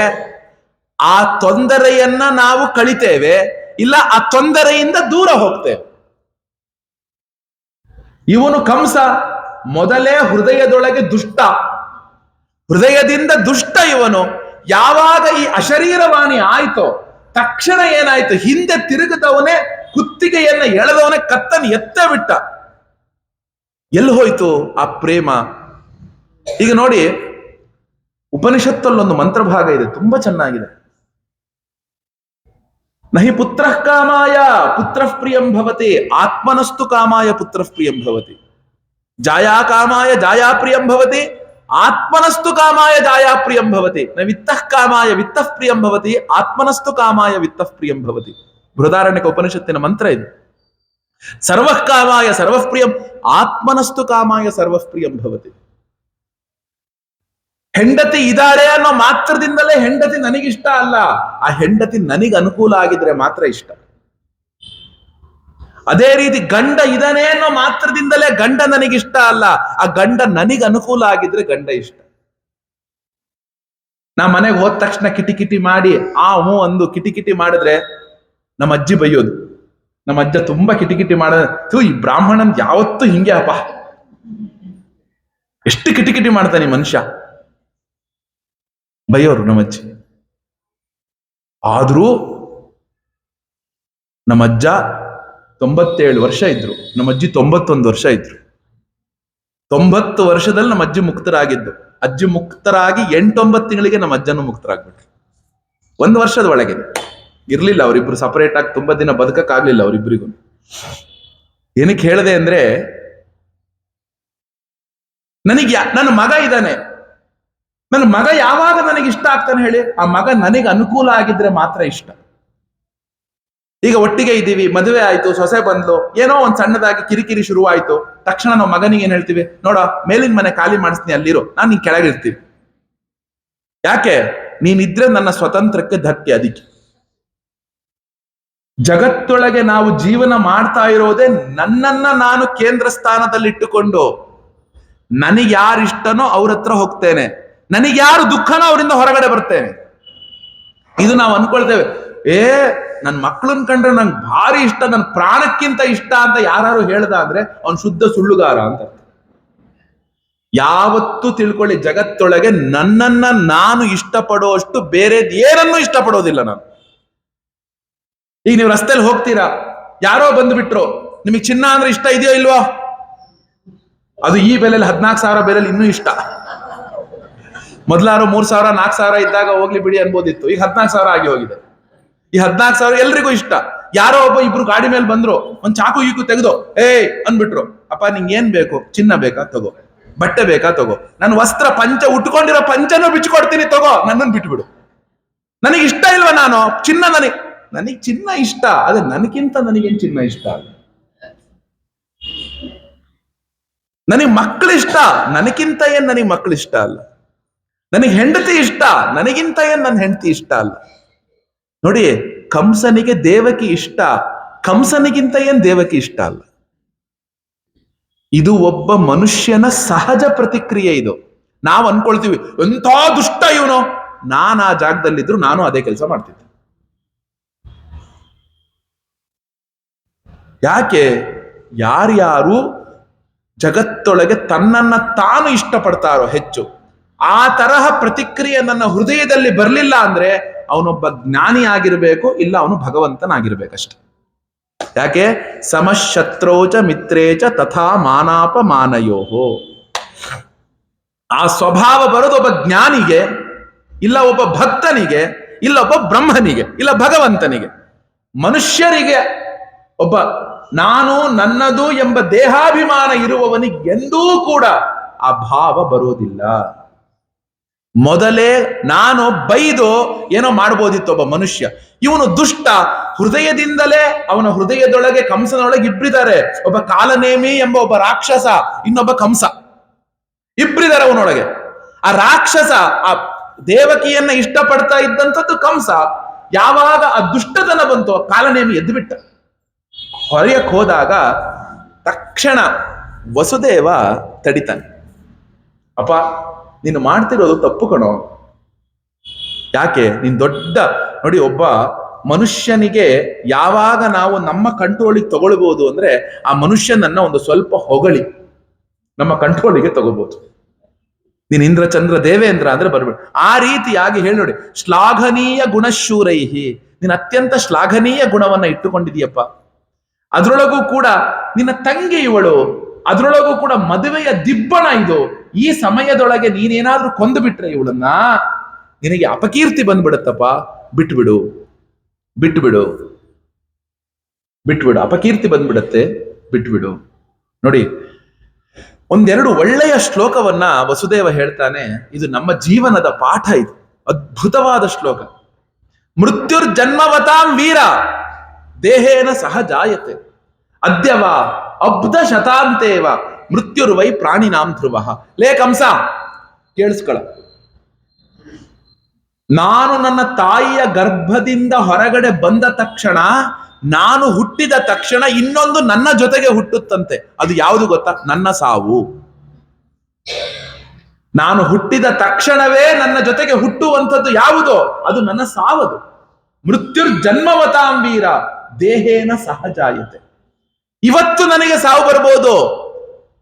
A: ಆ ತೊಂದರೆಯನ್ನ ನಾವು ಕಳಿತೇವೆ, ಇಲ್ಲ ಆ ತೊಂದರೆಯಿಂದ ದೂರ ಹೋಗ್ತೇವೆ. ಇವನು ಕಂಸ ಮೊದಲೇ ಹೃದಯದೊಳಗೆ ದುಷ್ಟ, ಹೃದಯದಿಂದ ದುಷ್ಟ ಇವನು. ಯಾವಾಗ ಈ ಅಶರೀರವಾಣಿ ಆಯ್ತೋ ತಕ್ಷಣ ಏನಾಯ್ತು, ಹಿಂದೆ ತಿರುಗದವನೇ ಕುತ್ತಿಗೆಯನ್ನ ಎಳೆದವನೇ ಕತ್ತನ್ನು ಎತ್ತ ಬಿಟ್ಟ. ಎಲ್ಲಿ ಹೋಯ್ತು ಆ ಪ್ರೇಮ? ಈಗ ನೋಡಿ, ಉಪನಿಷತ್ತಲ್ಲೊಂದು ಮಂತ್ರಭಾಗ ಇದೆ, ತುಂಬಾ ಚೆನ್ನಾಗಿದೆ. ನಹಿ ಪುತ್ರ ಕಾಮಾಯ ಪುತ್ರ ಪ್ರಿಯಂ ಭವತಿ, ಆತ್ಮನಸ್ತು ಕಾಮಾಯ ಪುತ್ರ ಪ್ರಿಯಂ ಭವತಿ. ಜಾಯಾ ಕಾಮಾಯ ಜಾಯಾ ಪ್ರಿಯಂ ಭವತಿ, ಆತ್ಮನಸ್ತು ಕಾಮಾಯ ಜಾಯಾ ಪ್ರಿಯಂ ಭವತಿ. ನ ವಿತ್ತಃ ಕಾಮಾಯ ವಿತ್ತಃ ಪ್ರಿಯಂ ಭವತಿ, ಆತ್ಮನಸ್ತು ಕಾಮಾಯ ವಿತ್ತಃ ಪ್ರಿಯಂ ಭವತಿ. ಬೃಹದಾರಣ್ಯಕ ಉಪನಿಷತ್ತಿನ ಮಂತ್ರ ಇದು. ಸರ್ವಃ ಕಾಮಾಯ ಸರ್ವಃ ಪ್ರಿಯಂ, ಆತ್ಮನಸ್ತು ಕಾಮಾಯ ಸರ್ವಃ ಪ್ರಿಯಂ ಭವತಿ. ಹೆಂಡತಿ ಇದಾಳೆ ಅನ್ನೋ ಮಾತ್ರದಿಂದಲೇ ಹೆಂಡತಿ ನನಗಿಷ್ಟ ಅಲ್ಲ, ಆ ಹೆಂಡತಿ ನನಗೆ ಅನುಕೂಲ ಆಗಿದ್ರೆ ಮಾತ್ರ ಇಷ್ಟ. ಅದೇ ರೀತಿ ಗಂಡ ಇದಾನೆ ಅನ್ನೋ ಮಾತ್ರದಿಂದಲೇ ಗಂಡ ನನಗಿಷ್ಟ ಅಲ್ಲ, ಆ ಗಂಡ ನನಗೆ ಅನುಕೂಲ ಆಗಿದ್ರೆ ಗಂಡ ಇಷ್ಟ. ನಾ ಮನೆಗೆ ಹೋದ ತಕ್ಷಣ ಕಿಟಿ ಮಾಡಿ ಹ್ಞೂ ಅಂದು ಕಿಟಿ ಮಾಡಿದ್ರೆ ನಮ್ಮ ಅಜ್ಜಿ ಬೈಯೋದು. ನಮ್ಮ ಅಜ್ಜ ತುಂಬಾ ಕಿಟಿ ಮಾಡೋದು, ಈ ಬ್ರಾಹ್ಮಣನ್ ಯಾವತ್ತೂ ಹಿಂಗೆ ಅಪ್ಪ, ಎಷ್ಟು ಕಿಟಿ ಮಾಡ್ತಾನೆ ಮನುಷ್ಯ, ಬೈಯೋರು ನಮ್ಮಜ್ಜಿ. ಆದ್ರೂ ನಮ್ಮಜ್ಜ 97 ವರ್ಷ ಇದ್ರು, ನಮ್ಮಜ್ಜಿ 91 ವರ್ಷ ಇದ್ರು. 90 ವರ್ಷದಲ್ಲಿ ನಮ್ಮ ಅಜ್ಜಿ ಮುಕ್ತರಾಗಿದ್ದು. ಅಜ್ಜಿ ಮುಕ್ತರಾಗಿ 8-9 ತಿಂಗಳಿಗೆ ನಮ್ಮ ಅಜ್ಜನು ಮುಕ್ತರಾಗ್ಬಿಟ್ರು. 1 ವರ್ಷದ ಒಳಗೆ ಇರ್ಲಿಲ್ಲ ಅವರಿಬ್ರು ಸಪರೇಟ್ ಆಗಿ, ತುಂಬಾ ದಿನ ಬದುಕಕ್ಕಾಗ್ಲಿಲ್ಲ ಅವರಿಬ್ರಿಗೂ. ಏನಕ್ಕೆ ಹೇಳಿದೆ ಅಂದ್ರೆ, ನನ್ನ ಮಗ ಇದ್ದಾನೆ, ನನ್ನ ಮಗ ಯಾವಾಗ ನನಗೆ ಇಷ್ಟ ಆಗ್ತಾನೆ ಹೇಳಿ, ಆ ಮಗ ನನಗೆ ಅನುಕೂಲ ಆಗಿದ್ರೆ ಮಾತ್ರ ಇಷ್ಟ. ಈಗ ಒಟ್ಟಿಗೆ ಇದ್ದೀವಿ, ಮದುವೆ ಆಯ್ತು, ಸೊಸೆ ಬಂದ್ಲು, ಏನೋ ಒಂದ್ ಸಣ್ಣದಾಗಿ ಕಿರಿಕಿರಿ ಶುರುವಾಯ್ತು, ತಕ್ಷಣ ನಾವು ಮಗನಿಗೆ ಏನ್ ಹೇಳ್ತೀವಿ, ನೋಡ ಮೇಲಿನ ಮನೆ ಖಾಲಿ ಮಾಡಿಸ್ತೀನಿ, ಅಲ್ಲಿರೋ, ನಾನು ನಿನ್ ಕೆಳಗಿರ್ತೀವಿ. ಯಾಕೆ? ನೀನಿದ್ರೆ ನನ್ನ ಸ್ವತಂತ್ರಕ್ಕೆ ಧಕ್ಕೆ. ಅದಕ್ಕೆ ಜಗತ್ತೊಳಗೆ ನಾವು ಜೀವನ ಮಾಡ್ತಾ ಇರೋದೇ ನನ್ನನ್ನ ನಾನು ಕೇಂದ್ರ ಸ್ಥಾನದಲ್ಲಿಟ್ಟುಕೊಂಡು. ನನಗೆ ಯಾರು ಇಷ್ಟನೋ ಅವ್ರ ಹತ್ರ ಹೋಗ್ತೇನೆ, ನನಗೆ ಯಾರು ದುಃಖನೋ ಅವರಿಂದ ಹೊರಗಡೆ ಬರ್ತೇನೆ. ಇದು ನಾವು ಅನ್ಕೊಳ್ತೇವೆ. ನನ್ನ ಮಕ್ಕಳನ್ನ ಕಂಡ್ರೆ ನಂಗೆ ಭಾರಿ ಇಷ್ಟ, ನನ್ನ ಪ್ರಾಣಕ್ಕಿಂತ ಇಷ್ಟ ಅಂತ ಯಾರು ಹೇಳ್ದ ಅಂದ್ರೆ ಅವನು ಶುದ್ಧ ಸುಳ್ಳುಗಾರ ಅಂತ. ಯಾವತ್ತೂ ತಿಳ್ಕೊಳ್ಳಿ, ಜಗತ್ತೊಳಗೆ ನನ್ನನ್ನ ನಾನು ಇಷ್ಟಪಡೋಷ್ಟು ಬೇರೆ ಏನನ್ನೂ ಇಷ್ಟಪಡೋದಿಲ್ಲ ನಾನು. ಈಗ ನೀವು ರಸ್ತೆಯಲ್ಲಿ ಹೋಗ್ತೀರಾ, ಯಾರೋ ಬಂದ್ಬಿಟ್ರು, ನಿಮಗೆ ಚಿನ್ನ ಅಂದ್ರೆ ಇಷ್ಟ ಇದೆಯೋ ಇಲ್ವೋ? ಅದು ಈ ಬೆಲೆಯಲ್ಲಿ 14,000 ಬೆಲೆಯಲ್ಲಿ ಇನ್ನೂ ಇಷ್ಟ. ಮೊದಲಾರು 3,000 4,000 ಇದ್ದಾಗ ಹೋಗ್ಲಿ ಬಿಡಿ ಅನ್ಬೋದಿತ್ತು, ಈಗ 14,000 ಆಗಿ ಹೋಗಿದೆ. ಈ 14,000 ಎಲ್ರಿಗೂ ಇಷ್ಟ. ಯಾರೋ ಒಬ್ಬ ಇಬ್ರು ಗಾಡಿ ಮೇಲೆ ಬಂದ್ರು, ಒಂದ್ ಚಾಕು ಗೀಕು ತೆಗೆದು ಅಂದ್ಬಿಟ್ರು, ಅಪ್ಪ ನಿಂಗೆ ಏನ್ ಬೇಕು, ಚಿನ್ನ ಬೇಕಾ ತಗೋ, ಬಟ್ಟೆ ಬೇಕಾ ತಗೋ, ನನ್ನ ವಸ್ತ್ರ ಪಂಚ ಉಟ್ಕೊಂಡಿರೋ ಪಂಚನೂ ಬಿಚ್ಕೊಡ್ತೀನಿ ತಗೋ, ನನ್ನನ್ನು ಬಿಟ್ಬಿಡು. ನನಗೆ ಇಷ್ಟ ಇಲ್ವಾ? ನಾನು ಚಿನ್ನ, ನನಗೆ ಚಿನ್ನ ಇಷ್ಟ, ಅದೇ ನನಗಿಂತ ನನಗೇನ್ ಚಿನ್ನ ಇಷ್ಟ ಅಲ್ಲ. ನನಗೆ ಮಕ್ಕಳು ಇಷ್ಟ, ನನಗಿಂತ ಏನ್ ನನಗೆ ಮಕ್ಕಳು ಇಷ್ಟ ಅಲ್ಲ. ನನಗೆ ಹೆಂಡತಿ ಇಷ್ಟ, ನನಗಿಂತ ಏನ್ ನನ್ನ ಹೆಂಡತಿ ಇಷ್ಟ ಅಲ್ಲ. ನೋಡಿ, ಕಂಸನಿಗೆ ದೇವಕಿ ಇಷ್ಟ, ಕಂಸನಿಗಿಂತ ಏನ್ ದೇವಕಿ ಇಷ್ಟ ಅಲ್ಲ. ಇದು ಒಬ್ಬ ಮನುಷ್ಯನ ಸಹಜ ಪ್ರತಿಕ್ರಿಯೆ. ಇದು ನಾವು ಅನ್ಕೊಳ್ತೀವಿ, ಎಂಥ ದುಷ್ಟ ಇವನು, ನಾನು ಆ ಜಾಗದಲ್ಲಿದ್ರು ನಾನು ಅದೇ ಕೆಲಸ ಮಾಡ್ತಿದ್ದೆ. ಯಾಕೆ? ಯಾರ್ಯಾರು ಜಗತ್ತೊಳಗೆ ತನ್ನನ್ನ ತಾನು ಇಷ್ಟಪಡ್ತಾರೋ ಹೆಚ್ಚು, ಆ ತರಹ ಪ್ರತಿಕ್ರಿಯೆ ನನ್ನ ಹೃದಯದಲ್ಲಿ ಬರಲಿಲ್ಲ ಅಂದ್ರೆ ಅವನೊಬ್ಬ ಜ್ಞಾನಿ ಆಗಿರ್ಬೇಕು, ಇಲ್ಲ ಅವನು ಭಗವಂತನಾಗಿರ್ಬೇಕಷ್ಟೆ. ಯಾಕೆ? ಸಮಶತ್ರೋಚ ಮಿತ್ರೇಚ ತಥಾ ಮಾನಾಪ ಮಾನಯೋಹೋ. ಆ ಸ್ವಭಾವ ಬರೋದು ಒಬ್ಬ ಜ್ಞಾನಿಗೆ, ಇಲ್ಲ ಒಬ್ಬ ಭಕ್ತನಿಗೆ, ಇಲ್ಲ ಒಬ್ಬ ಬ್ರಹ್ಮನಿಗೆ, ಇಲ್ಲ ಭಗವಂತನಿಗೆ. ಮನುಷ್ಯರಿಗೆ ಒಬ್ಬ ನಾನು ನನ್ನದು ಎಂಬ ದೇಹಾಭಿಮಾನ ಇರುವವನಿಗೆ ಎಂದೂ ಕೂಡ ಆ ಭಾವ ಬರೋದಿಲ್ಲ. ಮೊದಲೇ ನಾನು ಬೈದು ಏನೋ ಮಾಡ್ಬೋದಿತ್ತು ಒಬ್ಬ ಮನುಷ್ಯ. ಇವನು ದುಷ್ಟ, ಹೃದಯದಿಂದಲೇ ಅವನ ಹೃದಯದೊಳಗೆ ಕಂಸನೊಳಗೆ ಇಬ್ರಿದ್ದಾರೆ. ಒಬ್ಬ ಕಾಲನೇಮಿ ಎಂಬ ಒಬ್ಬ ರಾಕ್ಷಸ, ಇನ್ನೊಬ್ಬ ಕಂಸ, ಇಬ್ರಿದ್ದಾರೆ ಅವನೊಳಗೆ. ಆ ರಾಕ್ಷಸ ಆ ದೇವಕಿಯನ್ನ ಇಷ್ಟಪಡ್ತಾ ಇದ್ದಂಥದ್ದು ಕಂಸ. ಯಾವಾಗ ಆ ದುಷ್ಟತನ ಬಂತು, ಕಾಲನೇಮಿ ಎದ್ದು ಬಿಟ್ಟ. ಹೊರೆಯಕ್ಕೆ ಹೋದಾಗ ತಕ್ಷಣ ವಸುದೇವ ತಡಿತಾನೆ. ಅಪ್ಪ, ನೀನು ಮಾಡ್ತಿರೋದು ತಪ್ಪು ಕಣೋ. ಯಾಕೆ? ನೀನ್ ದೊಡ್ಡ ನೋಡಿ, ಒಬ್ಬ ಮನುಷ್ಯನಿಗೆ ಯಾವಾಗ ನಾವು ನಮ್ಮ ಕಂಟ್ರೋಲಿಗೆ ತಗೊಳ್ಬಹುದು ಅಂದ್ರೆ ಆ ಮನುಷ್ಯನನ್ನ ಒಂದು ಸ್ವಲ್ಪ ಹೊಗಳಿ ನಮ್ಮ ಕಂಟ್ರೋಲಿಗೆ ತಗೋಬಹುದು. ನೀನ್ ಇಂದ್ರ ಚಂದ್ರ ದೇವೇಂದ್ರ ಅಂದ್ರೆ ಬರ್ಬೇಡ. ಆ ರೀತಿಯಾಗಿ ಹೇಳಿ ನೋಡಿ, ಶ್ಲಾಘನೀಯ ಗುಣಶೂರೈಹಿ, ನೀನ್ ಅತ್ಯಂತ ಶ್ಲಾಘನೀಯ ಗುಣವನ್ನ ಇಟ್ಟುಕೊಂಡಿದೀಯಪ್ಪ. ಅದ್ರೊಳಗೂ ಕೂಡ ನಿನ್ನ ತಂಗಿ ಇವಳು, ಅದ್ರೊಳಗೂ ಕೂಡ ಮದುವೆಯ ದಿಬ್ಬಣ ಇದು. ಈ ಸಮಯದೊಳಗೆ ನೀನೇನಾದ್ರೂ ಕೊಂದು ಬಿಟ್ರೆ ಇವಳನ್ನ, ನಿನಗೆ ಅಪಕೀರ್ತಿ ಬಂದ್ಬಿಡತ್ತಪ್ಪ. ಬಿಟ್ಬಿಡು ಬಿಟ್ಬಿಡು ಬಿಟ್ಬಿಡು, ಅಪಕೀರ್ತಿ ಬಂದ್ಬಿಡತ್ತೆ, ಬಿಟ್ಬಿಡು. ನೋಡಿ, ಒಂದೆರಡು ಒಳ್ಳೆಯ ಶ್ಲೋಕವನ್ನ ವಸುದೇವ ಹೇಳ್ತಾನೆ. ಇದು ನಮ್ಮ ಜೀವನದ ಪಾಠ. ಇದು ಅದ್ಭುತವಾದ ಶ್ಲೋಕ. ಮೃತ್ಯುರ್ಜನ್ಮವತಾಂ ವೀರ ದೇಹೇನ ಸಹ ಜಾಯತೆ, ಅದ್ಯವ ಅಬ್ಧ ಶತಾಂತೇವ ಮೃತ್ಯುರ್ವೈ ಪ್ರಾಣಿನಾಂ ಧ್ರುವ. ಲೇ ಕಂಸ, ಕೇಳಿಸ್ಕೊಳ. ನಾನು ನನ್ನ ತಾಯಿಯ ಗರ್ಭದಿಂದ ಹೊರಗಡೆ ಬಂದ ತಕ್ಷಣ, ನಾನು ಹುಟ್ಟಿದ ತಕ್ಷಣ ಇನ್ನೊಂದು ನನ್ನ ಜೊತೆಗೆ ಹುಟ್ಟುತ್ತಂತೆ. ಅದು ಯಾವುದು ಗೊತ್ತಾ? ನನ್ನ ಸಾವು. ನಾನು ಹುಟ್ಟಿದ ತಕ್ಷಣವೇ ನನ್ನ ಜೊತೆಗೆ ಹುಟ್ಟುವಂಥದ್ದು ಯಾವುದೋ ಅದು ನನ್ನ ಸಾವದು. ಮೃತ್ಯುರ್ ಜನ್ಮವತಾಂ ವೀರ ದೇಹೇನ ಸಹಜಾಯತೆ. ಇವತ್ತು ನನಗೆ ಸಾವು ಬರ್ಬೋದು,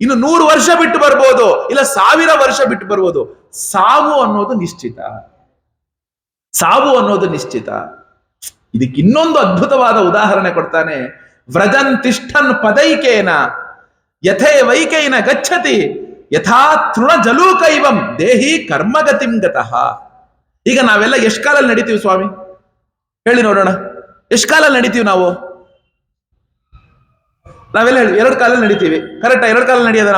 A: ಇನ್ನು 100 ವರ್ಷ ಬಿಟ್ಟು ಬರ್ಬೋದು, ಇಲ್ಲ 1000 ವರ್ಷ ಬಿಟ್ಟು ಬರ್ಬೋದು. ಸಾವು ಅನ್ನೋದು ನಿಶ್ಚಿತ. ಸಾವು ಅನ್ನೋದು ನಿಶ್ಚಿತ. ಇದಕ್ಕೆ ಇನ್ನೊಂದು ಅದ್ಭುತವಾದ ಉದಾಹರಣೆ ಕೊಡ್ತಾನೆ. ವ್ರಜನ್ ತಿಷ್ಠನ್ ಪದೈಕೇನ ಯಥೇ ವೈಕೈನ ಗಚ್ಚತಿ ಯಥಾ ತೃಣ ಜಲೂಕೈವಂ ದೇಹಿ ಕರ್ಮಗತಿಂ ಗತಃ. ಈಗ ನಾವೆಲ್ಲ ಎಷ್ಟು ಕಾಲಲ್ಲಿ ನಡೀತೀವಿ ಸ್ವಾಮಿ? ಹೇಳಿ ನೋಡೋಣ, ಎಷ್ಟು ಕಾಲಲ್ಲಿ ನಡೀತೀವಿ ನಾವು? ನಾವೆಲ್ಲ ಹೇಳಿ 2 ಕಾಲಲ್ಲಿ ನಡೀತೀವಿ. ಕರೆಕ್ಟಾ? 2 ಕಾಲಲ್ಲಿ ನಡೆಯೋದ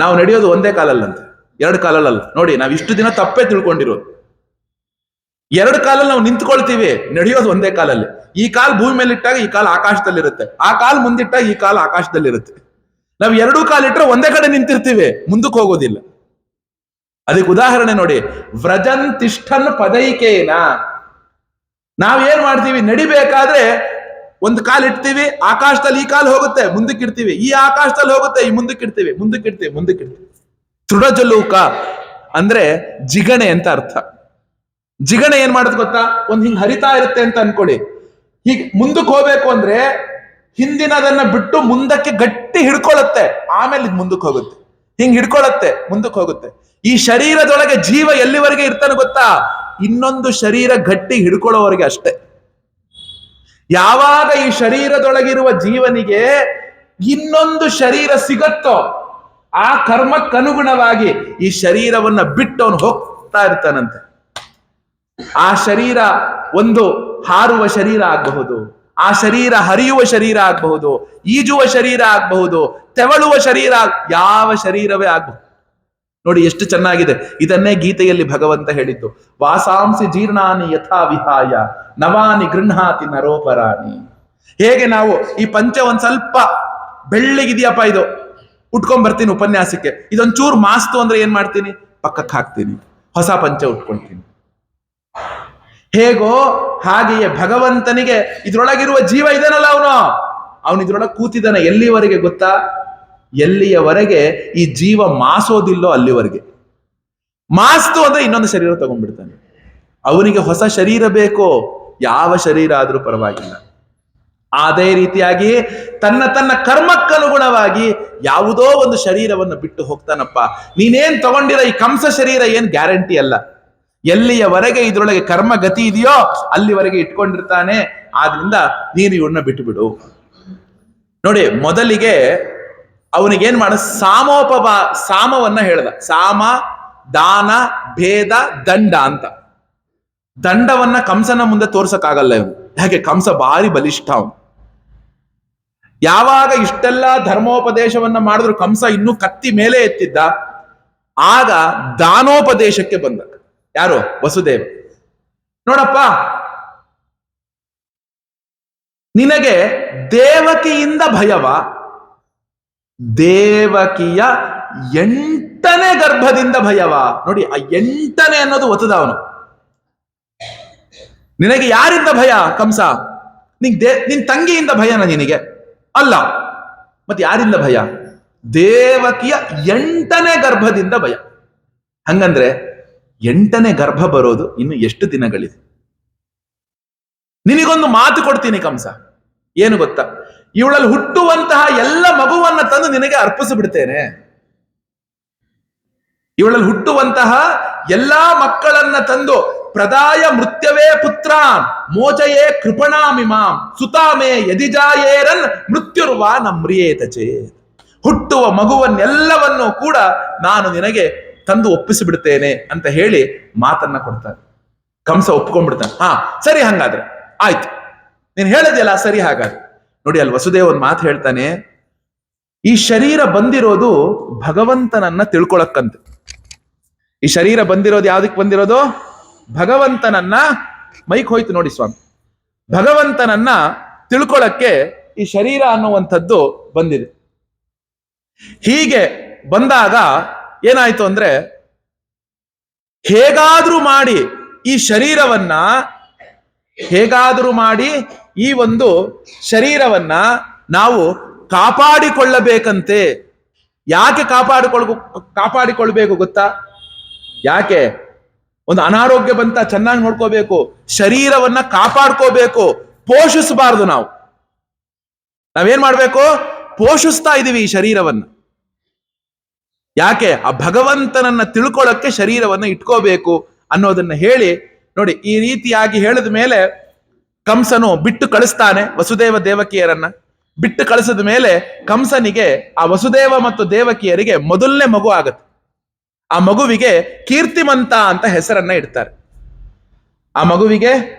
A: ನಾವು ನಡೆಯೋದು ಒಂದೇ ಕಾಲಲ್ಲಂತೆ, 2 ಕಾಲಲ್ಲ. ನೋಡಿ, ನಾವು ಇಷ್ಟು ದಿನ ತಪ್ಪೇ ತಿಳ್ಕೊಂಡಿರೋದು. 2 ಕಾಲಲ್ಲಿ ನಾವು ನಿಂತ್ಕೊಳ್ತೀವಿ, ನಡೆಯೋದು ಒಂದೇ ಕಾಲಲ್ಲಿ. ಈ ಕಾಲ್ ಭೂಮಿ ಮೇಲೆ ಇಟ್ಟಾಗ ಈ ಕಾಲ ಆಕಾಶದಲ್ಲಿರುತ್ತೆ, ಆ ಕಾಲ್ ಮುಂದಿಟ್ಟಾಗ ಈ ಕಾಲ ಆಕಾಶದಲ್ಲಿರುತ್ತೆ. ನಾವು 2 ಕಾಲಿಟ್ರೆ ಒಂದೇ ಕಡೆ ನಿಂತಿರ್ತೀವಿ, ಮುಂದಕ್ಕೆ ಹೋಗೋದಿಲ್ಲ. ಅದಕ್ಕೆ ಉದಾಹರಣೆ ನೋಡಿ, ವ್ರಜನ್ ತಿಷ್ಠನ್ ಪದೈಕೇನ. ನಾವೇನ್ ಮಾಡ್ತೀವಿ? ನಡಿಬೇಕಾದ್ರೆ ಒಂದು ಕಾಲ್ ಇಡ್ತೀವಿ, ಆಕಾಶದಲ್ಲಿ ಈ ಕಾಲು ಹೋಗುತ್ತೆ, ಮುಂದಕ್ಕೆ ಇಡ್ತೀವಿ. ಈ ಆಕಾಶದಲ್ಲಿ ಹೋಗುತ್ತೆ, ಈ ಮುಂದಕ್ಕೆ ಇಡ್ತೀವಿ, ಮುಂದಕ್ಕೆ ಇಡ್ತೀವಿ. ತೃಣಜಲೂಕ ಅಂದ್ರೆ ಜಿಗಣೆ ಅಂತ ಅರ್ಥ. ಜಿಗಣೆ ಏನ್ ಮಾಡುತ್ತೆ ಗೊತ್ತಾ? ಒಂದ್ ಹಿಂಗ್ ಹರಿತಾ ಇರುತ್ತೆ ಅಂತ ಅನ್ಕೊಳ್ಳಿ. ಹೀಗೆ ಮುಂದಕ್ಕೆ ಹೋಗ್ಬೇಕು ಅಂದ್ರೆ ಹಿಂದಿನದನ್ನ ಬಿಟ್ಟು ಮುಂದಕ್ಕೆ ಗಟ್ಟಿ ಹಿಡ್ಕೊಳ್ಳುತ್ತೆ, ಆಮೇಲೆ ಇದು ಮುಂದಕ್ಕೆ ಹೋಗುತ್ತೆ. ಹಿಂಗ್ ಹಿಡ್ಕೊಳ್ಳುತ್ತೆ, ಮುಂದಕ್ಕೆ ಹೋಗುತ್ತೆ. ಈ ಶರೀರದೊಳಗೆ ಜೀವ ಎಲ್ಲಿವರೆಗೆ ಇರ್ತಾನೆ ಗೊತ್ತಾ? ಇನ್ನೊಂದು ಶರೀರ ಗಟ್ಟಿ ಹಿಡ್ಕೊಳ್ಳೋವರೆಗೆ ಅಷ್ಟೇ. ಯಾವಾಗ ಈ ಶರೀರದೊಳಗಿರುವ ಜೀವನಿಗೆ ಇನ್ನೊಂದು ಶರೀರ ಸಿಗತ್ತೋ ಆ ಕರ್ಮಕ್ಕನುಗುಣವಾಗಿ ಈ ಶರೀರವನ್ನ ಬಿಟ್ಟು ಅವನು ಹೋಗ್ತಾ ಇರ್ತಾನಂತೆ. ಆ ಶರೀರ ಒಂದು ಹಾರುವ ಶರೀರ ಆಗಬಹುದು, ಆ ಶರೀರ ಹರಿಯುವ ಶರೀರ ಆಗಬಹುದು, ಈಜುವ ಶರೀರ ಆಗಬಹುದು, ತೆವಳುವ ಶರೀರ, ಯಾವ ಶರೀರವೇ ಆಗಬಹುದು. ನೋಡಿ ಎಷ್ಟು ಚೆನ್ನಾಗಿದೆ. ಇದನ್ನೇ ಗೀತೆಯಲ್ಲಿ ಭಗವಂತ ಹೇಳಿದ್ದು. ವಾಸಾಂಸಿ ಜೀರ್ಣಾನಿ ಯಥಾ ವಿಹಾಯ ನವಾನಿ ಗೃಹಾತಿ ನರೋಪರಾಣಿ. ಹೇಗೆ ನಾವು ಈ ಪಂಚ ಒಂದ್ ಸ್ವಲ್ಪ ಬೆಳ್ಳಿಗಿದೆಯಪ್ಪ, ಇದು ಉಟ್ಕೊಂಡ್ ಬರ್ತೀನಿ ಉಪನ್ಯಾಸಕ್ಕೆ, ಇದೊಂಚೂರು ಮಾಸ್ತು ಅಂದ್ರೆ ಏನ್ ಮಾಡ್ತೀನಿ? ಪಕ್ಕಕ್ಕೆ ಹಾಕ್ತೀನಿ, ಹೊಸ ಪಂಚ ಉಟ್ಕೊಳ್ತೀನಿ. ಹೇಗೋ ಹಾಗೆಯೇ ಭಗವಂತನಿಗೆ ಇದ್ರೊಳಗಿರುವ ಜೀವ ಇದನ್ನಲ್ಲ, ಅವನು ಇದ್ರೊಳಗೆ ಕೂತಿದ್ದಾನೆ. ಎಲ್ಲಿವರೆಗೆ ಗೊತ್ತಾ? ಎಲ್ಲಿಯವರೆಗೆ ಈ ಜೀವ ಮಾಸೋದಿಲ್ಲೋ ಅಲ್ಲಿವರೆಗೆ. ಮಾಸ್ತು ಅಂದ್ರೆ ಇನ್ನೊಂದು ಶರೀರ ತಗೊಂಡ್ಬಿಡ್ತಾನೆ. ಅವನಿಗೆ ಹೊಸ ಶರೀರ ಬೇಕೋ, ಯಾವ ಶರೀರ ಆದ್ರೂ ಪರವಾಗಿಲ್ಲ. ಅದೇ ರೀತಿಯಾಗಿ ತನ್ನ ಕರ್ಮಕ್ಕನುಗುಣವಾಗಿ ಯಾವುದೋ ಒಂದು ಶರೀರವನ್ನು ಬಿಟ್ಟು ಹೋಗ್ತಾನಪ್ಪ. ನೀನೇನ್ ತಗೊಂಡಿರೋ ಈ ಕಂಸ ಶರೀರ ಏನ್ ಗ್ಯಾರಂಟಿ ಅಲ್ಲ. ಎಲ್ಲಿಯವರೆಗೆ ಇದ್ರೊಳಗೆ ಕರ್ಮ ಗತಿ ಇದೆಯೋ ಅಲ್ಲಿವರೆಗೆ ಇಟ್ಕೊಂಡಿರ್ತಾನೆ. ಆದ್ರಿಂದ ನೀನು ಇವನ್ನ ಬಿಟ್ಟು ಬಿಡು. ನೋಡಿ, ಮೊದಲಿಗೆ ಅವನಿಗೇನ್ ಮಾಡ ಸಾಮವನ್ನ ಹೇಳ್ದ. ಸಾಮ, ದಾನ, ಭೇದ, ದಂಡ ಅಂತ. ದಂಡವನ್ನ ಕಂಸನ ಮುಂದೆ ತೋರ್ಸಕ್ಕಾಗಲ್ಲ ಇವನು. ಯಾಕೆ? ಕಂಸ ಭಾರಿ ಬಲಿಷ್ಠ ಅವನು. ಯಾವಾಗ ಇಷ್ಟೆಲ್ಲ ಧರ್ಮೋಪದೇಶವನ್ನ ಮಾಡಿದ್ರು ಕಂಸ ಇನ್ನೂ ಕತ್ತಿ ಮೇಲೆ ಎತ್ತಿದ್ದ. ಆಗ ದಾನೋಪದೇಶಕ್ಕೆ ಬಂದ. ಯಾರು? ವಸುದೇವ. ನೋಡಪ್ಪ, ನಿನಗೆ ದೇವಕಿಯಿಂದ ಭಯವ? ದೇವಕಿಯ 8ನೇ ಗರ್ಭದಿಂದ ಭಯವ? ನೋಡಿ, ಆ 8ನೇ ಅನ್ನೋದು ಒತ್ತದ ಅವನು. ನಿನಗೆ ಯಾರಿಂದ ಭಯ ಕಂಸ? ನಿನ್ ತಂಗಿಯಿಂದ ಭಯನ ನಿನಗೆ? ಅಲ್ಲ. ಮತ್ತೆ ಯಾರಿಂದ ಭಯ? ದೇವಕಿಯ 8ನೇ ಗರ್ಭದಿಂದ ಭಯ. ಹಂಗಂದ್ರೆ 8ನೇ ಗರ್ಭ ಬರೋದು ಇನ್ನು ಎಷ್ಟು ದಿನಗಳಿದೆ? ನಿನಗೊಂದು ಮಾತು ಕೊಡ್ತೀನಿ ಕಂಸ, ಏನು ಗೊತ್ತಾ? ಇವಳಲ್ಲಿ ಹುಟ್ಟುವಂತಹ ಎಲ್ಲ ಮಗುವನ್ನ ತಂದು ನಿನಗೆ ಅರ್ಪಿಸಿಬಿಡ್ತೇನೆ. ಇವಳಲ್ಲಿ ಹುಟ್ಟುವಂತಹ ಎಲ್ಲಾ ಮಕ್ಕಳನ್ನ ತಂದು ಪ್ರದಾಯ ಮೃತ್ಯವೇ ಪುತ್ರ ಮೋಚಯೇ ಕೃಪಣಾಮಿಮಾಂ ಸುತಾಮೇ ಯದಿಜಾಯೇರನ್ ಮೃತ್ಯುರ್ವಾ ನಮ್ರಿಯೇತ ಚೇತ್. ಹುಟ್ಟುವ ಮಗುವನ್ನೆಲ್ಲವನ್ನೂ ಕೂಡ ನಾನು ನಿನಗೆ ತಂದು ಒಪ್ಪಿಸಿಬಿಡ್ತೇನೆ ಅಂತ ಹೇಳಿ ಮಾತನ್ನ ಕೊಡ್ತಾನೆ. ಕಂಸ ಒಪ್ಕೊಂಡ್ಬಿಡ್ತಾನೆ. ಹಾ ಸರಿ, ಹಂಗಾದ್ರೆ ಆಯ್ತು, ನೀನ್ ಹೇಳದಿಲ್ಲ, ಸರಿ ಹಾಗಾದ್ರೆ. ನೋಡಿ, ಅಲ್ಲಿ ವಸುದೇವ ಒಂದು ಮಾತು ಹೇಳ್ತಾನೆ, ಈ ಶರೀರ ಬಂದಿರೋದು ಭಗವಂತನನ್ನ ತಿಳ್ಕೊಳಕ್ಕಂತೆ. ಈ ಶರೀರ ಬಂದಿರೋದು ಯಾವ್ದಕ್ಕೆ ಬಂದಿರೋದು? ಭಗವಂತನನ್ನ, ಮೈಕ್ ಹೋಯ್ತು ನೋಡಿ ಸ್ವಾಮಿ, ಭಗವಂತನನ್ನ ತಿಳ್ಕೊಳಕ್ಕೆ ಈ ಶರೀರ ಅನ್ನುವಂಥದ್ದು ಬಂದಿದೆ. ಹೀಗೆ ಬಂದಾಗ ಏನಾಯ್ತು ಅಂದ್ರೆ, ಹೇಗಾದ್ರೂ ಮಾಡಿ ಈ ಶರೀರವನ್ನ, ಹೇಗಾದ್ರೂ ಮಾಡಿ ಈ ಒಂದು ಶರೀರವನ್ನ ನಾವು ಕಾಪಾಡಿಕೊಳ್ಳಬೇಕಂತೆ. ಯಾಕೆ ಕಾಪಾಡಿಕೊಳ್ಬೇಕು ಗೊತ್ತಾ? ಯಾಕೆ? ಒಂದು ಅನಾರೋಗ್ಯ ಬಂತ, ಚೆನ್ನಾಗಿ ನೋಡ್ಕೋಬೇಕು, ಶರೀರವನ್ನ ಕಾಪಾಡ್ಕೋಬೇಕು, ಪೋಷಿಸಬಾರ್ದು. ನಾವೇನ್ ಮಾಡ್ಬೇಕು? ಪೋಷಿಸ್ತಾ ಇದೀವಿ ಈ ಶರೀರವನ್ನ. ಯಾಕೆ? ಆ ಭಗವಂತನನ್ನ ತಿಳ್ಕೊಳ್ಳಕ್ಕೆ ಶರೀರವನ್ನ ಇಟ್ಕೋಬೇಕು ಅನ್ನೋದನ್ನ ಹೇಳಿ ನೋಡಿ. ಈ ರೀತಿಯಾಗಿ ಹೇಳಿದ ಮೇಲೆ ಕಂಸನು ಬಿಟ್ಟು ಕಳಿಸ್ತಾನೆ ವಸುದೇವ ದೇವಕಿಯರನ್ನ. ಬಿಟ್ಟು ಕಳಿಸಿದ ಮೇಲೆ ಕಂಸನಿಗೆ ಆ ವಸುದೇವ ಮತ್ತು ದೇವಕಿಯರಿಗೆ ಮೊದಲನೇ ಮಗು ಆಗತ್ತೆ. ಆ ಮಗುವಿಗೆ ಕೀರ್ತಿಮಂತ ಅಂತ ಹೆಸರನ್ನ ಇಡ್ತಾರೆ. ಆ ಮಗುವಿಗೆ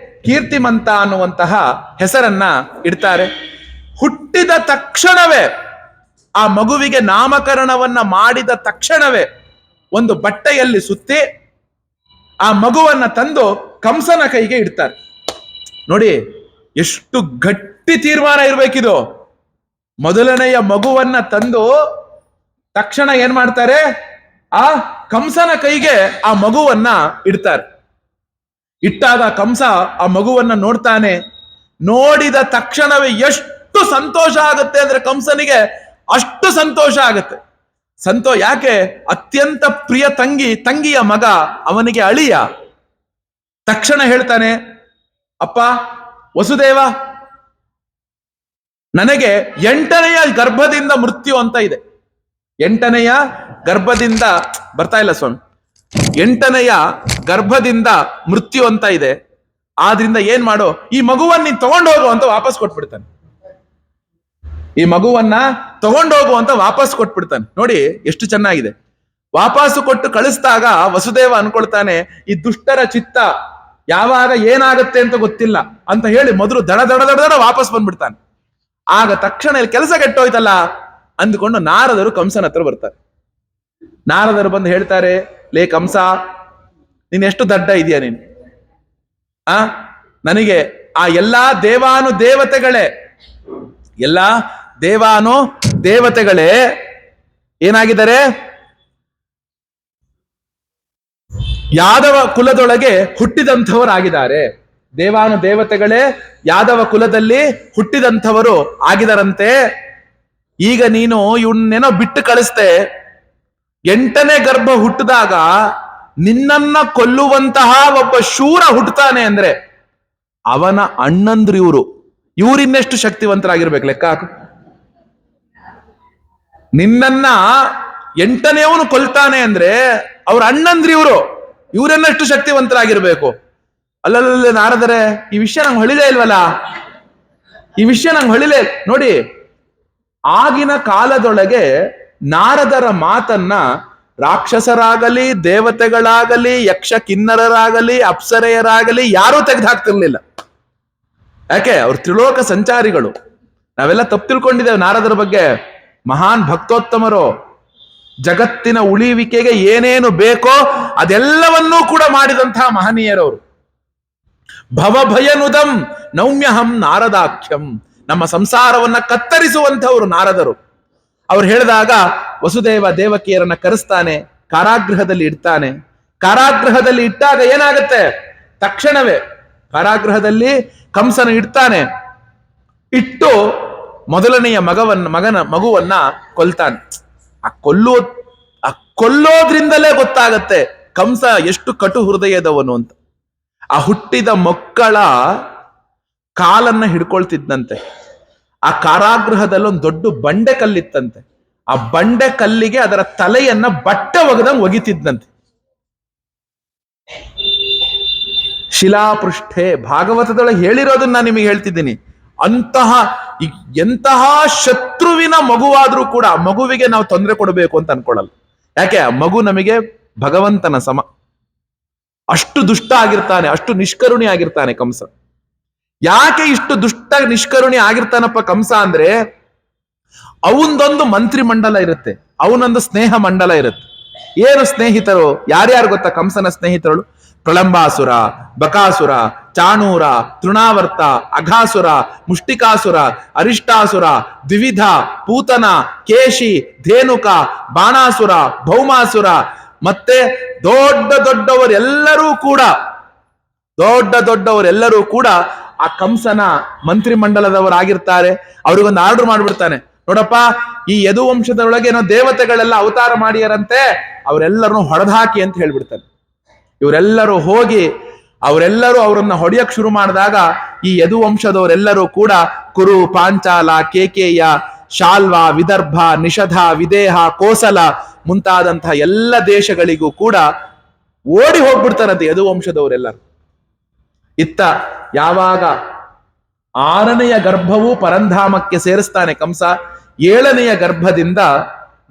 A: ಕೀರ್ತಿಮಂತ ಅನ್ನುವಂತಹ ಹೆಸರನ್ನ ಇಡ್ತಾರೆ. ಹುಟ್ಟಿದ ತಕ್ಷಣವೇ, ಆ ಮಗುವಿಗೆ ನಾಮಕರಣವನ್ನ ಮಾಡಿದ ತಕ್ಷಣವೇ ಒಂದು ಬಟ್ಟೆಯಲ್ಲಿ ಸುತ್ತಿ ಆ ಮಗುವನ್ನ ತಂದು ಕಂಸನ ಕೈಗೆ ಇಡ್ತಾರೆ. ನೋಡಿ, ಎಷ್ಟು ಗಟ್ಟಿ ತೀರ್ಮಾನ ಇರ್ಬೇಕಿದು. ಮೊದಲನೆಯ ಮಗುವನ್ನ ತಂದು ತಕ್ಷಣ ಏನ್ ಮಾಡ್ತಾರೆ? ಆ ಕಂಸನ ಕೈಗೆ ಆ ಮಗುವನ್ನ ಇಡ್ತಾರೆ. ಇಟ್ಟಾಗ ಕಂಸ ಆ ಮಗುವನ್ನ ನೋಡ್ತಾನೆ. ನೋಡಿದ ತಕ್ಷಣವೇ ಎಷ್ಟು ಸಂತೋಷ ಆಗುತ್ತೆ ಅಂದ್ರೆ ಕಂಸನಿಗೆ ಅಷ್ಟು ಸಂತೋಷ ಆಗುತ್ತೆ. ಯಾಕೆ? ಅತ್ಯಂತ ಪ್ರಿಯ ತಂಗಿಯ ಮಗ, ಅವನಿಗೆ ಅಳಿಯ. ತಕ್ಷಣ ಹೇಳ್ತಾನೆ, ಅಪ್ಪ ವಸುದೇವ, ನನಗೆ 8ನೆಯ ಗರ್ಭದಿಂದ ಮೃತ್ಯು ಅಂತ ಇದೆ. 8ನೆಯ ಗರ್ಭದಿಂದ ಬರ್ತಾ ಇಲ್ಲ ಸ್ವಾಮಿ, 8ನೆಯ ಗರ್ಭದಿಂದ ಮೃತ್ಯು ಅಂತ ಇದೆ. ಆದ್ರಿಂದ ಏನ್ ಮಾಡೋ, ಈ ಮಗುವನ್ನ ನೀನ್ ತಗೊಂಡೋಗು ಅಂತ ವಾಪಸ್ ಕೊಟ್ಬಿಡ್ತಾನೆ. ಈ ಮಗುವನ್ನ ತಗೊಂಡೋಗು ಅಂತ ವಾಪಸ್ ಕೊಟ್ಬಿಡ್ತಾನೆ. ನೋಡಿ ಎಷ್ಟು ಚೆನ್ನಾಗಿದೆ. ವಾಪಸ್ಸು ಕೊಟ್ಟು ಕಳಿಸಿದಾಗ ವಸುದೇವ ಅನ್ಕೊಳ್ತಾನೆ, ಈ ದುಷ್ಟರ ಚಿತ್ತ ಯಾವಾಗ ಏನಾಗುತ್ತೆ ಅಂತ ಗೊತ್ತಿಲ್ಲ ಅಂತ ಹೇಳಿ ಮೊದಲು ದಡ ದಡ ದಡ ದಡ ವಾಪಸ್ ಬಂದ್ಬಿಡ್ತಾನೆ. ಆಗ ತಕ್ಷಣ ಇಲ್ಲಿ ಕೆಲಸ ಕೆಟ್ಟೋಯ್ತಲ್ಲ ಅಂದ್ಕೊಂಡು ನಾರದರು ಕಂಸನ ಹತ್ರ ಬರ್ತಾರೆ. ನಾರದರು ಬಂದು ಹೇಳ್ತಾರೆ, ಲೇ ಕಂಸ, ನೀನ್ ಎಷ್ಟು ದಡ್ಡ ಇದೆಯಾ ನೀನು? ನನಗೆ ಆ ಎಲ್ಲಾ ದೇವತೆಗಳೇ ಏನಾಗಿದ್ದಾರೆ? ಯಾದವ ಕುಲದೊಳಗೆ ಹುಟ್ಟಿದಂಥವರಾಗಿದ್ದಾರೆ. ದೇವತೆಗಳೇ ಯಾದವ ಕುಲದಲ್ಲಿ ಹುಟ್ಟಿದಂಥವರು ಆಗಿದಾರಂತೆ. ಈಗ ನೀನು ಇವನ್ನೇನೋ ಬಿಟ್ಟು ಕಳಿಸ್ತೆ. 8ನೇ ಗರ್ಭ ಹುಟ್ಟಿದಾಗ ನಿನ್ನನ್ನ ಕೊಲ್ಲುವಂತಹ ಒಬ್ಬ ಶೂರ ಹುಟ್ಟುತ್ತಾನೆ ಅಂದ್ರೆ ಅವನ ಅಣ್ಣಂದ್ರು ಇವರಿನ್ನೆಷ್ಟು ಶಕ್ತಿವಂತರಾಗಿರ್ಬೇಕು ಲೆಕ್ಕ ಹಾಕು. ನಿನ್ನನ್ನ 8ನೇವನು ಕೊಲ್ತಾನೆ ಅಂದ್ರೆ ಅವ್ರ ಅಣ್ಣಂದ್ರು ಇವರೆನ್ನಷ್ಟು ಶಕ್ತಿವಂತರಾಗಿರ್ಬೇಕು. ಅಲ್ಲಲ್ಲ ನಾರದರೆ, ಈ ವಿಷಯ ನಂಗೆ ಹೊಳಿಲೇ ಇಲ್ವಲ್ಲ, ಈ ವಿಷಯ ನಂಗೆ ಹೊಳಿಲೇ. ನೋಡಿ, ಆಗಿನ ಕಾಲದೊಳಗೆ ನಾರದರ ಮಾತನ್ನ ರಾಕ್ಷಸರಾಗಲಿ, ದೇವತೆಗಳಾಗಲಿ, ಯಕ್ಷ ಕಿನ್ನರರಾಗಲಿ, ಅಪ್ಸರೆಯರಾಗಲಿ ಯಾರೂ ತೆಗೆದುಹಾಕ್ತಿರ್ಲಿಲ್ಲ. ಯಾಕೆ? ಅವ್ರು ತ್ರಿಲೋಕ ಸಂಚಾರಿಗಳು. ನಾವೆಲ್ಲ ತಪ್ಪು ತಿಳ್ಕೊಂಡಿದ್ದೇವೆ ನಾರದರ ಬಗ್ಗೆ. ಮಹಾನ್ ಭಕ್ತೋತ್ತಮರು, ಜಗತ್ತಿನ ಉಳಿವಿಕೆಗೆ ಏನೇನು ಬೇಕೋ ಅದೆಲ್ಲವನ್ನೂ ಕೂಡ ಮಾಡಿದಂತಹ ಮಹನೀಯರವರು. ಭವಭಯನುದಂ ನೌಮ್ಯಹಂ ನಾರದಾಖ್ಯಂ, ನಮ್ಮ ಸಂಸಾರವನ್ನ ಕತ್ತರಿಸುವಂಥವರು ನಾರದರು. ಅವ್ರು ಹೇಳಿದಾಗ ವಸುದೇವ ದೇವಕಿಯರನ್ನ ಕರೆಸ್ತಾನೆ, ಕಾರಾಗೃಹದಲ್ಲಿ ಇಡ್ತಾನೆ. ಕಾರಾಗೃಹದಲ್ಲಿ ಇಟ್ಟಾಗ ಏನಾಗುತ್ತೆ? ತಕ್ಷಣವೇ ಕಾರಾಗೃಹದಲ್ಲಿ ಕಂಸನ ಇಡ್ತಾನೆ. ಇಟ್ಟು ಮೊದಲನೆಯ ಮಗುವನ್ನ ಕೊಲ್ತಾನೆ. ಆ ಕೊಲ್ಲೋದ್ರಿಂದಲೇ ಗೊತ್ತಾಗತ್ತೆ ಕಂಸ ಎಷ್ಟು ಕಟು ಹೃದಯದವನು ಅಂತ. ಆ ಹುಟ್ಟಿದ ಮಕ್ಕಳ ಕಾಲನ್ನ ಹಿಡ್ಕೊಳ್ತಿದ್ದಂತೆ. ಆ ಕಾರಾಗೃಹದಲ್ಲಿ ಒಂದು ದೊಡ್ಡ ಬಂಡೆ ಕಲ್ಲಿತ್ತಂತೆ. ಆ ಬಂಡೆ ಕಲ್ಲಿಗೆ ಅದರ ತಲೆಯನ್ನ ಬಟ್ಟೆ ಒಗೆದಂಗೆ ಒಗಿತಿದ್ದಂತೆ. ಶಿಲಾಪೃಷ್ಠೆ ಭಾಗವತದೊಳಗೆ ಹೇಳಿರೋದನ್ನ ನಾನು ನಿಮಗೆ ಹೇಳ್ತಿದ್ದೀನಿ. ಎಂತಹ ಶತ್ರುವಿನ ಮಗುವಾದ್ರೂ ಕೂಡ ಆ ಮಗುವಿಗೆ ನಾವು ತೊಂದರೆ ಕೊಡಬೇಕು ಅಂತ ಅನ್ಕೊಳ್ಳಲ್ಲ. ಯಾಕೆ? ಆ ಮಗು ನಮಗೆ ಭಗವಂತನ ಸಮ. ಅಷ್ಟು ದುಷ್ಟ ಆಗಿರ್ತಾನೆ, ಅಷ್ಟು ನಿಷ್ಕರುಣಿ ಆಗಿರ್ತಾನೆ ಕಂಸ. ಯಾಕೆ ಇಷ್ಟು ದುಷ್ಟ ನಿಷ್ಕರುಣಿ ಆಗಿರ್ತಾನಪ್ಪ ಕಂಸ ಅಂದ್ರೆ, ಅವನದೊಂದು ಮಂತ್ರಿ ಮಂಡಲ ಇರುತ್ತೆ, ಅವನೊಂದು ಸ್ನೇಹ ಮಂಡಲ ಇರುತ್ತೆ. ಏನು ಸ್ನೇಹಿತರು? ಯಾರ್ಯಾರು ಗೊತ್ತಾ ಕಂಸನ ಸ್ನೇಹಿತರು? ಪ್ರಳಂಬಾಸುರ, ಬಕಾಸುರ, ಚಾಣೂರ, ತೃಣಾವರ್ತ, ಅಘಾಸುರ, ಮುಷ್ಟಿಕಾಸುರ, ಅರಿಷ್ಟಾಸುರ, ದ್ವಿವಿಧ, ಪೂತನ, ಕೇಶಿ, ಧೇನುಕ, ಬಾಣಾಸುರ, ಭೌಮಾಸುರ, ಮತ್ತೆ ದೊಡ್ಡವರೆಲ್ಲರೂ ಕೂಡ ಆ ಕಂಸನ ಮಂತ್ರಿ ಮಂಡಲದವರಾಗಿರ್ತಾರೆ. ಅವ್ರಿಗೊಂದು ಆರ್ಡರ್ ಮಾಡ್ಬಿಡ್ತಾನೆ, ನೋಡಪ್ಪ ಈ ಯದುವಂಶದೊಳಗೆ ಏನೋ ದೇವತೆಗಳೆಲ್ಲ ಅವತಾರ ಮಾಡಿಯರಂತೆ, ಅವರೆಲ್ಲರನ್ನು ಹೊಡೆದಾಕಿ ಅಂತ ಹೇಳ್ಬಿಡ್ತಾನೆ. ಇವರೆಲ್ಲರೂ ಹೋಗಿ ಅವರನ್ನ ಹೊಡೆಯಕ್ ಶುರು ಮಾಡಿದಾಗ ಈ ಯದುವಂಶದವರೆಲ್ಲರೂ ಕೂಡ ಕುರು, ಪಾಂಚಾಲ, ಕೇಕೇಯ, ಶಾಲ್ವ, ವಿದರ್ಭ, ನಿಷಧ, ವಿದೇಹ, ಕೋಸಲ ಮುಂತಾದಂತಹ ಎಲ್ಲ ದೇಶಗಳಿಗೂ ಕೂಡ ಓಡಿ ಹೋಗ್ಬಿಡ್ತಾರಂತೆ ಯದುವಂಶದವರೆಲ್ಲರೂ. ಇತ್ತ ಯಾವಾಗ 6ನೆಯ ಗರ್ಭವೂ ಪರಂಧಾಮಕ್ಕೆ ಸೇರಿಸ್ತಾನೆ ಕಂಸ, 7ನೆಯ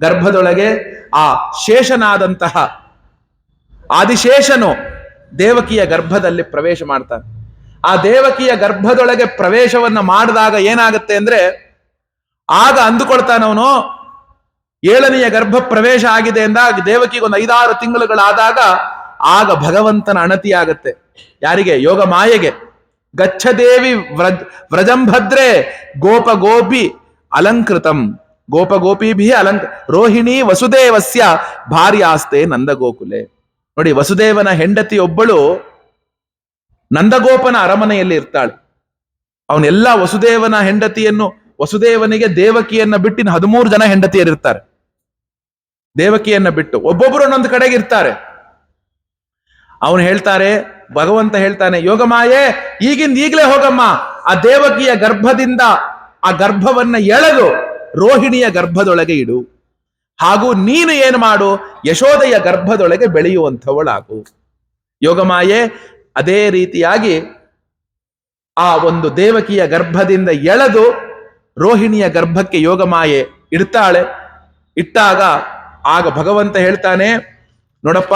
A: ಗರ್ಭದೊಳಗೆ ಆ ಶೇಷನಾದಂತಹ ಆದಿಶೇಷನು ದೇವಕಿಯ ಗರ್ಭದಲ್ಲಿ ಪ್ರವೇಶ ಮಾಡ್ತಾನೆ. ಆ ದೇವಕಿಯ ಗರ್ಭದೊಳಗೆ ಪ್ರವೇಶವನ್ನ ಮಾಡಿದಾಗ ಏನಾಗುತ್ತೆ ಅಂದ್ರೆ, ಆಗ ಅಂದುಕೊಳ್ತಾನವನು 7ನೆಯ ಗರ್ಭ ಪ್ರವೇಶ ಆಗಿದೆ ಎಂದಾಗ ದೇವಕಿಗೆ ಒಂದು 5-6 ತಿಂಗಳುಗಳಾದಾಗ ಆಗ ಭಗವಂತನ ಅಣತಿಯಾಗತ್ತೆ. ಯಾರಿಗೆ? ಯೋಗ ಮಾಯೆಗೆ. ಗಚ್ಚದೇವಿ ವ್ರಜಂಭದ್ರೇ ಗೋಪಗೋಪಿ ಅಲಂಕೃತಂ ಗೋಪಗೋಪಿಭಿ ರೋಹಿಣಿ ವಸುದೇವಸ್ಯ ಭಾರ್ಯಾಸ್ತೆ ನಂದಗೋಕುಲೆ. ನೋಡಿ, ವಸುದೇವನ ಹೆಂಡತಿ ಒಬ್ಬಳು ನಂದಗೋಪನ ಅರಮನೆಯಲ್ಲಿ ಇರ್ತಾಳೆ. ಅವನೆಲ್ಲ ವಸುದೇವನಿಗೆ ದೇವಕಿಯನ್ನ ಬಿಟ್ಟು 13 ಜನ ಹೆಂಡತಿಯರಿರ್ತಾರೆ. ದೇವಕಿಯನ್ನ ಬಿಟ್ಟು ಒಬ್ಬೊಬ್ಬರು ಒಂದೊಂದು ಕಡೆಗೆ ಇರ್ತಾರೆ. ಭಗವಂತ ಹೇಳ್ತಾನೆ, ಯೋಗಮಾಯೆ ಈಗಲೇ ಹೋಗಮ್ಮ, ಆ ದೇವಕಿಯ ಗರ್ಭದಿಂದ ಆ ಗರ್ಭವನ್ನ ಎಳೆದು ರೋಹಿಣಿಯ ಗರ್ಭದೊಳಗೆ ಇಡು. ಹಾಗೂ ನೀನು ಏನು ಮಾಡು, ಯಶೋದೆಯ ಗರ್ಭದೊಳಗೆ ಬೆಳೆಯುವಂಥವಳಾಗು. ಯೋಗಮಾಯೆ ಅದೇ ರೀತಿಯಾಗಿ ಆ ಒಂದು ದೇವಕಿಯ ಗರ್ಭದಿಂದ ಎಳೆದು ರೋಹಿಣಿಯ ಗರ್ಭಕ್ಕೆ ಯೋಗಮಾಯೆ ಇಡ್ತಾಳೆ. ಇಟ್ಟಾಗ ಆಗ ಭಗವಂತ ಹೇಳ್ತಾನೆ, ನೋಡಪ್ಪ,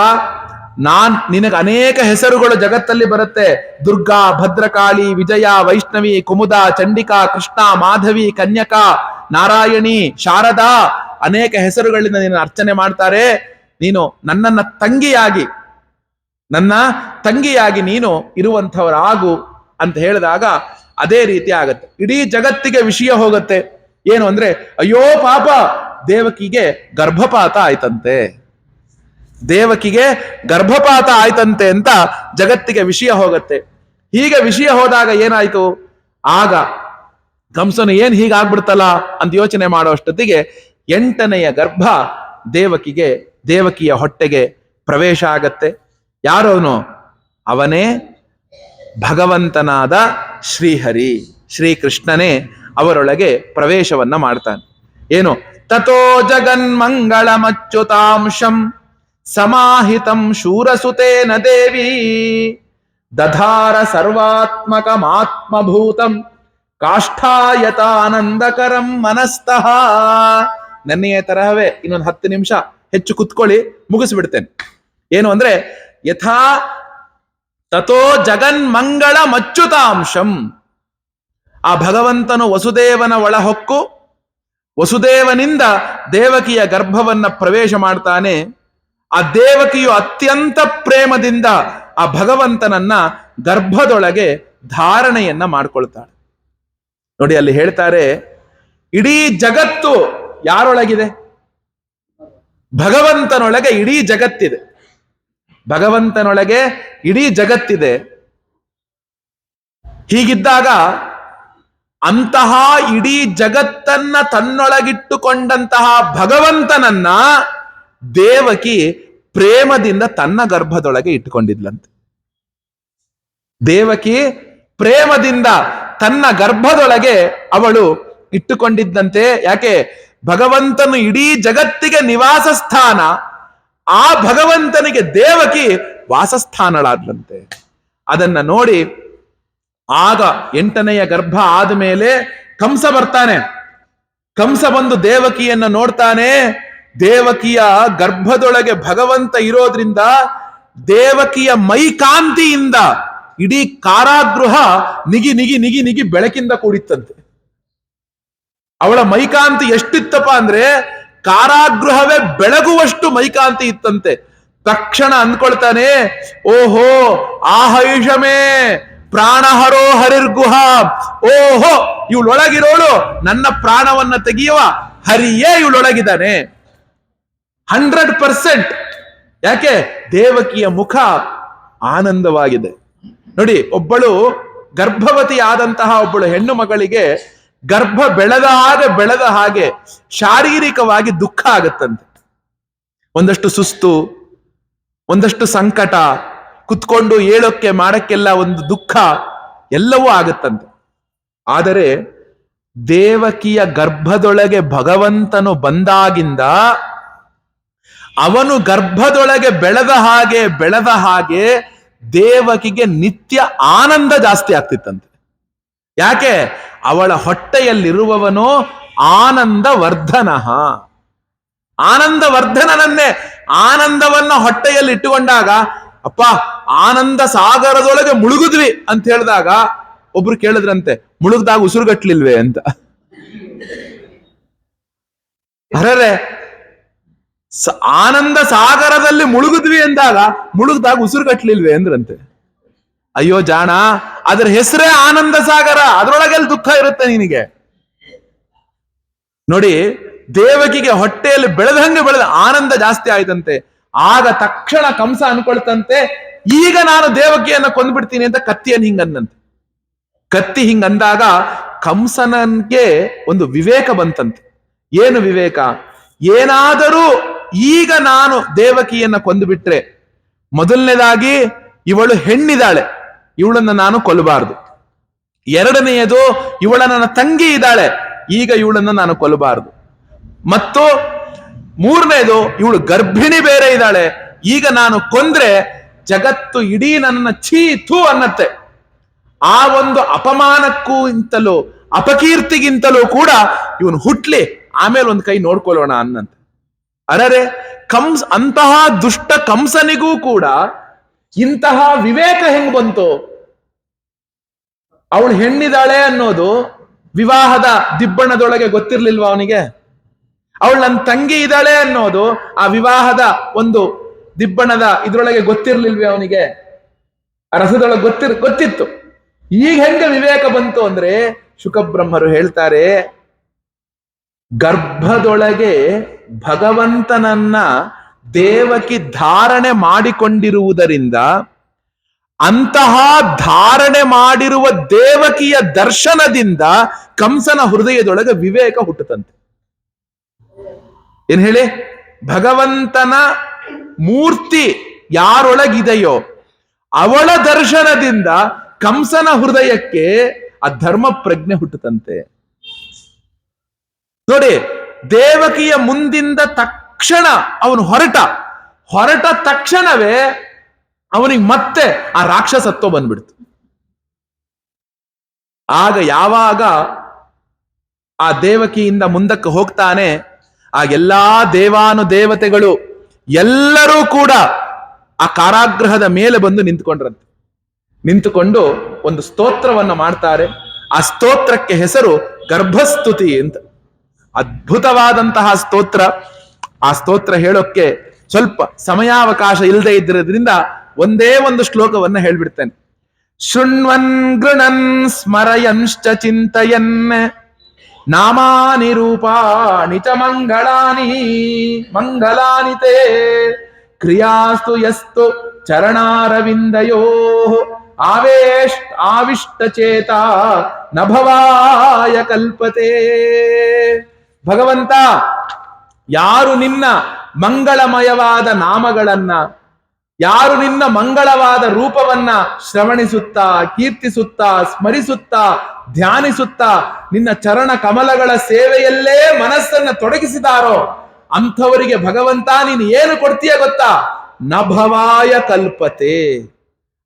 A: ನಿನಗೆ ಅನೇಕ ಹೆಸರುಗಳು ಜಗತ್ತಲ್ಲಿ ಬರುತ್ತೆ. ದುರ್ಗಾ, ಭದ್ರಕಾಳಿ, ವಿಜಯ, ವೈಷ್ಣವಿ, ಕುಮುದ, ಚಂಡಿಕಾ, ಕೃಷ್ಣ, ಮಾಧವಿ, ಕನ್ಯಕಾ, ನಾರಾಯಣಿ, ಶಾರದಾ, ಅನೇಕ ಹೆಸರುಗಳಿಂದ ನೀನು ಅರ್ಚನೆ ಮಾಡ್ತಾರೆ. ನೀನು ನನ್ನ ತಂಗಿಯಾಗಿ ನೀನು ಇರುವಂಥವರಾಗು ಅಂತ ಹೇಳಿದಾಗ ಅದೇ ರೀತಿ ಆಗತ್ತೆ. ಇಡೀ ಜಗತ್ತಿಗೆ ವಿಷಯ ಹೋಗುತ್ತೆ. ಏನು ಅಂದ್ರೆ, ಅಯ್ಯೋ ಪಾಪ, ದೇವಕಿಗೆ ಗರ್ಭಪಾತ ಆಯ್ತಂತೆ ಅಂತ ಜಗತ್ತಿಗೆ ವಿಷಯ ಹೋಗುತ್ತೆ. ಹೀಗೆ ವಿಷಯ ಹೋದಾಗ ಏನಾಯ್ತು, ಆಗ ಕಂಸನು ಏನ್ ಹೀಗಾಗ್ಬಿಡ್ತಲ್ಲ ಅಂತ ಯೋಚನೆ ಮಾಡೋ ಅಷ್ಟೊತ್ತಿಗೆ 8ನೆಯ ಗರ್ಭ ದೇವಕಿಯ ಹೊಟ್ಟೆಗೆ ಪ್ರವೇಶ ಆಗತ್ತೆ. ಯಾರೋನು? ಅವನೇ ಭಗವಂತನಾದ ಶ್ರೀಹರಿ, ಶ್ರೀಕೃಷ್ಣನೇ ಅವರೊಳಗೆ ಪ್ರವೇಶವನ್ನ ಮಾಡ್ತಾನೆ. ಏನು? ತಥೋ ಜಗನ್ಮಂಗಳಮಚ್ಯುತಾಂಶಂ ಸಮಾಹಿತಂ ಶೂರಸುತೇನ ದೇವಿ ದಧಾರ ಸರ್ವಾತ್ಮಕಮಾತ್ಮಭೂತಂ ಕಾಷ್ಠಾಯತಾನಂದಕರಂ ಮನಸ್ತಃ. ನನ್ನೆಯ ತರಹವೇ ಇನ್ನೊಂದು 10 ನಿಮಿಷ ಹೆಚ್ಚು ಕುತ್ಕೊಳ್ಳಿ, ಮುಗಿಸ್ಬಿಡ್ತೇನೆ. ಏನು ಅಂದ್ರೆ, ಯಥಾ ತಥೋ ಜಗನ್ಮಂಗಳ ಮಚ್ಯುತಾಂಶಂ. ಆ ಭಗವಂತನು ವಸುದೇವನ ಒಳಹೊಕ್ಕು ವಸುದೇವನಿಂದ ದೇವಕಿಯ ಗರ್ಭವನ್ನ ಪ್ರವೇಶ ಮಾಡ್ತಾನೆ. ಆ ದೇವಕಿಯು ಅತ್ಯಂತ ಪ್ರೇಮದಿಂದ ಆ ಭಗವಂತನನ್ನ ಗರ್ಭದೊಳಗೆ ಧಾರಣೆಯನ್ನ ಮಾಡ್ಕೊಳ್ತಾಳೆ. ನೋಡಿ, ಅಲ್ಲಿ ಹೇಳ್ತಾರೆ, ಇಡೀ ಜಗತ್ತು ಯಾರೊಳಗಿದೆ? ಭಗವಂತನೊಳಗೆ ಇಡೀ ಜಗತ್ತಿದೆ. ಭಗವಂತನೊಳಗೆ ಇಡೀ ಜಗತ್ತಿದೆ. ಹೀಗಿದ್ದಾಗ ಅಂತಹ ಇಡೀ ಜಗತ್ತನ್ನ ತನ್ನೊಳಗಿಟ್ಟುಕೊಂಡಂತಹ ಭಗವಂತನನ್ನ ದೇವಕಿ ಪ್ರೇಮದಿಂದ ತನ್ನ ಗರ್ಭದೊಳಗೆ ಇಟ್ಟುಕೊಂಡಿದ್ಲಂತೆ. ದೇವಕಿ ಪ್ರೇಮದಿಂದ ತನ್ನ ಗರ್ಭದೊಳಗೆ ಅವಳು ಇಟ್ಟುಕೊಂಡಿದ್ದಂತೆ. ಯಾಕೆ? ಭಗವಂತನು ಇಡೀ ಜಗತ್ತಿಗೆ ನಿವಾಸ ಸ್ಥಾನ, ಆ ಭಗವಂತನಿಗೆ ದೇವಕಿ ವಾಸಸ್ಥಾನಳಾದ್ಲಂತೆ. ಅದನ್ನ ನೋಡಿ ಆಗ 8ನೆಯ ಗರ್ಭ ಆದಮೇಲೆ ಕಂಸ ಬರ್ತಾನೆ. ಕಂಸ ಬಂದು ದೇವಕಿಯನ್ನ ನೋಡ್ತಾನೆ. ದೇವಕಿಯ ಗರ್ಭದೊಳಗೆ ಭಗವಂತ ಇರೋದ್ರಿಂದ ದೇವಕಿಯ ಮೈಕಾಂತಿಯಿಂದ ಇಡೀ ಕಾರಾಗೃಹ ನಿಗಿ ನಿಗಿ ನಿಗಿ ನಿಗಿ ಬೆಳಕಿಂದ ಕೂಡಿತ್ತಂತೆ. ಅವಳ ಮೈಕಾಂತಿ ಎಷ್ಟಿತ್ತಪ್ಪ ಅಂದ್ರೆ ಕಾರಾಗೃಹವೇ ಬೆಳಗುವಷ್ಟು ಮೈಕಾಂತಿ ಇತ್ತಂತೆ. ತಕ್ಷಣ ಅಂದ್ಕೊಳ್ತಾನೆ, ಓಹೋ ಆಹೈಷಮೇ ಪ್ರಾಣಹರೋ ಹರಿರ್ಗುಹ. ಓಹೋ, ಇವಳೊಳಗಿರೋಳು ನನ್ನ ಪ್ರಾಣವನ್ನ ತೆಗೆಯುವ ಹರಿಯೇ ಇವಳೊಳಗಿದ್ದಾನೆ 100%. ಯಾಕೆ? ದೇವಕಿಯ ಮುಖ ಆನಂದವಾಗಿದೆ. ನೋಡಿ, ಒಬ್ಬಳು ಗರ್ಭವತಿ ಆದಂತಹ ಒಬ್ಬಳು ಹೆಣ್ಣು ಮಗಳಿಗೆ ಗರ್ಭ ಬೆಳೆದ ಹಾಗೆ ಶಾರೀರಿಕವಾಗಿ ದುಃಖ ಆಗುತ್ತಂತೆ. ಒಂದಷ್ಟು ಸುಸ್ತು, ಒಂದಷ್ಟು ಸಂಕಟ, ಕುತ್ಕೊಂಡು ಏಳೋಕ್ಕೆ ಮಾಡಕ್ಕೆಲ್ಲ ಒಂದು ದುಃಖ, ಎಲ್ಲವೂ ಆಗುತ್ತಂತೆ. ಆದರೆ ದೇವಕಿಯ ಗರ್ಭದೊಳಗೆ ಭಗವಂತನು ಬಂದಾಗಿಂದ ಅವನು ಗರ್ಭದೊಳಗೆ ಬೆಳೆದ ಹಾಗೆ ದೇವಕಿಗೆ ನಿತ್ಯ ಆನಂದ ಜಾಸ್ತಿ ಆಗ್ತಿತ್ತಂತೆ. ಯಾಕೆ? ಅವಳ ಹೊಟ್ಟೆಯಲ್ಲಿರುವವನು ಆನಂದ ವರ್ಧನ. ಆನಂದ ವರ್ಧನನನ್ನೇ ಆನಂದವನ್ನ ಹೊಟ್ಟೆಯಲ್ಲಿ ಇಟ್ಟುಕೊಂಡಾಗ, ಅಪ್ಪ ಆನಂದ ಸಾಗರದೊಳಗೆ ಮುಳುಗಿದ್ವಿ ಅಂತ ಹೇಳಿದಾಗ ಒಬ್ರು ಕೇಳಿದ್ರಂತೆ, ಮುಳುಗ್ದಾಗ ಉಸಿರುಗಟ್ಲಿಲ್ವೇ ಅಂತ. ಅರರೆ, ಆನಂದ ಸಾಗರದಲ್ಲಿ ಮುಳುಗಿದ್ವಿ ಎಂದಾಗ ಮುಳುಗ್ದಾಗ ಉಸಿರುಗಟ್ಲಿಲ್ವೇ ಅಂದ್ರಂತೆ. ಅಯ್ಯೋ ಜಾಣ, ಅದ್ರ ಹೆಸರೇ ಆನಂದ ಸಾಗರ, ಅದ್ರೊಳಗೆಲ್ಲ ದುಃಖ ಇರುತ್ತೆ ನಿನಗೆ. ನೋಡಿ, ದೇವಕಿಗೆ ಹೊಟ್ಟೆಯಲ್ಲಿ ಬೆಳೆದ ಆನಂದ ಜಾಸ್ತಿ ಆಯ್ತಂತೆ. ಆಗ ತಕ್ಷಣ ಕಂಸ ಅನ್ಕೊಳ್ತಂತೆ, ಈಗ ನಾನು ದೇವಕಿಯನ್ನ ಕೊಂದ್ಬಿಡ್ತೀನಿ ಅಂತ ಕತ್ತಿಯನ್ನು ಹಿಂಗಂದಂತೆ. ಕತ್ತಿ ಹಿಂಗಂದಾಗ ಕಂಸನನ್ಗೆ ಒಂದು ವಿವೇಕ ಬಂತಂತೆ. ಏನು ವಿವೇಕ? ಏನಾದರೂ ಈಗ ನಾನು ದೇವಕಿಯನ್ನ ಕೊಂದುಬಿಟ್ರೆ, ಮೊದಲನೇದಾಗಿ ಇವಳು ಹೆಣ್ಣಿದ್ದಾಳೆ, ಇವಳನ್ನ ನಾನು ಕೊಲ್ಲಬಾರದು. ಎರಡನೆಯದು, ಇವಳ ನನ್ನ ತಂಗಿ ಇದ್ದಾಳೆ, ಈಗ ಇವಳನ್ನ ನಾನು ಕೊಲ್ಲಬಾರದು. ಮತ್ತು ಮೂರನೇದು, ಇವಳು ಗರ್ಭಿಣಿ ಬೇರೆ ಇದ್ದಾಳೆ, ಈಗ ನಾನು ಕೊಂದ್ರೆ ಜಗತ್ತು ಇಡೀ ನನ್ನ ಛೀ ಥೂ ಅನ್ನತ್ತೆ. ಆ ಒಂದು ಅಪಮಾನಕ್ಕೂ ಇಂತಲೂ ಅಪಕೀರ್ತಿಗಿಂತಲೂ ಕೂಡ ಇವನು ಹುಟ್ಲಿ, ಆಮೇಲೆ ಒಂದು ಕೈ ನೋಡ್ಕೊಳ್ಳೋಣ ಅನ್ನಂತೆ. ಅರರೆ, ಅಂತಹ ದುಷ್ಟ ಕಂಸನಿಗೂ ಕೂಡ ಇಂತಹ ವಿವೇಕ ಹೆಂಗ್ ಬಂತು? ಅವಳು ಹೆಣ್ಣಿದಾಳೆ ಅನ್ನೋದು ವಿವಾಹದ ದಿಬ್ಬಣದೊಳಗೆ ಗೊತ್ತಿರ್ಲಿಲ್ವಾ ಅವನಿಗೆ? ಅವಳು ನನ್ನ ತಂಗಿ ಇದ್ದಾಳೆ ಅನ್ನೋದು ಆ ವಿವಾಹದ ಒಂದು ದಿಬ್ಬಣದ ಇದ್ರೊಳಗೆ ಗೊತ್ತಿರ್ಲಿಲ್ವೇ ಅವನಿಗೆ? ಆ ರಸದೊಳಗೆ ಗೊತ್ತಿತ್ತು. ಈಗ ಹೆಂಗ ವಿವೇಕ ಬಂತು ಅಂದ್ರೆ, ಶುಕಬ್ರಹ್ಮರು ಹೇಳ್ತಾರೆ, ಗರ್ಭದೊಳಗೆ ಭಗವಂತನನ್ನ ದೇವಕಿ ಧಾರಣೆ ಮಾಡಿಕೊಂಡಿರುವುದರಿಂದ ಅಂತಹ ಧಾರಣೆ ಮಾಡಿರುವ ದೇವಕಿಯ ದರ್ಶನದಿಂದ ಕಂಸನ ಹೃದಯದೊಳಗೆ ವಿವೇಕ ಹುಟ್ಟುತ್ತಂತೆ. ಏನ್ ಹೇಳಿ? ಭಗವಂತನ ಮೂರ್ತಿ ಯಾರೊಳಗಿದೆಯೋ ಅವಳ ದರ್ಶನದಿಂದ ಕಂಸನ ಹೃದಯಕ್ಕೆ ಆ ಧರ್ಮ ಪ್ರಜ್ಞೆ ಹುಟ್ಟುತ್ತಂತೆ. ನೋಡಿ, ದೇವಕಿಯ ಮುಂದಿಂದ ತಕ್ಷಣ ಅವನು ಹೊರಟ ತಕ್ಷಣವೇ ಅವನಿಗೆ ಮತ್ತೆ ಆ ರಾಕ್ಷಸತ್ವ ಬಂದ್ಬಿಡ್ತು. ಆಗ ಯಾವಾಗ ಆ ದೇವಕಿಯಿಂದ ಮುಂದಕ್ಕೆ ಹೋಗ್ತಾನೆ, ಆ ಎಲ್ಲಾ ದೇವಾನುದೇವತೆಗಳು ಎಲ್ಲರೂ ಕೂಡ ಆ ಕಾರಾಗೃಹದ ಮೇಲೆ ಬಂದು ನಿಂತುಕೊಂಡ್ರಂತೆ. ನಿಂತುಕೊಂಡು ಒಂದು ಸ್ತೋತ್ರವನ್ನ ಮಾಡ್ತಾರೆ. ಆ ಸ್ತೋತ್ರಕ್ಕೆ ಹೆಸರು ಗರ್ಭಸ್ತುತಿ ಅಂತ. ಅದ್ಭುತವಾದಂತಹ ಸ್ತೋತ್ರ. ಆ ಸ್ತೋತ್ರ ಹೇಳೋಕ್ಕೆ ಸ್ವಲ್ಪ ಸಮಯಾವಕಾಶ ಇಲ್ಲದೆ ಇದ್ದಿರೋದ್ರಿಂದ ಒಂದೇ ಒಂದು ಶ್ಲೋಕವನ್ನ ಹೇಳ್ಬಿಡ್ತೇನೆ. ಶೃಣ್ವನ್ ಗೃಣನ್ ಸ್ಮರಯಂಶ್ಚ ಚಿಂತಯನ್ ನಾಮಾನಿ ರೂಪಾಣಿ ಚ ಮಂಗಲಾನಿ ತೇ ಕ್ರಿಯಾಸ್ತು ಯಸ್ತು ಚರಣಾರವಿಂದಯೋ ಆವಿಷ್ಟ ಚೇತ ನಭವಾಯ ಕಲ್ಪತೆ. ಭಗವಂತ, ಯಾರು ನಿನ್ನ ಮಂಗಳಮಯವಾದ ನಾಮಗಳನ್ನ, ಯಾರು ನಿನ್ನ ಮಂಗಳವಾದ ರೂಪವನ್ನ ಶ್ರವಣಿಸುತ್ತಾ, ಕೀರ್ತಿಸುತ್ತಾ, ಸ್ಮರಿಸುತ್ತಾ, ಧ್ಯಾನಿಸುತ್ತಾ, ನಿನ್ನ ಚರಣ ಕಮಲಗಳ ಸೇವೆಯಲ್ಲೇ ಮನಸ್ಸನ್ನ ತೊಡಗಿಸಿದಾರೋ ಅಂಥವರಿಗೆ ಭಗವಂತ ನೀನು ಏನು ಕೊಡ್ತೀಯ ಗೊತ್ತಾ? ನಭವಾಯ ಕಲ್ಪತೆ.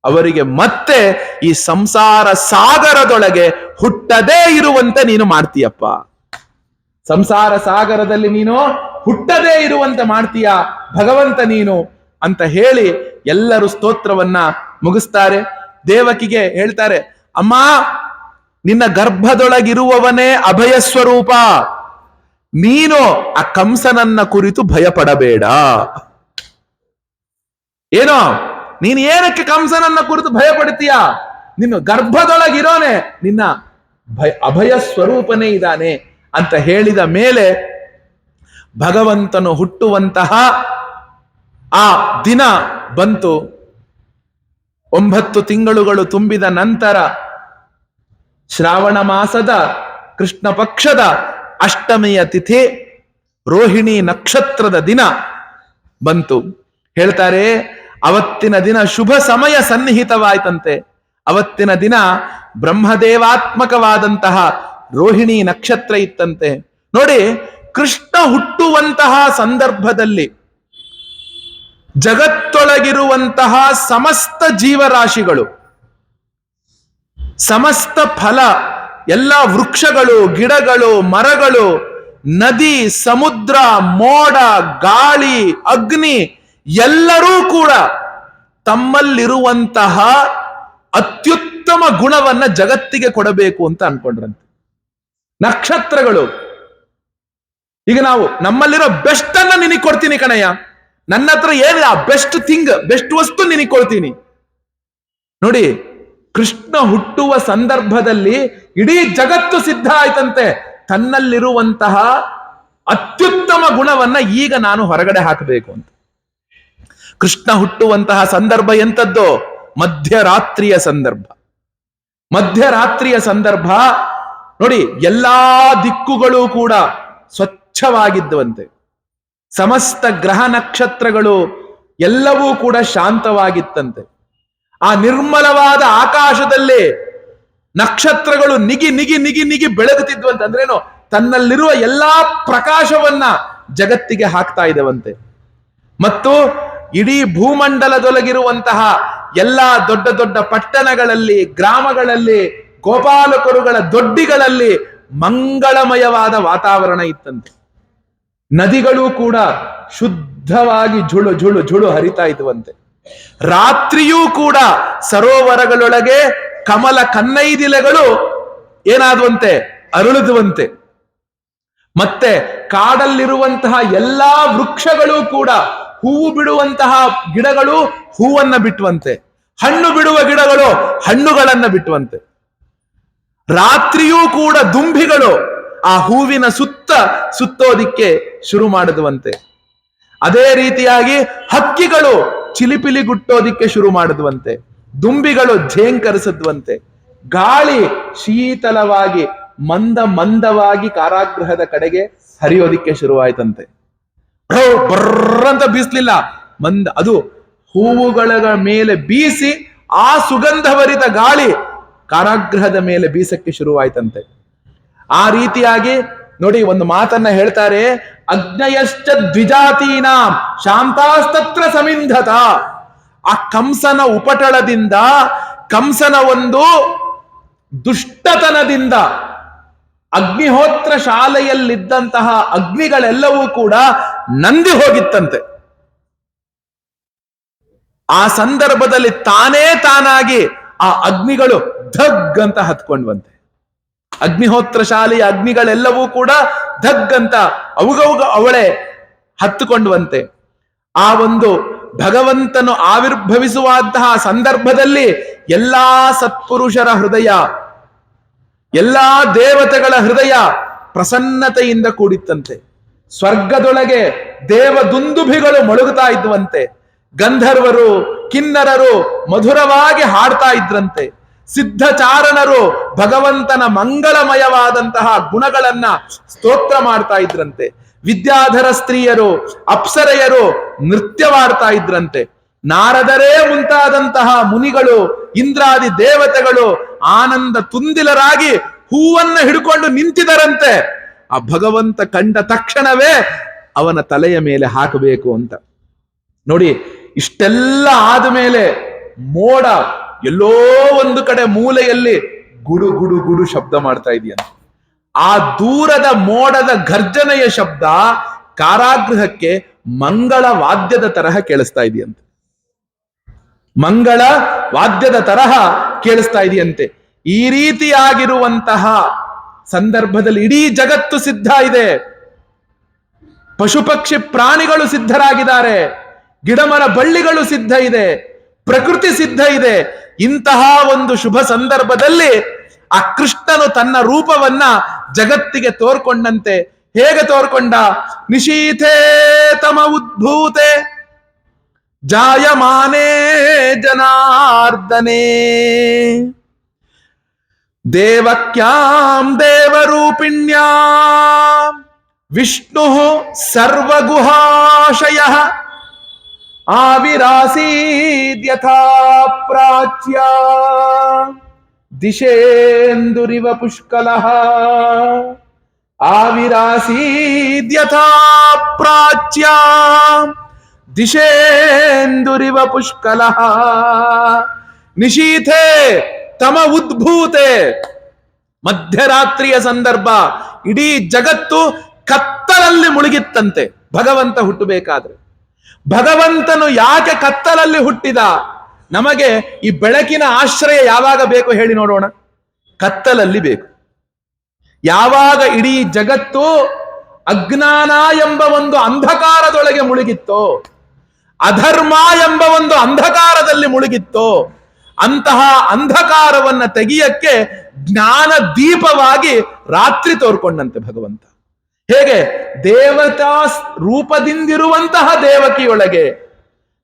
A: ಅವರಿಗೆ ಮತ್ತೆ ಈ ಸಂಸಾರ ಸಾಗರದೊಳಗೆ ಹುಟ್ಟದೇ ಇರುವಂತೆ ನೀನು ಮಾಡ್ತೀಯಪ್ಪ. ಸಂಸಾರ ಸಾಗರದಲ್ಲಿ ನೀನು ಹುಟ್ಟದೇ ಇರುವಂತೆ ಮಾಡ್ತೀಯ ಭಗವಂತ ನೀನು ಅಂತ ಹೇಳಿ ಎಲ್ಲರೂ ಸ್ತೋತ್ರವನ್ನ ಮುಗಿಸ್ತಾರೆ. ದೇವಕಿಗೆ ಹೇಳ್ತಾರೆ, ಅಮ್ಮ, ನಿನ್ನ ಗರ್ಭದೊಳಗಿರುವವನೇ ಅಭಯ ಸ್ವರೂಪ. ನೀನು ಆ ಕಂಸನನ್ನ ಕುರಿತು ಭಯಪಡಬೇಡ. ಏನೋ ನೀನು ಏನಕ್ಕೆ ಕಂಸನನ್ನ ಕುರಿತು ಭಯ ಪಡ್ತೀಯ? ನಿನ್ನ ಗರ್ಭದೊಳಗಿರೋನೆ ನಿನ್ನ ಅಭಯ ಸ್ವರೂಪನೇ ಇದ್ದಾನೆ ಅಂತ ಹೇಳಿದ ಮೇಲೆ ಭಗವಂತನು ಹುಟ್ಟುವಂತಹ ಆ ದಿನ ಬಂತು. 9 ತಿಂಗಳುಗಳು ತುಂಬಿದ ನಂತರ ಶ್ರಾವಣ ಮಾಸದ ಕೃಷ್ಣ ಪಕ್ಷದ ಅಷ್ಟಮಿಯ ತಿಥಿ, ರೋಹಿಣಿ ನಕ್ಷತ್ರದ ದಿನ ಬಂತು. ಹೇಳ್ತಾರೆ, ಅವತ್ತಿನ ದಿನ ಶುಭ ಸಮಯ ಸನ್ನಿಹಿತವಾಯ್ತಂತೆ. ಅವತ್ತಿನ ದಿನ ಬ್ರಹ್ಮದೇವಾತ್ಮಕವಾದಂತಹ ರೋಹಿಣಿ ನಕ್ಷತ್ರ ಇತ್ತಂತೆ. ನೋಡಿ, ಕೃಷ್ಣ ಹುಟ್ಟುವಂತಹ ಸಂದರ್ಭದಲ್ಲಿ ಜಗತ್ತೊಳಗಿರುವಂತಹ ಸಮಸ್ತ ಜೀವರಾಶಿಗಳು, ಸಮಸ್ತ ಫಲ, ಎಲ್ಲ ವೃಕ್ಷಗಳು, ಗಿಡಗಳು, ಮರಗಳು, ನದಿ, ಸಮುದ್ರ, ಮೋಡ, ಗಾಳಿ, ಅಗ್ನಿ ಎಲ್ಲರೂ ಕೂಡ ತಮ್ಮಲ್ಲಿರುವಂತಹ ಅತ್ಯುತ್ತಮ ಗುಣವನ್ನ ಜಗತ್ತಿಗೆ ಕೊಡಬೇಕು ಅಂತ ಅನ್ಕೊಂಡ್ರಂತೆ. ನಕ್ಷತ್ರಗಳು, ಈಗ ನಾವು ನಮ್ಮಲ್ಲಿರೋ ಬೆಸ್ಟ್ ಅನ್ನ ನಿನಗೆ ಕೊಡ್ತೀನಿ ಕಣಯ್ಯ, ನನ್ನ ಹತ್ರ ಏನಿಲ್ಲ ಬೆಸ್ಟ್ ಥಿಂಗ್, ಬೆಸ್ಟ್ ವಸ್ತು ನಿನಗೆ ಕೊಡ್ತೀನಿ. ನೋಡಿ, ಕೃಷ್ಣ ಹುಟ್ಟುವ ಸಂದರ್ಭದಲ್ಲಿ ಇಡೀ ಜಗತ್ತು ಸಿದ್ಧ ಆಯ್ತಂತೆ. ತನ್ನಲ್ಲಿರುವಂತಹ ಅತ್ಯುತ್ತಮ ಗುಣವನ್ನ ಈಗ ನಾನು ಹೊರಗಡೆ ಹಾಕಬೇಕು ಅಂತ. ಕೃಷ್ಣ ಹುಟ್ಟುವಂತಹ ಸಂದರ್ಭ ಎಂತದ್ದು? ಮಧ್ಯರಾತ್ರಿಯ ಸಂದರ್ಭ. ಮಧ್ಯರಾತ್ರಿಯ ಸಂದರ್ಭ ನೋಡಿ, ಎಲ್ಲಾ ದಿಕ್ಕುಗಳು ಕೂಡ ಸ್ವಚ್ಛವಾಗಿದ್ದುವಂತೆ. ಸಮಸ್ತ ಗ್ರಹ ನಕ್ಷತ್ರಗಳು ಎಲ್ಲವೂ ಕೂಡ ಶಾಂತವಾಗಿತ್ತಂತೆ. ಆ ನಿರ್ಮಲವಾದ ಆಕಾಶದಲ್ಲಿ ನಕ್ಷತ್ರಗಳು ನಿಗಿ ನಿಗಿ ನಿಗಿ ನಿಗಿ ಬೆಳಗುತ್ತಿದ್ವಂತೆ. ಅಂದ್ರೇನು? ತನ್ನಲ್ಲಿರುವ ಎಲ್ಲಾ ಪ್ರಕಾಶವನ್ನ ಜಗತ್ತಿಗೆ ಹಾಕ್ತಾ ಇದ್ದವಂತೆ. ಮತ್ತು ಇಡೀ ಭೂಮಂಡಲದೊಳಗಿರುವಂತಹ ಎಲ್ಲಾ ದೊಡ್ಡ ದೊಡ್ಡ ಪಟ್ಟಣಗಳಲ್ಲಿ, ಗ್ರಾಮಗಳಲ್ಲಿ, ಗೋಪಾಲಕರುಗಳ ದೊಡ್ಡಿಗಳಲ್ಲಿ ಮಂಗಳಮಯವಾದ ವಾತಾವರಣ ಇತ್ತಂತೆ. ನದಿಗಳು ಕೂಡ ಶುದ್ಧವಾಗಿ ಝುಳು ಝುಳು ಝುಳು ಹರಿತಾ ಇದ್ವಂತೆ. ರಾತ್ರಿಯೂ ಕೂಡ ಸರೋವರಗಳೊಳಗೆ ಕಮಲ ಕನ್ನೈದಿಲೆಗಳು ಏನಾದ್ವಂತೆ? ಅರಳುದುವಂತೆ. ಮತ್ತೆ ಕಾಡಲ್ಲಿರುವಂತಹ ಎಲ್ಲಾ ವೃಕ್ಷಗಳು ಕೂಡ ಹೂವು ಬಿಡುವಂತಹ ಗಿಡಗಳು ಹೂವನ್ನ ಬಿಟ್ಟುವಂತೆ, ಹಣ್ಣು ಬಿಡುವ ಗಿಡಗಳು ಹಣ್ಣುಗಳನ್ನ ಬಿಟ್ಟುವಂತೆ. ರಾತ್ರಿಯೂ ಕೂಡ ದುಂಬಿಗಳು ಆ ಹೂವಿನ ಸುತ್ತೋದಿಕ್ಕೆ ಶುರು ಮಾಡಿದುವಂತೆ. ಅದೇ ರೀತಿಯಾಗಿ ಹಕ್ಕಿಗಳು ಚಿಲಿಪಿಲಿ ಗುಟ್ಟೋದಿಕ್ಕೆ ಶುರು ಮಾಡಿದುವಂತೆ. ದುಂಬಿಗಳು ಝೇಂಕರಿಸಿದ್ವಂತೆ. ಗಾಳಿ ಶೀತಲವಾಗಿ ಮಂದವಾಗಿ ಕಾರಾಗೃಹದ ಕಡೆಗೆ ಹರಿಯೋದಿಕ್ಕೆ ಶುರುವಾಯ್ತಂತೆ. ಬರ್ರಂತ ಬೀಸ್ಲಿಲ್ಲ, ಅದು ಹೂವುಗಳ ಮೇಲೆ ಬೀಸಿ ಆ ಸುಗಂಧಭರಿತ ಗಾಳಿ ಕಾರಾಗೃಹದ ಮೇಲೆ ಬೀಸಕ್ಕೆ ಶುರುವಾಯ್ತಂತೆ. ಆ ರೀತಿಯಾಗಿ ನೋಡಿ, ಒಂದು ಮಾತನ್ನ ಹೇಳ್ತಾರೆ, ಅಗ್ನಯಶ್ಚ ದ್ವಿಜಾತೀನಾಂ ಶಾಂತಾಸ್ತತ್ರ ಸಮಿಂಧತ. ಆ ಕಂಸನ ಉಪಟಳದಿಂದ, ಕಂಸನ ಒಂದು ದುಷ್ಟತನದಿಂದ ಅಗ್ನಿಹೋತ್ರ ಶಾಲೆಯಲ್ಲಿದ್ದಂತಹ ಅಗ್ನಿಗಳೆಲ್ಲವೂ ಕೂಡ ನಂದಿ ಹೋಗಿತ್ತಂತೆ. ಆ ಸಂದರ್ಭದಲ್ಲಿ ತಾನಾಗಿ ಆ ಅಗ್ನಿಗಳು ಧಗ್ ಅಂತ ಹತ್ಕೊಂಡ್ವಂತೆ. ಅಗ್ನಿಹೋತ್ರ ಶಾಲೆಯ ಅಗ್ನಿಗಳೆಲ್ಲವೂ ಕೂಡ ಧಗ್ ಅಂತ ಅವಳೆ ಹತ್ತುಕೊಂಡ್ವಂತೆ. ಆ ಒಂದು ಭಗವಂತನು ಆವಿರ್ಭವಿಸುವಂತಹ ಸಂದರ್ಭದಲ್ಲಿ ಎಲ್ಲಾ ಸತ್ಪುರುಷರ ಹೃದಯ, ಎಲ್ಲಾ ದೇವತೆಗಳ ಹೃದಯ ಪ್ರಸನ್ನತೆಯಿಂದ ಕೂಡಿತ್ತಂತೆ. ಸ್ವರ್ಗದೊಳಗೆ ದೇವ ದುಂದುಭಿಗಳು ಮೊಳಗುತ್ತಾ ಇದ್ದುವಂತೆ. ಗಂಧರ್ವರು, ಕಿನ್ನರರು ಮಧುರವಾಗಿ ಹಾಡ್ತಾ ಇದ್ರಂತೆ. ಸಿದ್ಧಚಾರಣರು ಭಗವಂತನ ಮಂಗಳಮಯವಾದಂತಹ ಗುಣಗಳನ್ನ ಸ್ತೋತ್ರ ಮಾಡ್ತಾ ಇದ್ರಂತೆ. ವಿದ್ಯಾಧರ ಸ್ತ್ರೀಯರು ಅಪ್ಸರೆಯರು ನೃತ್ಯವಾಡ್ತಾ ಇದ್ರಂತೆ. ನಾರದರೇ ಮುಂತಾದಂತಹ ಮುನಿಗಳು ಇಂದ್ರಾದಿ ದೇವತೆಗಳು ಆನಂದ ತುಂದಿಲರಾಗಿ ಹೂವನ್ನ ಹಿಡ್ಕೊಂಡು ನಿಂತಿದರಂತೆ. ಆ ಭಗವಂತ ಕಂಡ ತಕ್ಷಣವೇ ಅವನ ತಲೆಯ ಮೇಲೆ ಹಾಕಬೇಕು ಅಂತ. ನೋಡಿ, ಇಷ್ಟೆಲ್ಲ ಆದಮೇಲೆ ಮೋಡ ಎಲ್ಲೋ ಒಂದು ಕಡೆ ಮೂಲೆಯಲ್ಲಿ ಗುಡು ಗುಡು ಗುಡು ಶಬ್ದ ಮಾಡ್ತಾ ಇದೆಯಂತೆ. ಆ ದೂರದ ಮೋಡದ ಗರ್ಜನೆಯ ಶಬ್ದ ಕಾರಾಗೃಹಕ್ಕೆ ಮಂಗಳ ವಾದ್ಯದ ತರಹ ಕೇಳಿಸ್ತಾ ಇದೆಯಂತೆ. ಮಂಗಳ ವಾದ್ಯದ ತರಹ ಕೇಳಿಸ್ತಾ ಇದೆಯಂತೆ. ಈ ರೀತಿಯಾಗಿರುವಂತಹ ಸಂದರ್ಭದಲ್ಲಿ ಇಡೀ ಜಗತ್ತು ಸಿದ್ಧ ಇದೆ. ಪಶು ಪಕ್ಷಿ ಪ್ರಾಣಿಗಳು ಸಿದ್ಧರಾಗಿದ್ದಾರೆ. ಗಿಡಮರ ಬಳ್ಳಿಗಳು ಸಿದ್ಧ ಇದೆ. ಪ್ರಕೃತಿ ಸಿದ್ಧ ಇದೆ. ಇಂತಹ ಒಂದು ಶುಭ ಸಂದರ್ಭದಲ್ಲಿ ಆ ಕೃಷ್ಣನು ತನ್ನ ರೂಪವನ್ನ ಜಗತ್ತಿಗೆ ತೋರ್ಕೊಂಡಂತೆ. ಹೇಗೆ ತೋರ್ಕೊಂಡ? ನಿಶೀಥೇ ತಮ ಉದ್ಭೂತೆ ಜಾಯಮಾನೇ ಜನಾರ್ದನೇ ದೇವಕ್ಯಾಂ ದೇವರೂಪಿಣ್ಯಾಂ ವಿಷ್ಣು ಸರ್ವಗುಹಾಶಯಃ ಆವಿರಾಸೀದ್ಯಥಾ ಪ್ರಾಚ್ಯ ದಿಶೇಂದುರಿವ ಪುಷ್ಕಲಃ ಆವಿರಾಸೀದ್ಯಥಾ ಪ್ರಾಚ್ಯ ದಿಶೇಂದುರಿವ ಪುಷ್ಕಲಃ ನಿಶೀಥೆ ತಮ ಉದ್ಭೂತೆ. ಮಧ್ಯರಾತ್ರಿಯ ಸಂದರ್ಭ, ಇಡೀ ಜಗತ್ತು ಕತ್ತಲಲ್ಲಿ ಮುಳುಗಿತ್ತಂತೆ ಭಗವಂತ ಹುಟ್ಟಬೇಕಾದ್ರೆ. ಭಗವಂತನು ಯಾಕೆ ಕತ್ತಲಲ್ಲಿ ಹುಟ್ಟಿದ? ನಮಗೆ ಈ ಬೆಳಕಿನ ಆಶ್ರಯ ಯಾವಾಗ ಬೇಕು ಹೇಳಿ ನೋಡೋಣ? ಕತ್ತಲಲ್ಲಿ ಬೇಕು. ಯಾವಾಗ ಇಡೀ ಜಗತ್ತು ಅಜ್ಞಾನ ಎಂಬ ಒಂದು ಅಂಧಕಾರದೊಳಗೆ ಮುಳುಗಿತ್ತೋ, ಅಧರ್ಮ ಎಂಬ ಒಂದು ಅಂಧಕಾರದಲ್ಲಿ ಮುಳುಗಿತ್ತೋ, ಅಂತಹ ಅಂಧಕಾರವನ್ನ ತೆಗೆಯಕ್ಕೆ ಜ್ಞಾನ ದೀಪವಾಗಿ ರಾತ್ರಿ ತೋರ್ಕೊಂಡಂತೆ ಭಗವಂತ. ಹೇಗೆ? ದೇವತಾ ರೂಪದಿಂದಿರುವಂತಹ ದೇವಕಿಯೊಳಗೆ,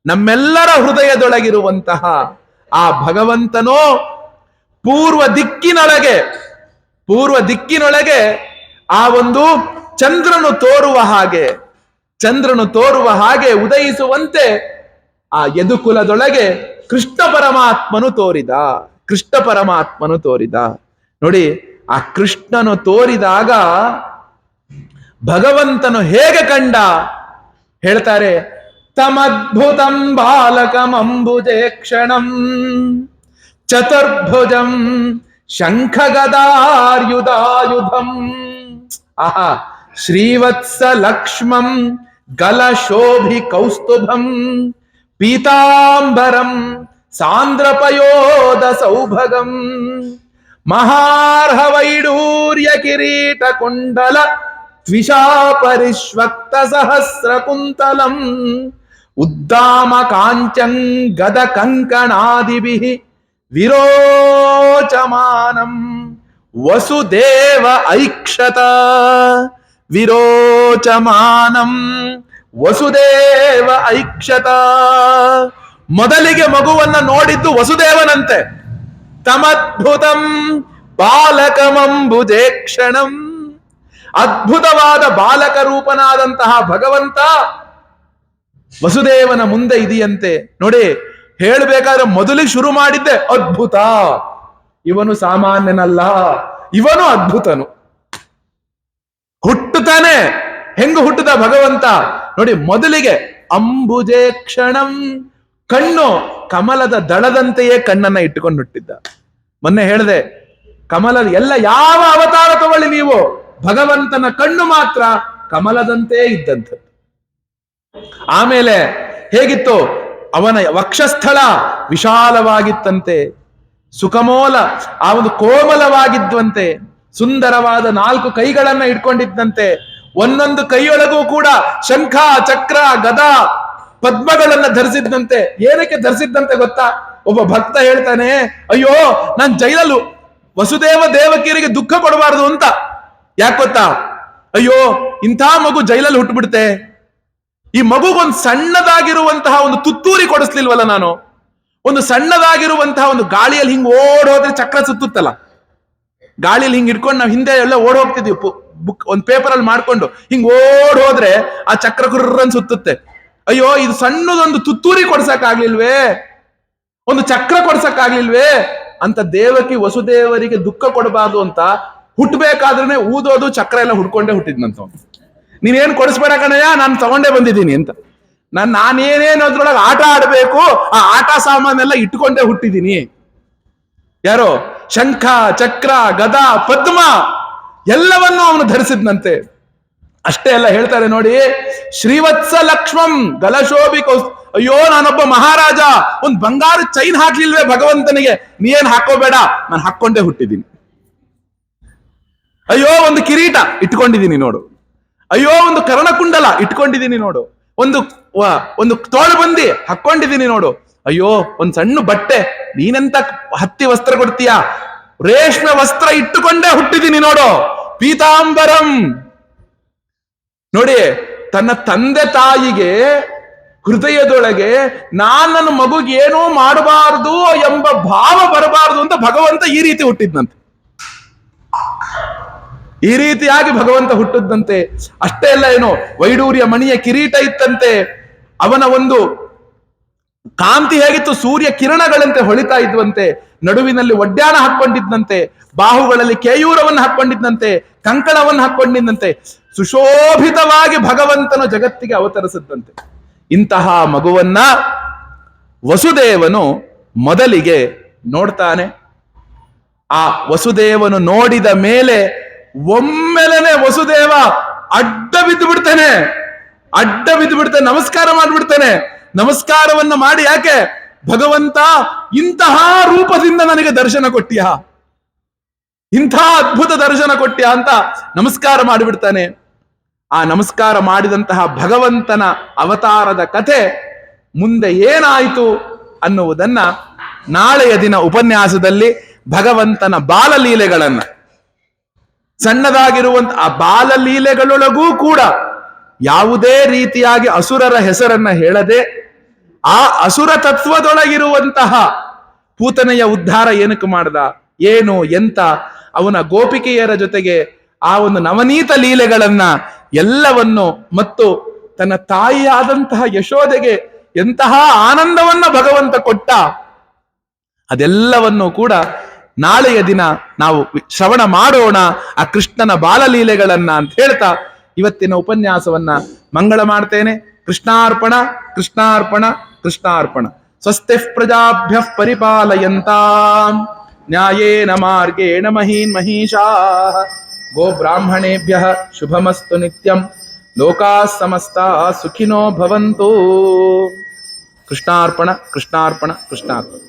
A: ನಮ್ಮೆಲ್ಲರ ಹೃದಯದೊಳಗಿರುವಂತಹ ಆ ಭಗವಂತನೋ ಪೂರ್ವ ದಿಕ್ಕಿನೊಳಗೆ ಆ ಒಂದು ಚಂದ್ರನು ತೋರುವ ಹಾಗೆ ಉದಯಿಸುವಂತೆ ಆ ಯದುಕುಲದೊಳಗೆ ಕೃಷ್ಣ ಪರಮಾತ್ಮನು ತೋರಿದ. ನೋಡಿ, ಆ ಕೃಷ್ಣನು ತೋರಿದಾಗ ಭಗವಂತನು ಹೇಗೆ ಕಂಡ ಹೇಳ್ತಾರೆ. ತಮದ್ಭುತಂ ಬಾಲಕಮಂಬುಜೇ ಕ್ಷಣಂ ಚತುರ್ಭುಜಂ ಶಂಖಗದಾರ್ಯುಧಾಯುಧಂ ಆಹಾ ಶ್ರೀವತ್ಸ ಲಕ್ಷ್ಮಂ ಗಲಶೋಭಿ ಕೌಸ್ತುಭಂ ಪೀತಾಂಬರಂ ಸಾಂದ್ರಪಯೋಧ ಸೌಭಗಂ ಮಹಾರ್ಹ ವೈಡೂರ್ಯ ಕಿರೀಟ ಕುಂಡಲ ದ್ವಿಷಾ ಪರಿಶ್ವಕ್ತ ಸಹಸ್ರ ಕುಂತಲಂ ಉದ್ದಾಮ ಕಾಂಚಂ ಗದ ಕಂಕಣಾದಿಭಿಃ ವಿರೋಚಮಾನಂ ವಸುದೇವ ಐಕ್ಷತ ವಿರೋಚಮಾನಂ ವಸುದೇವ ಐಕ್ಷತ. ಮೊದಲಿಗೆ ಮಗುವನ್ನ ನೋಡಿದ್ದು ವಸುದೇವನಂತೆ. ತಮದ್ಭುತಂ ಬಾಲಕಮಂಬುಜೇ ಕ್ಷಣಂ, ಅದ್ಭುತವಾದ ಬಾಲಕ ರೂಪನಾದಂತಹ ಭಗವಂತ ವಸುದೇವನ ಮುಂದೆ ಇದೆಯಂತೆ. ನೋಡಿ, ಹೇಳಬೇಕಾದ್ರೆ ಮೊದಲಿಗೆ ಶುರು ಮಾಡಿದ್ದೆ ಅದ್ಭುತ. ಇವನು ಸಾಮಾನ್ಯನಲ್ಲ, ಇವನು ಅದ್ಭುತನು. ಹುಟ್ಟುತ್ತಾನೆ. ಹೆಂಗು ಹುಟ್ಟುತ್ತ ಭಗವಂತ ನೋಡಿ, ಮೊದಲಿಗೆ ಅಂಬುಜೇ ಕ್ಷಣಂ, ಕಣ್ಣು ಕಮಲದ ದಳದಂತೆಯೇ ಕಣ್ಣನ್ನ ಇಟ್ಟುಕೊಂಡು ಹುಟ್ಟಿದ್ದ. ಮೊನ್ನೆ ಹೇಳಿದೆ, ಕಮಲದ ಎಲ್ಲ ಯಾವ ಅವತಾರ ತಗೊಳ್ಳಿ ನೀವು, ಭಗವಂತನ ಕಣ್ಣು ಮಾತ್ರ ಕಮಲದಂತೆ ಇದ್ದಂಥದ್ದು. ಆಮೇಲೆ ಹೇಗಿತ್ತು? ಅವನ ವಕ್ಷಸ್ಥಳ ವಿಶಾಲವಾಗಿತ್ತಂತೆ, ಸುಖಮೋಲ ಆ ಒಂದು ಕೋಮಲವಾಗಿದ್ವಂತೆ, ಸುಂದರವಾದ 4 ಕೈಗಳನ್ನ ಇಟ್ಕೊಂಡಿದ್ದಂತೆ. ಒಂದೊಂದು ಕೈಯೊಳಗೂ ಕೂಡ ಶಂಖ ಚಕ್ರ ಗದ ಪದ್ಮಗಳನ್ನ ಧರಿಸಿದ್ದಂತೆ. ಏನಕ್ಕೆ ಧರಿಸಿದ್ದಂತೆ ಗೊತ್ತಾ? ಒಬ್ಬ ಭಕ್ತ ಹೇಳ್ತಾನೆ, ಅಯ್ಯೋ ನಾನ್ ಜೈಲಲ್ಲಿ ವಸುದೇವ ದೇವಕಿಯರಿಗೆ ದುಃಖ ಕೊಡಬಾರದು ಅಂತ. ಯಾಕೆ ಗೊತ್ತಾ? ಅಯ್ಯೋ ಇಂಥ ಮಗು ಜೈಲಲ್ಲಿ ಹುಟ್ಟುಬಿಡುತ್ತೆ, ಈ ಮಗುಗೊಂದು ಸಣ್ಣದಾಗಿರುವಂತಹ ಒಂದು ತುತ್ತೂರಿ ಕೊಡಿಸ್ಲಿಲ್ವಲ್ಲ ನಾನು. ಒಂದು ಸಣ್ಣದಾಗಿರುವಂತಹ ಒಂದು ಗಾಳಿಯಲ್ಲಿ ಹಿಂಗ್ ಹೋದ್ರೆ ಚಕ್ರ ಸುತ್ತುತ್ತಲ್ಲ, ಗಾಳಿಯಲ್ಲಿ ಹಿಂಗ್ ಇಟ್ಕೊಂಡು ನಾವು ಹಿಂದೆ ಎಲ್ಲ ಓಡ್ ಹೋಗ್ತಿದ್ವಿ, ಬುಕ್ ಒಂದು ಪೇಪರ್ ಅಲ್ಲಿ ಮಾಡ್ಕೊಂಡು ಹಿಂಗ್ ಹೋದ್ರೆ ಆ ಚಕ್ರ ಕುರ್ರನ್ ಸುತ್ತುತ್ತೆ. ಅಯ್ಯೋ, ಇದು ಸಣ್ಣದೊಂದು ತುತ್ತೂರಿ ಕೊಡ್ಸಕ್ಕಾಗ್ಲಿಲ್ವೇ, ಒಂದು ಚಕ್ರ ಕೊಡ್ಸಕ್ಕಾಗ್ಲಿಲ್ವೇ ಅಂತ ದೇವಕಿ ವಸುದೇವರಿಗೆ ದುಃಖ ಕೊಡಬಾರ್ದು ಅಂತ ಹುಟ್ಟಬೇಕಾದ್ರೆ ಊದೋದು ಚಕ್ರ ಎಲ್ಲ ಹುಡ್ಕೊಂಡೇ ಹುಟ್ಟಿದ್ನಂತ. ನೀನೇನ್ ಕೊಡಿಸ್ಬೇಡ ಕಣಯ್ಯ, ನಾನು ತಗೊಂಡೇ ಬಂದಿದ್ದೀನಿ ಅಂತ. ನಾನೇನೇನು ಅದ್ರೊಳಗೆ ಆಟ ಆಡ್ಬೇಕು ಆ ಆಟ ಸಾಮಾನೆಲ್ಲ ಇಟ್ಕೊಂಡೇ ಹುಟ್ಟಿದ್ದೀನಿ. ಯಾರೋ ಶಂಖ, ಚಕ್ರ, ಗದ, ಪದ್ಮ ಎಲ್ಲವನ್ನೂ ಅವನು ಧರಿಸಿದ್ನಂತೆ. ಅಷ್ಟೇ ಅಲ್ಲ, ಹೇಳ್ತಾರೆ ನೋಡಿ, ಶ್ರೀವತ್ಸ ಲಕ್ಷ್ಮಂ ಗಲಶೋಭಿ ಅಯ್ಯೋ, ನಾನೊಬ್ಬ ಮಹಾರಾಜ, ಒಂದ್ ಬಂಗಾರ ಚೈನ್ ಹಾಕ್ಲಿಲ್ವೇ ಭಗವಂತನಿಗೆ, ನೀ ಏನ್ ಹಾಕೋಬೇಡ, ನಾನು ಹಾಕೊಂಡೇ ಹುಟ್ಟಿದ್ದೀನಿ. ಅಯ್ಯೋ, ಒಂದು ಕಿರೀಟ ಇಟ್ಕೊಂಡಿದ್ದೀನಿ ನೋಡು, ಅಯ್ಯೋ ಒಂದು ಕರ್ಣಕುಂಡಲ ಇಟ್ಕೊಂಡಿದ್ದೀನಿ ನೋಡು, ಒಂದು ತೋಳುಬಂದಿ ಹಾಕೊಂಡಿದ್ದೀನಿ ನೋಡು, ಅಯ್ಯೋ ಒಂದ್ ಸಣ್ಣ ಬಟ್ಟೆ, ನೀನೆಂತ ಹತ್ತಿ ವಸ್ತ್ರ ಕೊಡ್ತೀಯ, ರೇಷ್ಮೆ ವಸ್ತ್ರ ಇಟ್ಟುಕೊಂಡೇ ಹುಟ್ಟಿದ್ದೀನಿ ನೋಡು, ಪೀತಾಂಬರಂ. ನೋಡಿ, ತನ್ನ ತಂದೆ ತಾಯಿಗೆ ಹೃದಯದೊಳಗೆ ನನ್ನ ಮಗುಗೆ ಏನೂ ಮಾಡಬಾರದು ಎಂಬ ಭಾವ ಬರಬಾರದು ಅಂತ ಭಗವಂತ ಈ ರೀತಿ ಹುಟ್ಟಿದ್ನಂತೆ. ಈ ರೀತಿಯಾಗಿ ಭಗವಂತ ಹುಟ್ಟಿದ್ದಂತೆ. ಅಷ್ಟೇ ಅಲ್ಲ, ಏನೋ ವೈಡೂರ್ಯ ಮಣಿಯ ಕಿರೀಟ ಇತ್ತಂತೆ, ಅವನ ಒಂದು ಕಾಂತಿ ಹೇಗಿತ್ತು, ಸೂರ್ಯ ಕಿರಣಗಳಂತೆ ಹೊಳಿತಾ ಇದ್ವಂತೆ, ನಡುವಿನಲ್ಲಿ ಒಡ್ಯಾಣ ಹಾಕೊಂಡಿದ್ದಂತೆ, ಬಾಹುಗಳಲ್ಲಿ ಕೇಯೂರವನ್ನು ಹಾಕೊಂಡಿದ್ದಂತೆ, ಕಂಕಣವನ್ನು ಹಾಕೊಂಡಿದ್ದಂತೆ, ಸುಶೋಭಿತವಾಗಿ ಭಗವಂತನು ಜಗತ್ತಿಗೆ ಅವತರಿಸಿದ್ದಂತೆ. ಇಂತಹ ಮಗುವನ್ನ ವಸುದೇವನು ಮೊದಲಿಗೆ ನೋಡ್ತಾನೆ. ಆ ವಸುದೇವನು ನೋಡಿದ ಮೇಲೆ ಒಮ್ಮೆಲನೆ ವಸುದೇವ ಅಡ್ಡ ಬಿದ್ದು ಬಿಡ್ತಾನೆ, ನಮಸ್ಕಾರ ಮಾಡಿಬಿಡ್ತಾನೆ. ನಮಸ್ಕಾರವನ್ನ ಮಾಡಿ, ಯಾಕೆ ಭಗವಂತ ಇಂತಹ ರೂಪದಿಂದ ನನಗೆ ದರ್ಶನ ಕೊಟ್ಟಿಯಾ, ಇಂಥ ಅದ್ಭುತ ದರ್ಶನ ಕೊಟ್ಟಿಯಾ ಅಂತ ನಮಸ್ಕಾರ ಮಾಡಿಬಿಡ್ತಾನೆ. ಆ ನಮಸ್ಕಾರ ಮಾಡಿದಂತಹ ಭಗವಂತನ ಅವತಾರದ ಕಥೆ ಮುಂದೆ ಏನಾಯಿತು ಅನ್ನುವುದನ್ನ ನಾಳೆಯ ದಿನ ಉಪನ್ಯಾಸದಲ್ಲಿ ಭಗವಂತನ ಬಾಲಲೀಲೆಗಳನ್ನ, ಸಣ್ಣದಾಗಿರುವಂತ ಆ ಬಾಲಲೀಲೆಗಳೊಳಗೂ ಕೂಡ ಯಾವುದೇ ರೀತಿಯಾಗಿ ಅಸುರರ ಹೆಸರನ್ನ ಹೇಳದೆ, ಆ ಅಸುರ ತತ್ವದೊಳಗಿರುವಂತಹ ಪೂತನೆಯ ಉದ್ಧಾರ ಏನಕ್ಕೆ ಮಾಡ್ದ, ಏನು ಎಂತ, ಅವನ ಗೋಪಿಕೆಯರ ಜೊತೆಗೆ ಆ ಒಂದು ನವನೀತ ಲೀಲೆಗಳನ್ನ ಎಲ್ಲವನ್ನು, ಮತ್ತು ತನ್ನ ತಾಯಿಯಾದಂತಹ ಯಶೋದೆಗೆ ಎಂತಹ ಆನಂದವನ್ನ ಭಗವಂತ ಕೊಟ್ಟ, ಅದೆಲ್ಲವನ್ನು ಕೂಡ ನಾಳೆಯ ದಿನ ನಾವು ಶ್ರವಣ ಮಾಡೋಣ, ಆ ಕೃಷ್ಣನ ಬಾಲಲೀಲೆಗಳನ್ನ ಅಂತ ಹೇಳ್ತಾ ಇವತ್ತಿನ ಉಪನ್ಯಾಸವನ್ನ ಮಂಗಳ ಮಾಡ್ತೇನೆ. ಕೃಷ್ಣಾರ್ಪಣ ಕೃಷ್ಣಾರ್ಪಣ ಕೃಷ್ಣಾರ್ಪಣ. ಸ್ವಸ್ತಿಃ ಪ್ರಜಾಭ್ಯಃ ಪರಿಪಾಲಯಂತಾಂ ನ್ಯಾಯೇನ ಮಾರ್ಗೇಣ ಮಹೀನ್ ಮಹೀಷಾಃ. ಗೋ ಬ್ರಾಹ್ಮಣೇಭ್ಯಃ ಶುಭಮಸ್ತು ನಿತ್ಯಂ. ಲೋಕಾಃ ಸಮಸ್ತಾಃ ಸುಖಿನೋ ಭವಂತು. ಕೃಷ್ಣಾರ್ಪಣ ಕೃಷ್ಣಾರ್ಪಣ ಕೃಷ್ಣಾರ್ಪಣ.